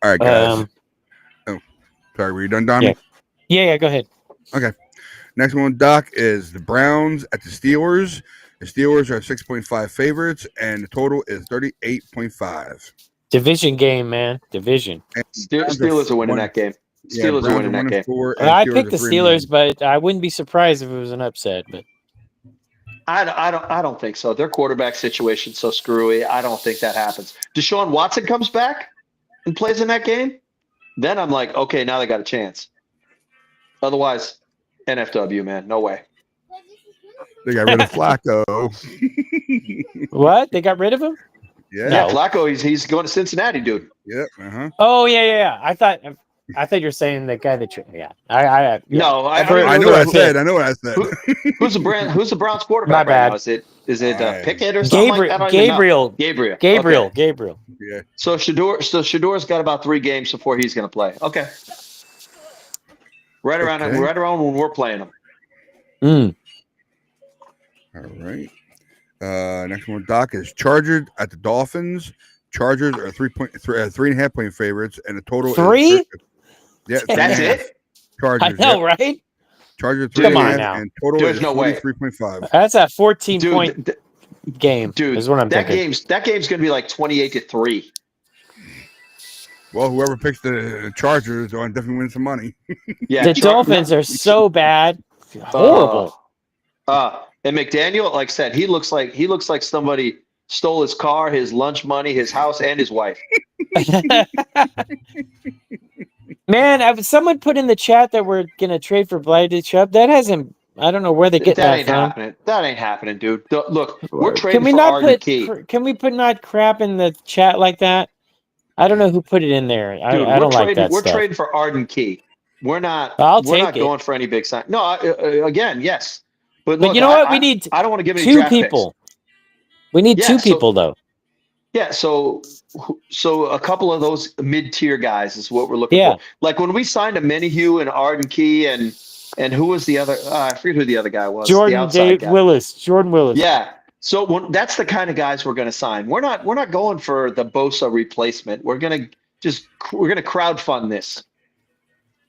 All right, guys. Sorry, were you done, Donnie? Yeah. Go ahead. Okay. Next one, Doc, is the Browns at the Steelers. The Steelers are 6.5 favorites, and the total is 38.5. Division game, man. Division. Steelers are winning that game. Steelers are winning that game. I picked the Steelers, but I wouldn't be surprised if it was an upset. But I don't think so. Their quarterback situation's so screwy. I don't think that happens. Deshaun Watson comes back and plays in that game, then I'm like, okay, now they got a chance. Otherwise, NFW, man, no way. They got rid of Flacco. What? They got rid of him? Yeah. No. Yeah, Flacco, he's going to Cincinnati, dude. Yep. Oh yeah. I thought you were saying the guy that. Yeah. Yeah. No, I For- don't I even know what I for- said. I know what I said. Who's the Browns quarterback My right bad. now? Is it I- Pickett or something like that? I don't even know. Gabriel. Okay. Gabriel. Yeah. So Shador's got about 3 games before he's going to play. Okay. Right around when we're playing him. Mm. All right. Next one, Doc, is Chargers at the Dolphins. Chargers are 3.5 point favorites, and the total Three? is yeah, That's it? Chargers. I know, yep. right? Chargers Come on 3.5, now. and total There's is no way. 43.5. That's a 14-point Dude, game. Is what I'm thinking. that game's going to be like 28-3. Well, whoever picks the Chargers will definitely win some money. Yeah. The Dolphins are so bad. Horrible. And McDaniel, like I said, he looks like somebody stole his car, his lunch money, his house, and his wife. Man, someone put in the chat that we're gonna trade for Blythe Chubb. That hasn't. I don't know where they get That that ain't from. happening. That ain't happening, dude. Look, we're Can trading we for not Arden put? Key. Can we put not crap in the chat like that? I don't know who put it in there. I Dude, don't like that we're stuff. trading for Arden Key. We're not. I'll we're take not it. going for any big sign. No, again, yes. But But look, you know what? We need I don't want to give any 2 draft people. picks. We need Yeah, 2 so- people though. Yeah, so a couple of those mid-tier guys is what we're looking Yeah. for. Like when we signed a Minihue and Arden Key and who was the other? I forget who the other guy was. the Jordan outside guy. Willis. Jordan Willis. Yeah. So that's the kind of guys we're going to sign. We're not going for the Bosa replacement. We're going to crowdfund this.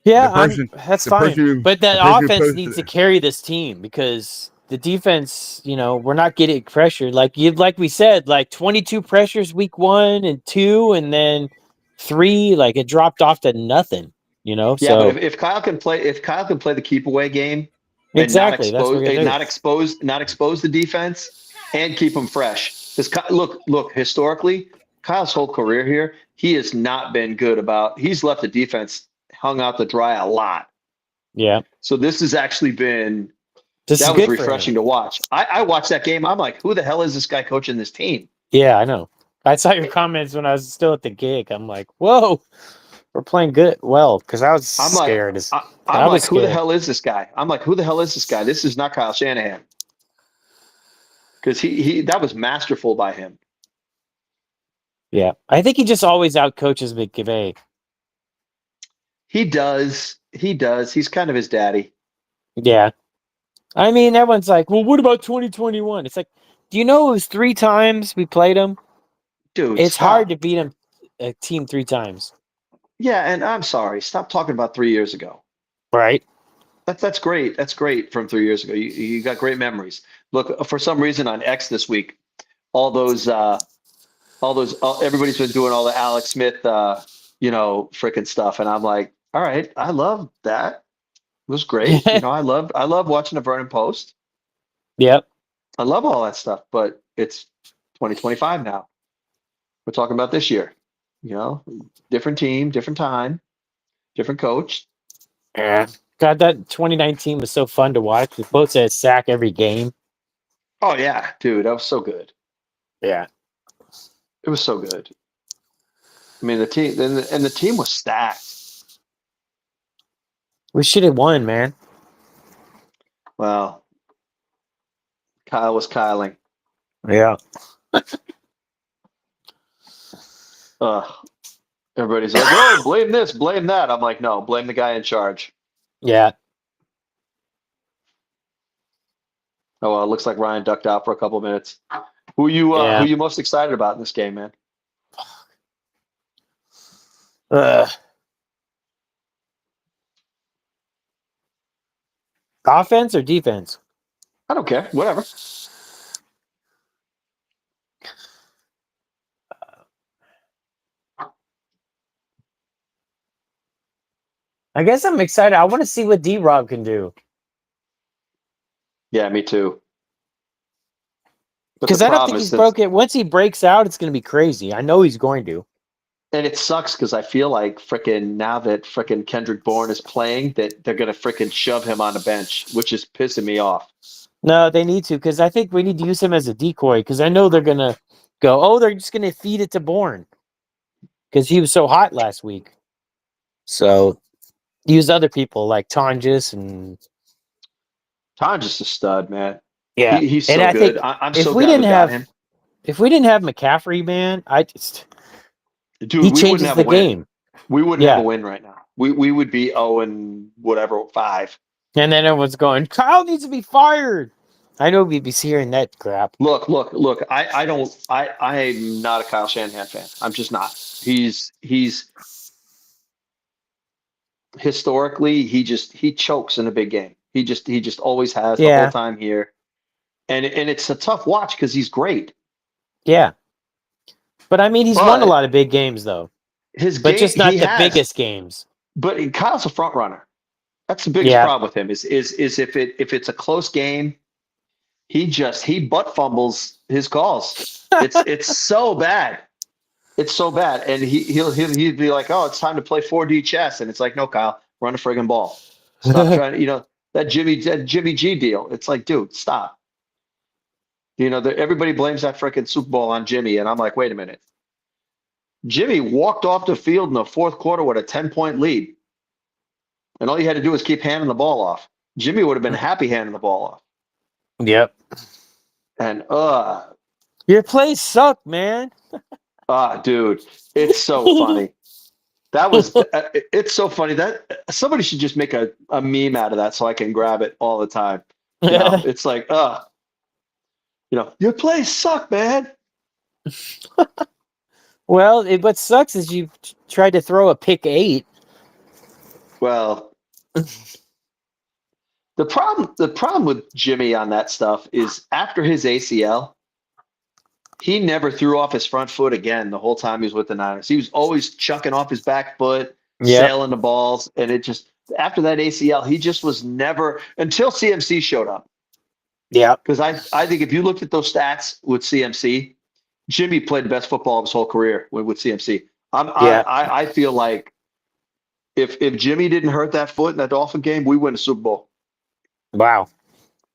Yeah, The person- that's the fine. person who- But the that person who offense posted needs to it. carry this team because the defense, we're not getting pressured. Like we said, like 22 pressures week 1 and 2, and then 3, like it dropped off to nothing. Yeah, so but if Kyle can play the keep away game, exactly, and that's what we're gonna do. not expose the defense and keep them fresh. Because look, historically, Kyle's whole career here, he has not been good about. He's left the defense hung out to dry a lot. Yeah, So this has actually been this is that was good for refreshing him. to watch. I watched that game. I'm like, who the hell is this guy coaching this team? Yeah, I know. I saw your comments when I was still at the gig. I'm like, whoa, we're playing good. Well, because I was I'm like, scared. I'm was like, who the scared. hell is this guy? I'm like, who the hell is this guy? This is not Kyle Shanahan. Because he that was masterful by him. Yeah, I think he just always outcoaches McVay. He does. He's kind of his daddy. Yeah. I mean, everyone's like, well, what about 2021? It's like, do you know it was 3 times we played him? Dude, It's stop. hard to beat a team 3 times. Yeah, and I'm sorry. Stop talking about 3 years ago. Right? That's great. That's great from 3 years ago. You got great memories. Look, for some reason on X this week, everybody's been doing all the Alex Smith, freaking stuff, and I'm like, all right, I love that. It was great. I love watching the Vernon Post. Yep. I love all that stuff, but it's 2025 now. We're talking about this year. Different team, different time, different coach. Yeah. God, that 2019 was so fun to watch. We both had a sack every game. Oh yeah, dude, that was so good. Yeah. It was so good. I mean, the team was stacked. We should have won, man. Well, Kyle was Kyling. Yeah. Everybody's like, oh, blame this, blame that. I'm like, no, blame the guy in charge. Yeah. Oh, well, it looks like Ryan ducked out for a couple of minutes. Who you most excited about in this game, man? Offense or defense? I don't care. Whatever. I guess I'm excited. I want to see what D-Rob can do. Yeah, me too. But Because the I don't problem think is he's broken. Once he breaks out, it's going to be crazy. I know he's going to. And it sucks because I feel like now that Kendrick Bourne is playing, that they're going to shove him on the bench, which is pissing me off. No, they need to, because I think we need to use him as a decoy, because I know they're going to go, oh, they're just going to feed it to Bourne because he was so hot last week. So use other people like Tonjes and Tonjes a stud, man. yeah. He's And so I good. think I'm if so we glad didn't we got have him. if we didn't have McCaffrey, man, Dude, he we wouldn't changes have the a win. game. We wouldn't have Yeah. a win right now. We would be 0 and whatever 5. And then everyone's going, Kyle needs to be fired. I know BB's hearing that crap. Look. I'm not a Kyle Shanahan fan. I'm just not. He's historically he chokes in a big game. He just always has the whole Yeah. time here. And it's a tough watch because he's great. Yeah. But I mean, he's won a But lot of big games though, his but game just not he the has, biggest games. but Kyle's a front runner. That's the biggest Yeah. problem with him is if it's a close game, he butt fumbles his calls. It's so bad. It's so bad. And he'd be like, oh, it's time to play 4D chess. And it's like, no, Kyle, run a friggin' ball. Stop trying to, that Jimmy G deal. It's like, dude, stop. Everybody blames that frickin' Super Bowl on Jimmy. And I'm like, wait a minute. Jimmy walked off the field in the fourth quarter with a 10-point lead. And all you had to do was keep handing the ball off. Jimmy would have been happy handing the ball off. Yep. And Your plays suck, man. dude, it's so funny. That was it's so funny that somebody should just make a meme out of that so I can grab it all the time. It's like, your plays suck, man. Well, what sucks is you tried to throw a pick 8. Well, the problem with Jimmy on that stuff is after his ACL, he never threw off his front foot again the whole time he was with the Niners. He was always chucking off his back foot, sailing the balls, and it just after that ACL, he just was never until CMC showed up. Yeah. Because I think if you looked at those stats with CMC, Jimmy played the best football of his whole career with CMC. I feel like if Jimmy didn't hurt that foot in that Dolphin game, we win a Super Bowl. Wow.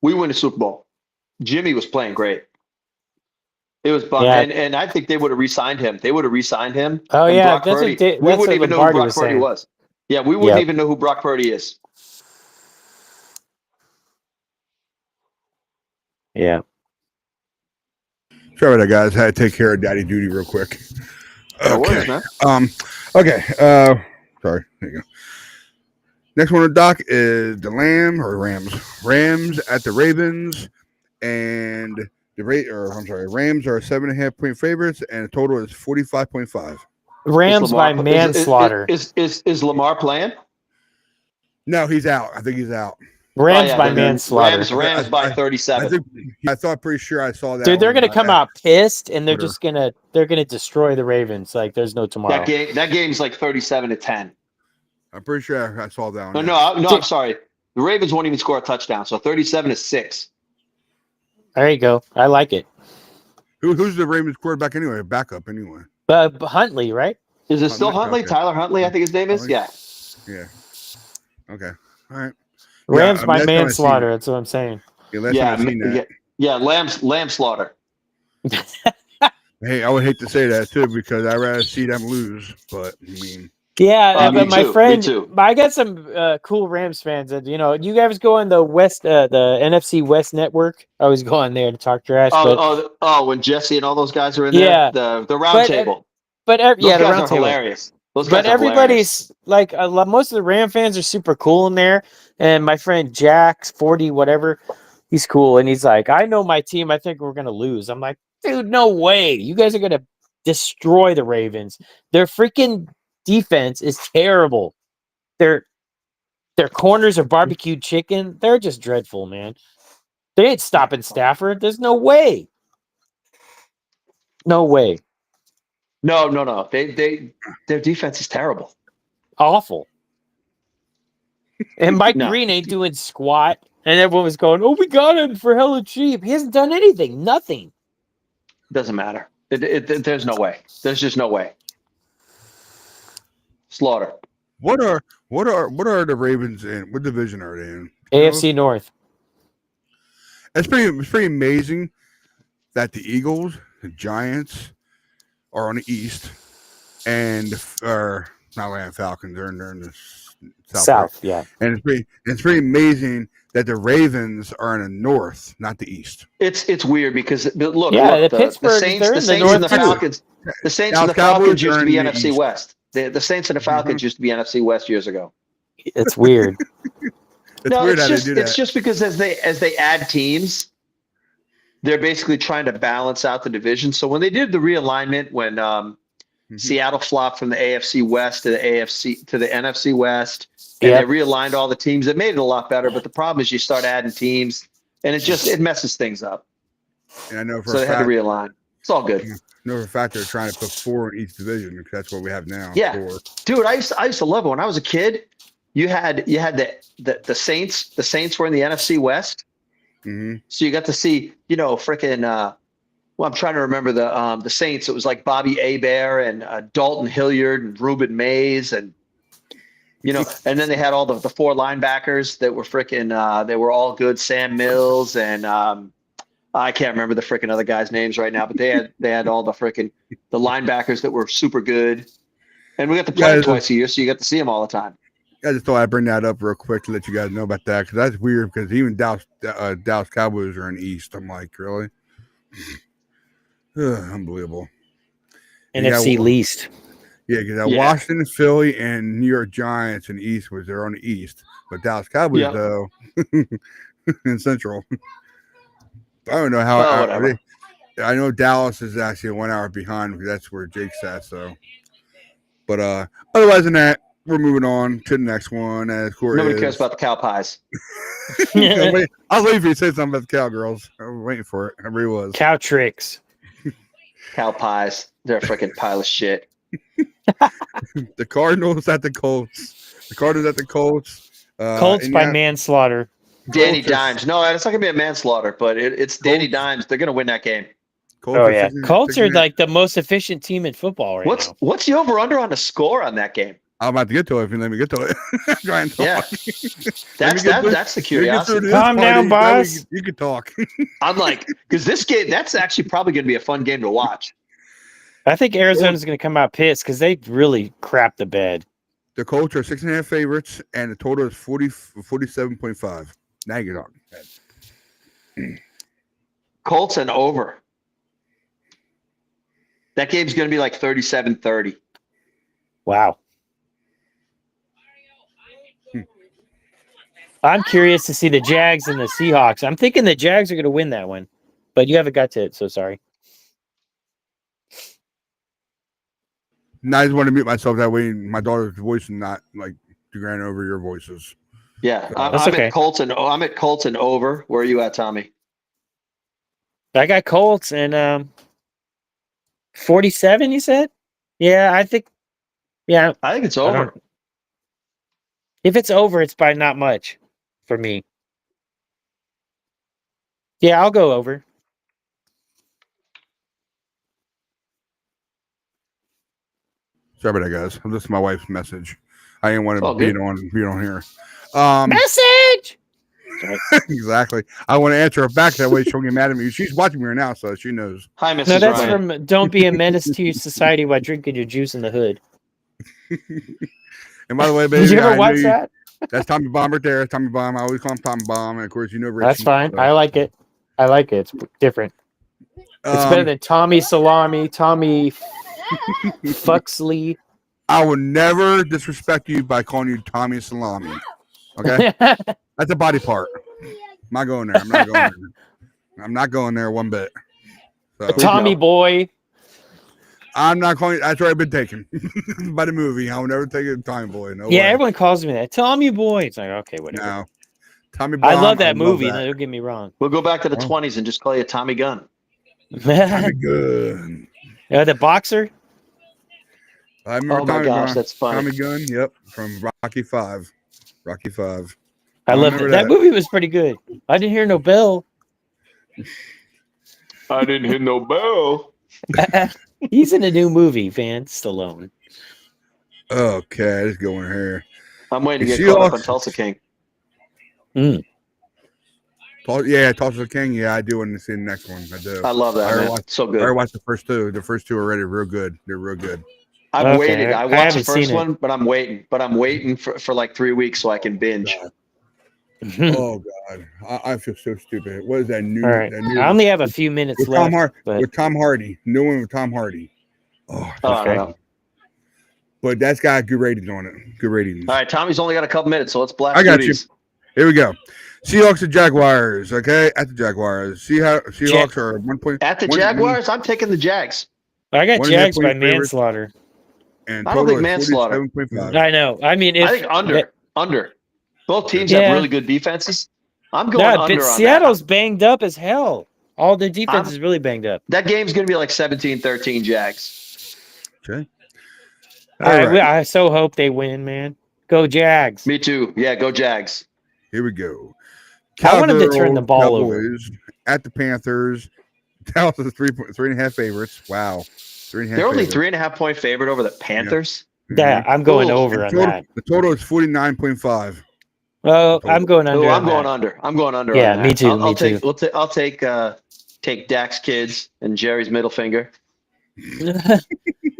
We win a Super Bowl. Jimmy was playing great. It was fun. Yeah. And I think they would have re-signed him. They would have re-signed him. Oh, and yeah. Brock Purdy, we wouldn't even know who Brock Purdy was. Yeah, we wouldn't even know who Brock Purdy is. Yeah. Sorry about that, guys. I had to take care of daddy duty real quick. No Okay. worries, man. Okay. Sorry. There you go. Next one on the dock is the Rams. Rams at the Ravens, and Rams are 7.5-point favorites, and the total is 45.5. Rams by manslaughter. Is Lamar playing? No, he's out. I think he's out. Rams by manslaughter. Rams by 37. I thought pretty sure I saw that. Dude, they're gonna come out pissed, and they're just gonna destroy the Ravens. Like there's no tomorrow. That game's like 37-10. I'm pretty sure I saw that one. No, I'm sorry. The Ravens won't even score a touchdown, so 37-6. There you go. I like it. Who's the Ravens quarterback anyway? Backup anyway. Huntley, right? Is it still Huntley? Okay. Tyler Huntley, I think his name is. Huntley? Yeah. Yeah. Okay. All right. Rams by that's manslaughter. That's what I'm saying. Yeah, lamb slaughter. Hey, I would hate to say that too because I'd rather see them lose. But I mean, yeah, me but my too, friend, me too. I got some cool Rams fans that you guys go on the West, the NFC West Network. I always go on there to talk trash. When Jesse and all those guys are in Yeah. there, the round table. But Those the guys round are table. hilarious. Those guys But are everybody's like most of the Ram fans are super cool in there. And my friend Jack's 40 whatever, he's cool, and he's like, I know my team. I think we're gonna lose. I'm like, dude, no way. You guys are gonna destroy the Ravens. Their freaking defense is terrible. Their corners are barbecued chicken. They're just dreadful, man. They ain't stopping Stafford. There's no way. No way. No. Their defense is terrible. Awful. And Mike No. Green ain't doing squat. And everyone was going, oh, we got him for hella cheap. He hasn't done anything. Nothing. Doesn't matter. There's no way. There's just no way. Slaughter. what are the Ravens in? What division are they in? AFC North. It's pretty amazing that the Eagles the Giants are on the East, and or not Atlanta Falcons. They're in the South. Right? South, yeah. And it's pretty amazing that the Ravens are in the North, not the East. It's weird because look, Yeah, look, the the Pittsburgh, Saints, they're the in the Saints and North the too. Falcons, the Saints and Dallas the Falcons Cowboys used are to be in the NFC East. West. The Saints and the Falcons used to be NFC West years ago. It's weird. It's weird how just they do that. it's just because as they add teams, they're basically trying to balance out the division. So when they did the realignment, when Seattle flopped from the AFC West to the NFC West, and Yep. they realigned all the teams, it made it a lot better. But the problem is you start adding teams, and it messes things up. And I know for So a they had to fact, realign. It's all good. I know for a fact they're trying to put 4 in each division because that's what we have now. Yeah. 4. Dude, I used to love it when I was a kid. You had the Saints. The Saints were in the NFC West, so you got to see freaking. Well, I'm trying to remember the Saints. It was like Bobby Hebert and Dalton Hilliard and Reuben Mays and and then they had all the 4 linebackers that were freaking. They were all good. Sam Mills and I can't remember the freaking other guys' names right now, but they had all the freaking the linebackers that were super good, and we got to play them twice a year, so you got to see them all the time. I just thought I'd bring that up real quick to let you guys know about that because that's weird because even Dallas Cowboys are in the East. I'm like, really? Unbelievable. NFC least. Yeah, because Washington, Philly, and New York Giants in the East they're on the East, but Dallas Cowboys though in Central. I don't know how. I know Dallas is actually 1 hour behind because that's where Jake's at. So, but otherwise than that, we're moving on to the next one. As Nobody cares about the cow pies. I was waiting for you to say something about the cowgirls. I was waiting for it. I really was. Cow tricks. Cow pies. They're a freaking pile of shit. The Cardinals at the Colts. The Cardinals at the Colts. Colts by manslaughter. Danny Dimes. No, it's not going to be a manslaughter, but it's Danny Dimes. They're going to win that game. Colts are like the most efficient team in football right now. What's the over-under on the score on that game? I'm about to get to it if you let me get to it. Yeah. That's the curiosity. Calm down, boss. You can talk. I'm like, because this game, that's actually probably going to be a fun game to watch. I think Arizona's going to come out pissed because they really crapped the bed. The Colts are 6.5 favorites, and the total is 47.5. Now you're talking. Colts and over. That game's going to be like 37-30. Wow. I'm curious to see the Jags and the Seahawks. I'm thinking the Jags are going to win that one, but you haven't got to it, so sorry. Now I just want to mute myself that way my daughter's voice and not like to grind over your voices. Yeah, I'm at Colts and over. Where are you at, Tommy? I got Colts and 47. You said? Yeah, I think. Yeah, I think it's over. If it's over, it's by not much for me. Yeah, I'll go over. Sorry about that, guys. This is my wife's message. I didn't want to be on here. Message. Exactly. I want to answer her back that way. She'll get mad at me. She's watching me right now, so she knows. Hi, Mrs. No, that's Ryan. from "Don't Be a Menace to Your Society while drinking your juice in the hood." And by the way, baby, did you ever watch that? That's Tommy Bomb right there. Tommy Bomb. I always call him Tommy Bomb, and of course, you know. That's fine. I like it. It's different. It's better than Tommy Salami, Tommy Fuxley. I will never disrespect you by calling you Tommy Salami. Okay, that's a body part. I'm not going there. I'm not going there one bit. So, Tommy boy. I'm not calling. That's where I've been taken by the movie. I will never take it Tommy boy. No way. Everyone calls me that. Tommy boy. It's like, okay, whatever. No. Tommy Bomb, I love that movie. Don't get me wrong. We'll go back to the 20s and just call you Tommy Gunn. Tommy Gunn. The boxer. I remember Tommy Gunn. That's funny. Tommy Gunn. Yep, from Rocky 5. Rocky 5. I loved it. That movie was pretty good. I didn't hear no bell. I didn't hear no bell. He's in a new movie, Van Stallone. Okay, let's go in here. I'm waiting to get caught up on Tulsa King. Tulsa Toss of the King. Yeah, I do want to see the next one. I do. I love that, man. So I good. already watched the first two. The first two are already real good. They're real good. I've Okay, waited. I I watched the haven't first seen it. one, but I'm waiting. I'm waiting for like 3 weeks so I can binge. Oh God, I feel so stupid. What is that new? All right. That new I only have a few minutes with left. with Tom Hardy. New one with Tom Hardy. Oh, I don't know. but that's got good ratings on it. Good ratings. All right, Tommy's only got a couple minutes, so let's blast I got through you. these. Here we go. Seahawks and Jaguars. Okay, at the Jaguars. Seahawks are 1 point. At the Jaguars, I'm taking the Jags. I got 1.5 Jags by point favorites. manslaughter. And I don't think total is manslaughter. 47.5. I know. I mean, if I think under. Both teams Yeah. have really good defenses. I'm going no, under but on Seattle's banged up as hell. All the defense I'm- is really banged up. that. That game's going to be like 17-13 Jags. Okay. All right. I so hope they win, man. Go Jags. Me too. Yeah, go Jags. Here we go. I want him to turn the ball over. Cowboys at the Panthers. Dallas is 3.5 favorites. Wow. 3.5. They're only favorites. 3.5 point favorite over the Panthers. Yeah, I'm going Ooh, over on that. The total is 49.5. Oh, I'm going under. Oh, on I'm going that. under. I'm going under. Yeah, on that. me too, I'll me take. too. I'll take Dak's kids and Jerry's middle finger.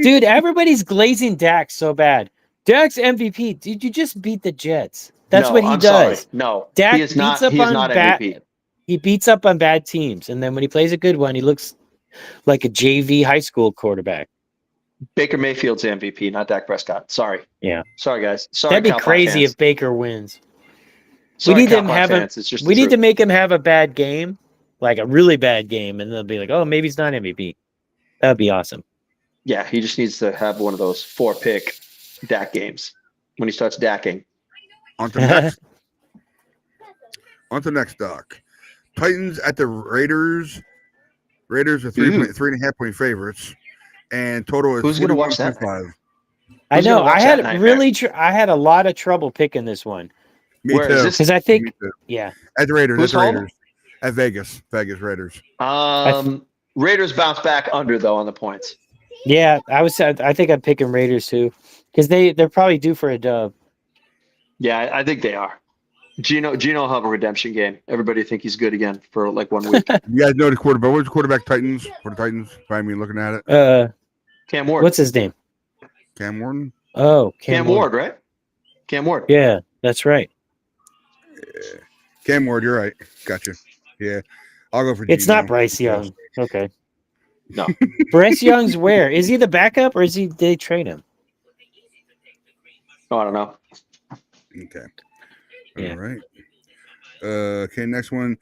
Dude, everybody's glazing Dak so bad. Dak's MVP. Did you just beat the Jets? That's No, what he I'm does. Sorry. No, Dak he is not. beats up He is on not bad. MVP. He beats up on bad teams, and then when he plays a good one, he looks like a JV high school quarterback. Baker Mayfield's MVP, not Dak Prescott. Sorry. Yeah. Sorry, guys. Sorry. That'd be Cal Pi crazy fans. if Baker wins. Sorry, we need Cal him Pi have fans. It's just we the need to truth. make him have a bad game, like a really bad game, and they'll be like, "Oh, maybe he's not MVP." That'd be awesome. Yeah, he just needs to have one of those 4-pick Dak games when he starts Daking. On to next. On to next, Doc. Titans at the Raiders. Raiders are 3.5 point favorites, and total is Who's gonna watch that? 41.5. I Who's know. gonna watch I that had nightmare? really, I had a lot of trouble picking this one Me Where too. is this? because I think, Me too. yeah, At the Raiders. Who's at the home? Raiders. At Vegas. Vegas Raiders. Raiders bounce back under though on the points. yeah. I think I'm picking Raiders too because they're probably due for a dub. Yeah, I think they are. Gino will have a redemption game. Everybody think he's good again for like 1 week. You guys know the quarterback. What's the quarterback Titans for the Titans? Find me looking at it. Cam Ward. What's his name? Cam Warden. Oh, Cam Ward, right? Cam Ward. Yeah, that's right. Cam Ward, you're right. Gotcha. Yeah. I'll go for It's Geno. not Bryce Young. Okay. No. Bryce Young's where? Is he the backup or did they trade him? Oh, I don't know. Okay. Yeah. All right. Okay, next one.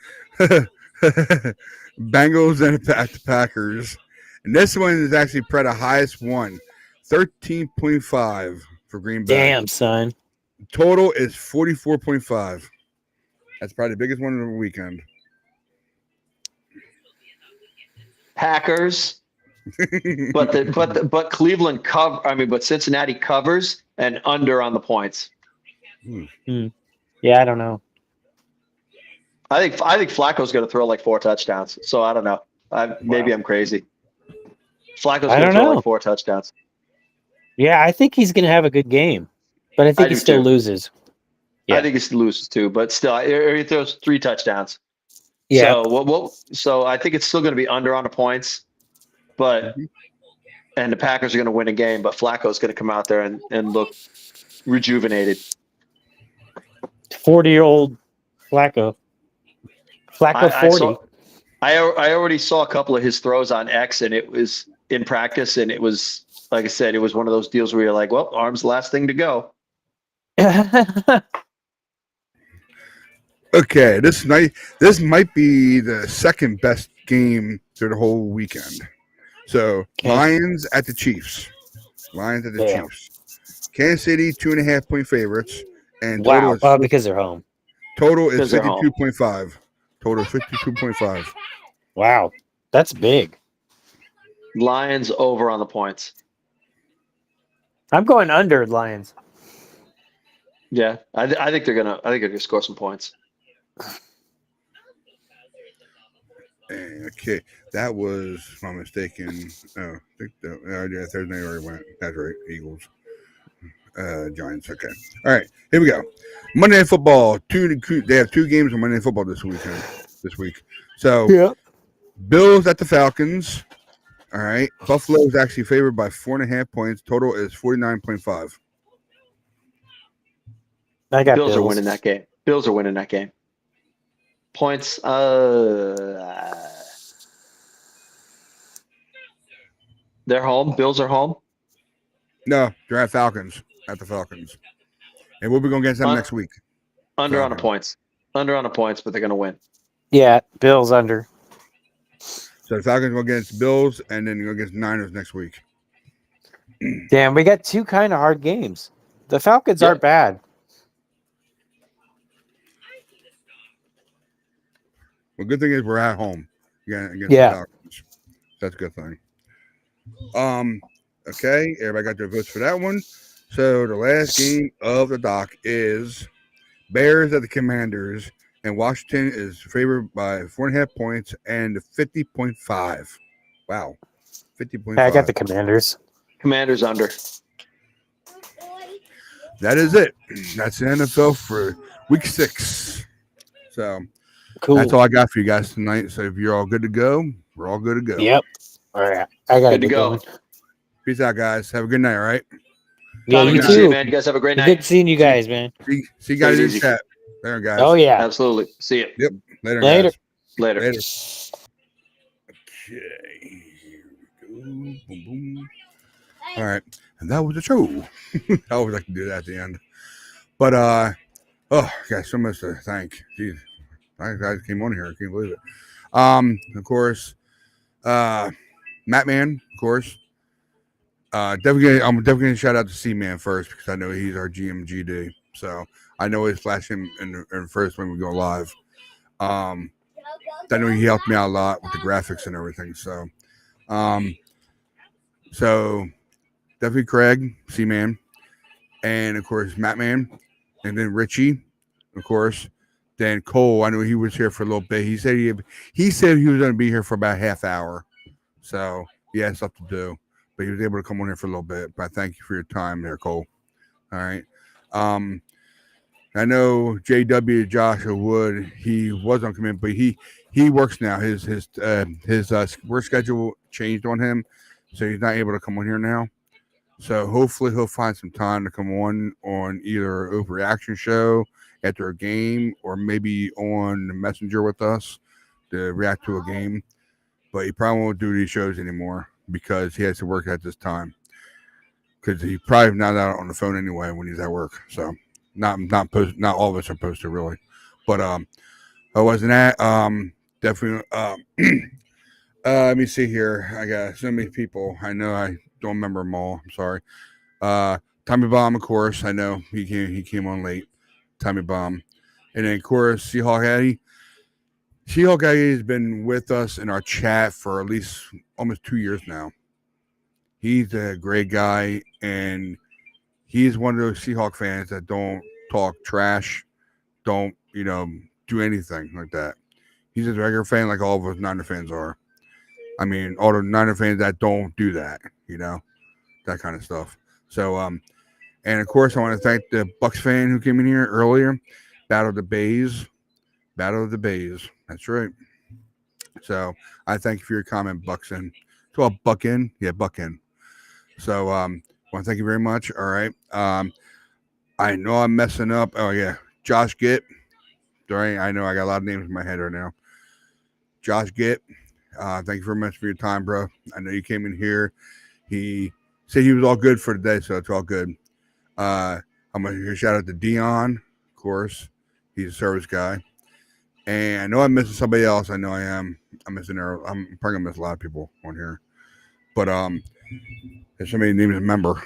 Bengals and the Packers. And this one is actually probably the highest one. 13.5 for Green Bay. Damn, son. Total is 44.5. That's probably the biggest one of the weekend. Packers, but Cleveland but Cincinnati covers and under on the points. Yeah, I don't know. I think Flacco's going to throw like 4 touchdowns. So I don't know. Maybe I'm crazy. Flacco's I going to don't throw know. like 4 touchdowns. Yeah, I think he's gonna have a good game, but I think I he do still too. loses. Yeah. I think he loses too, but still, he throws 3 touchdowns. Yeah. So I think it's still going to be under on the points, and the Packers are going to win a game, but Flacco's going to come out there and look rejuvenated. 40-year-old Flacco. Flacco 40. I already saw a couple of his throws on X, and it was in practice, and it was, like I said, it was one of those deals where you're like, well, arm's the last thing to go. Okay, this might be the second best game through the whole weekend. So Lions at the Chiefs. Chiefs. Kansas City 2.5 point favorites, and Wow, because they're home. total is Because they're home. 52.5. Total is 52.5. Wow, that's big. Lions over on the points. I'm going under Lions. Yeah, I think they're gonna score some points. Okay, that was, if I'm mistaken. Oh, I think Thursday night already went. That's right, Eagles, Giants. Okay, all right, here we go. Monday Night Football. They have 2 games on Monday Night Football this weekend. this week. So Yeah. Bills at the Falcons. All right. Buffalo is actually favored by 4.5 points. Total is 49.5. I got Bills Bills. are winning that game. Bills are winning that game. Points. They're home. Bills are home. No, they're at Falcons. At the Falcons. And we'll be going against them next week. Under on the Falcons. points. Under on the points, but they're going to win. Yeah, Bills under. So the Falcons go against Bills and then go against Niners next week. Damn, we got two kind of hard games. The Falcons Yep. aren't bad. Well, good thing is we're at home against Yeah. the Falcons. That's a good thing. Okay, everybody got their votes for that one. So the last game of the dock is Bears at the Commanders, and Washington is favored by 4.5 points and 50.5. Wow, 50.5. I got the Commanders. Commanders under. That is it. That's the NFL for Week 6. So Cool. that's all I got for you guys tonight. So if you're all good to go, we're all good to go. Yep. All right. I got Good to go. going. Peace out, guys. Have a good night. All right. Yeah, Tommy, you good to see you, too. man. You guys have a great Good night. seeing you guys, man. See you guys Take it in easy. the chat. There, guys. Oh yeah. Absolutely. See you. Yep. Later. Later. Guys. Later. Later. Okay. Here we go. Boom, boom. All right. And that was the show. I always like to do that at the end. But oh, guys, so much to thank. Jeez. I came on here. I can't believe it. Of course, Matt Man, of course. I'm definitely gonna shout out to C-Man first because I know he's our GMGD. So I know he's flashing in first when we go live. I know he helped me out a lot with the graphics and everything. So, so definitely Craig, C-Man, and of course Matt Man, and then Richie, of course. Then Cole, I know he was here for a little bit. He said he was going to be here for about a half hour. So he had stuff to do, but he was able to come on here for a little bit. But I thank you for your time there, Cole. All right. I know JW Joshua Wood, he was on command, but he works now. His work schedule changed on him, so he's not able to come on here now. So hopefully he'll find some time to come on either an overreaction show after a game or maybe on the Messenger with us to react to a game. But he probably won't do these shows anymore because he has to work at this time. Because he probably not out on the phone anyway when he's at work. So not all of us are posted really. But I wasn't at definitely let me see here. I got so many people. I know I don't remember them all. I'm sorry. Tommy Bomb, of course. I know he came on late. Tommy Bomb. And then, of course, Seahawk Addy. Seahawk Addy has been with us in our chat for at least almost 2 years now. He's a great guy, and he's one of those Seahawk fans that don't talk trash, don't, do anything like that. He's a regular fan like all of us Niner fans are. I mean, all the Niner fans that don't do that, that kind of stuff. So, and of course, I want to thank the Bucks fan who came in here earlier. Battle of the Bays. That's right. So I thank you for your comment, Buxton. So I'll buck in. Yeah, buck in. So I want to thank you very much. All right. I know I'm messing up. Oh yeah, Josh Gitt. All right. I know I got a lot of names in my head right now. Josh Gitt. Thank you very much for your time, bro. I know you came in here. He said he was all good for today, so it's all good. I'm going to give a shout out to Dion, of course. He's a service guy. And I know I'm missing somebody else. I know I am. I'm missing her. I'm probably going to miss a lot of people on here. But there's so many names to remember.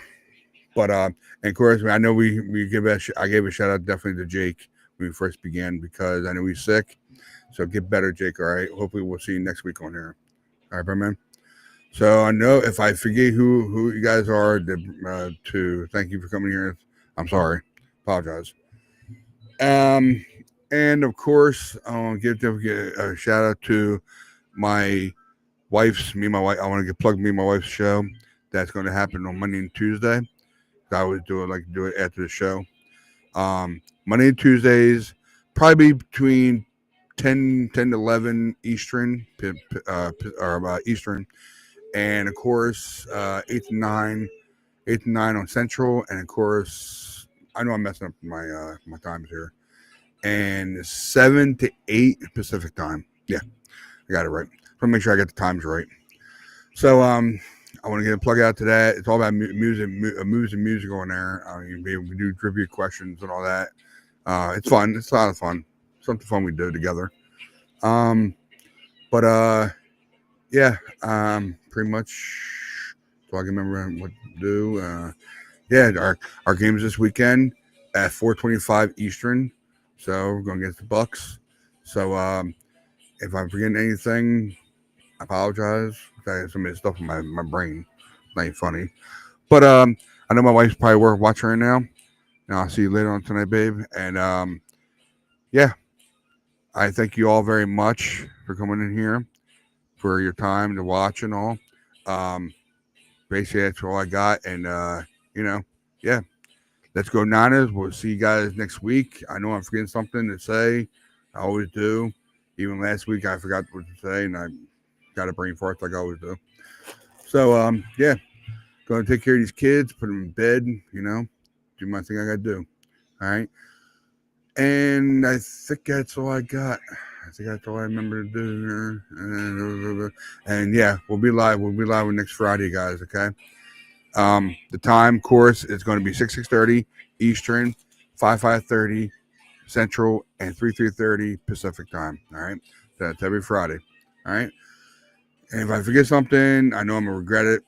But and of course, I know I gave a shout out definitely to Jake when we first began because I know he's sick. So get better, Jake. All right. Hopefully we'll see you next week on here. All right, man. So I know if I forget who you guys are, to thank you for coming here. I'm sorry. Apologize. And of course, I'll give a shout out to my wife's. I want to plug me and my wife's show. That's going to happen on Monday and Tuesday. I always do it after the show. Monday and Tuesdays, probably between 10 to 11 Eastern, Eastern, and of course 8 to 9 on Central, and of course I know I'm messing up my times here, and 7 to 8 Pacific time. Yeah, I got it right. I want to make sure I get the times right. So I want to get a plug out to that. It's all about music on there. We do trivia questions and all that. It's fun. It's a lot of fun. Something fun we do together. Yeah. Pretty much. So I can remember what to do. Yeah, our games this weekend at 4:25 Eastern. So we're going against the Bucks. So if I'm forgetting anything, I apologize. I have so many stuff in my brain. It ain't funny. But I know my wife's probably watching right now. And I'll see you later on tonight, babe. And yeah, I thank you all very much for coming in here, for your time to watch and all. Basically, that's all I got. And yeah. Let's go Niners. We'll see you guys next week. I know I'm forgetting something to say. I always do. Even last week, I forgot what to say, and I got a brain fart like I always do. So, yeah, going to take care of these kids, put them in bed, do my thing I got to do. All right. And I think that's all I got. I think that's all I remember to do here. And yeah, we'll be live. We'll be live next Friday, guys. Okay. The time course is going to be 6:30 Eastern, 5:30 Central, and 3:30 Pacific time. All right. That's every Friday. All right. And if I forget something, I know I'm going to regret it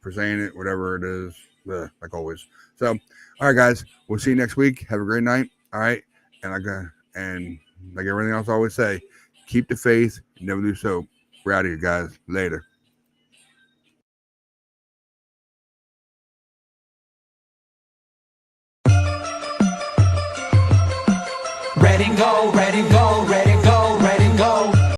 for saying it, whatever it is, like always. So, all right, guys, we'll see you next week. Have a great night. All right. And like everything else I always say, keep the faith, never lose hope. We're out of here, guys. Later. Red and gold, red and gold.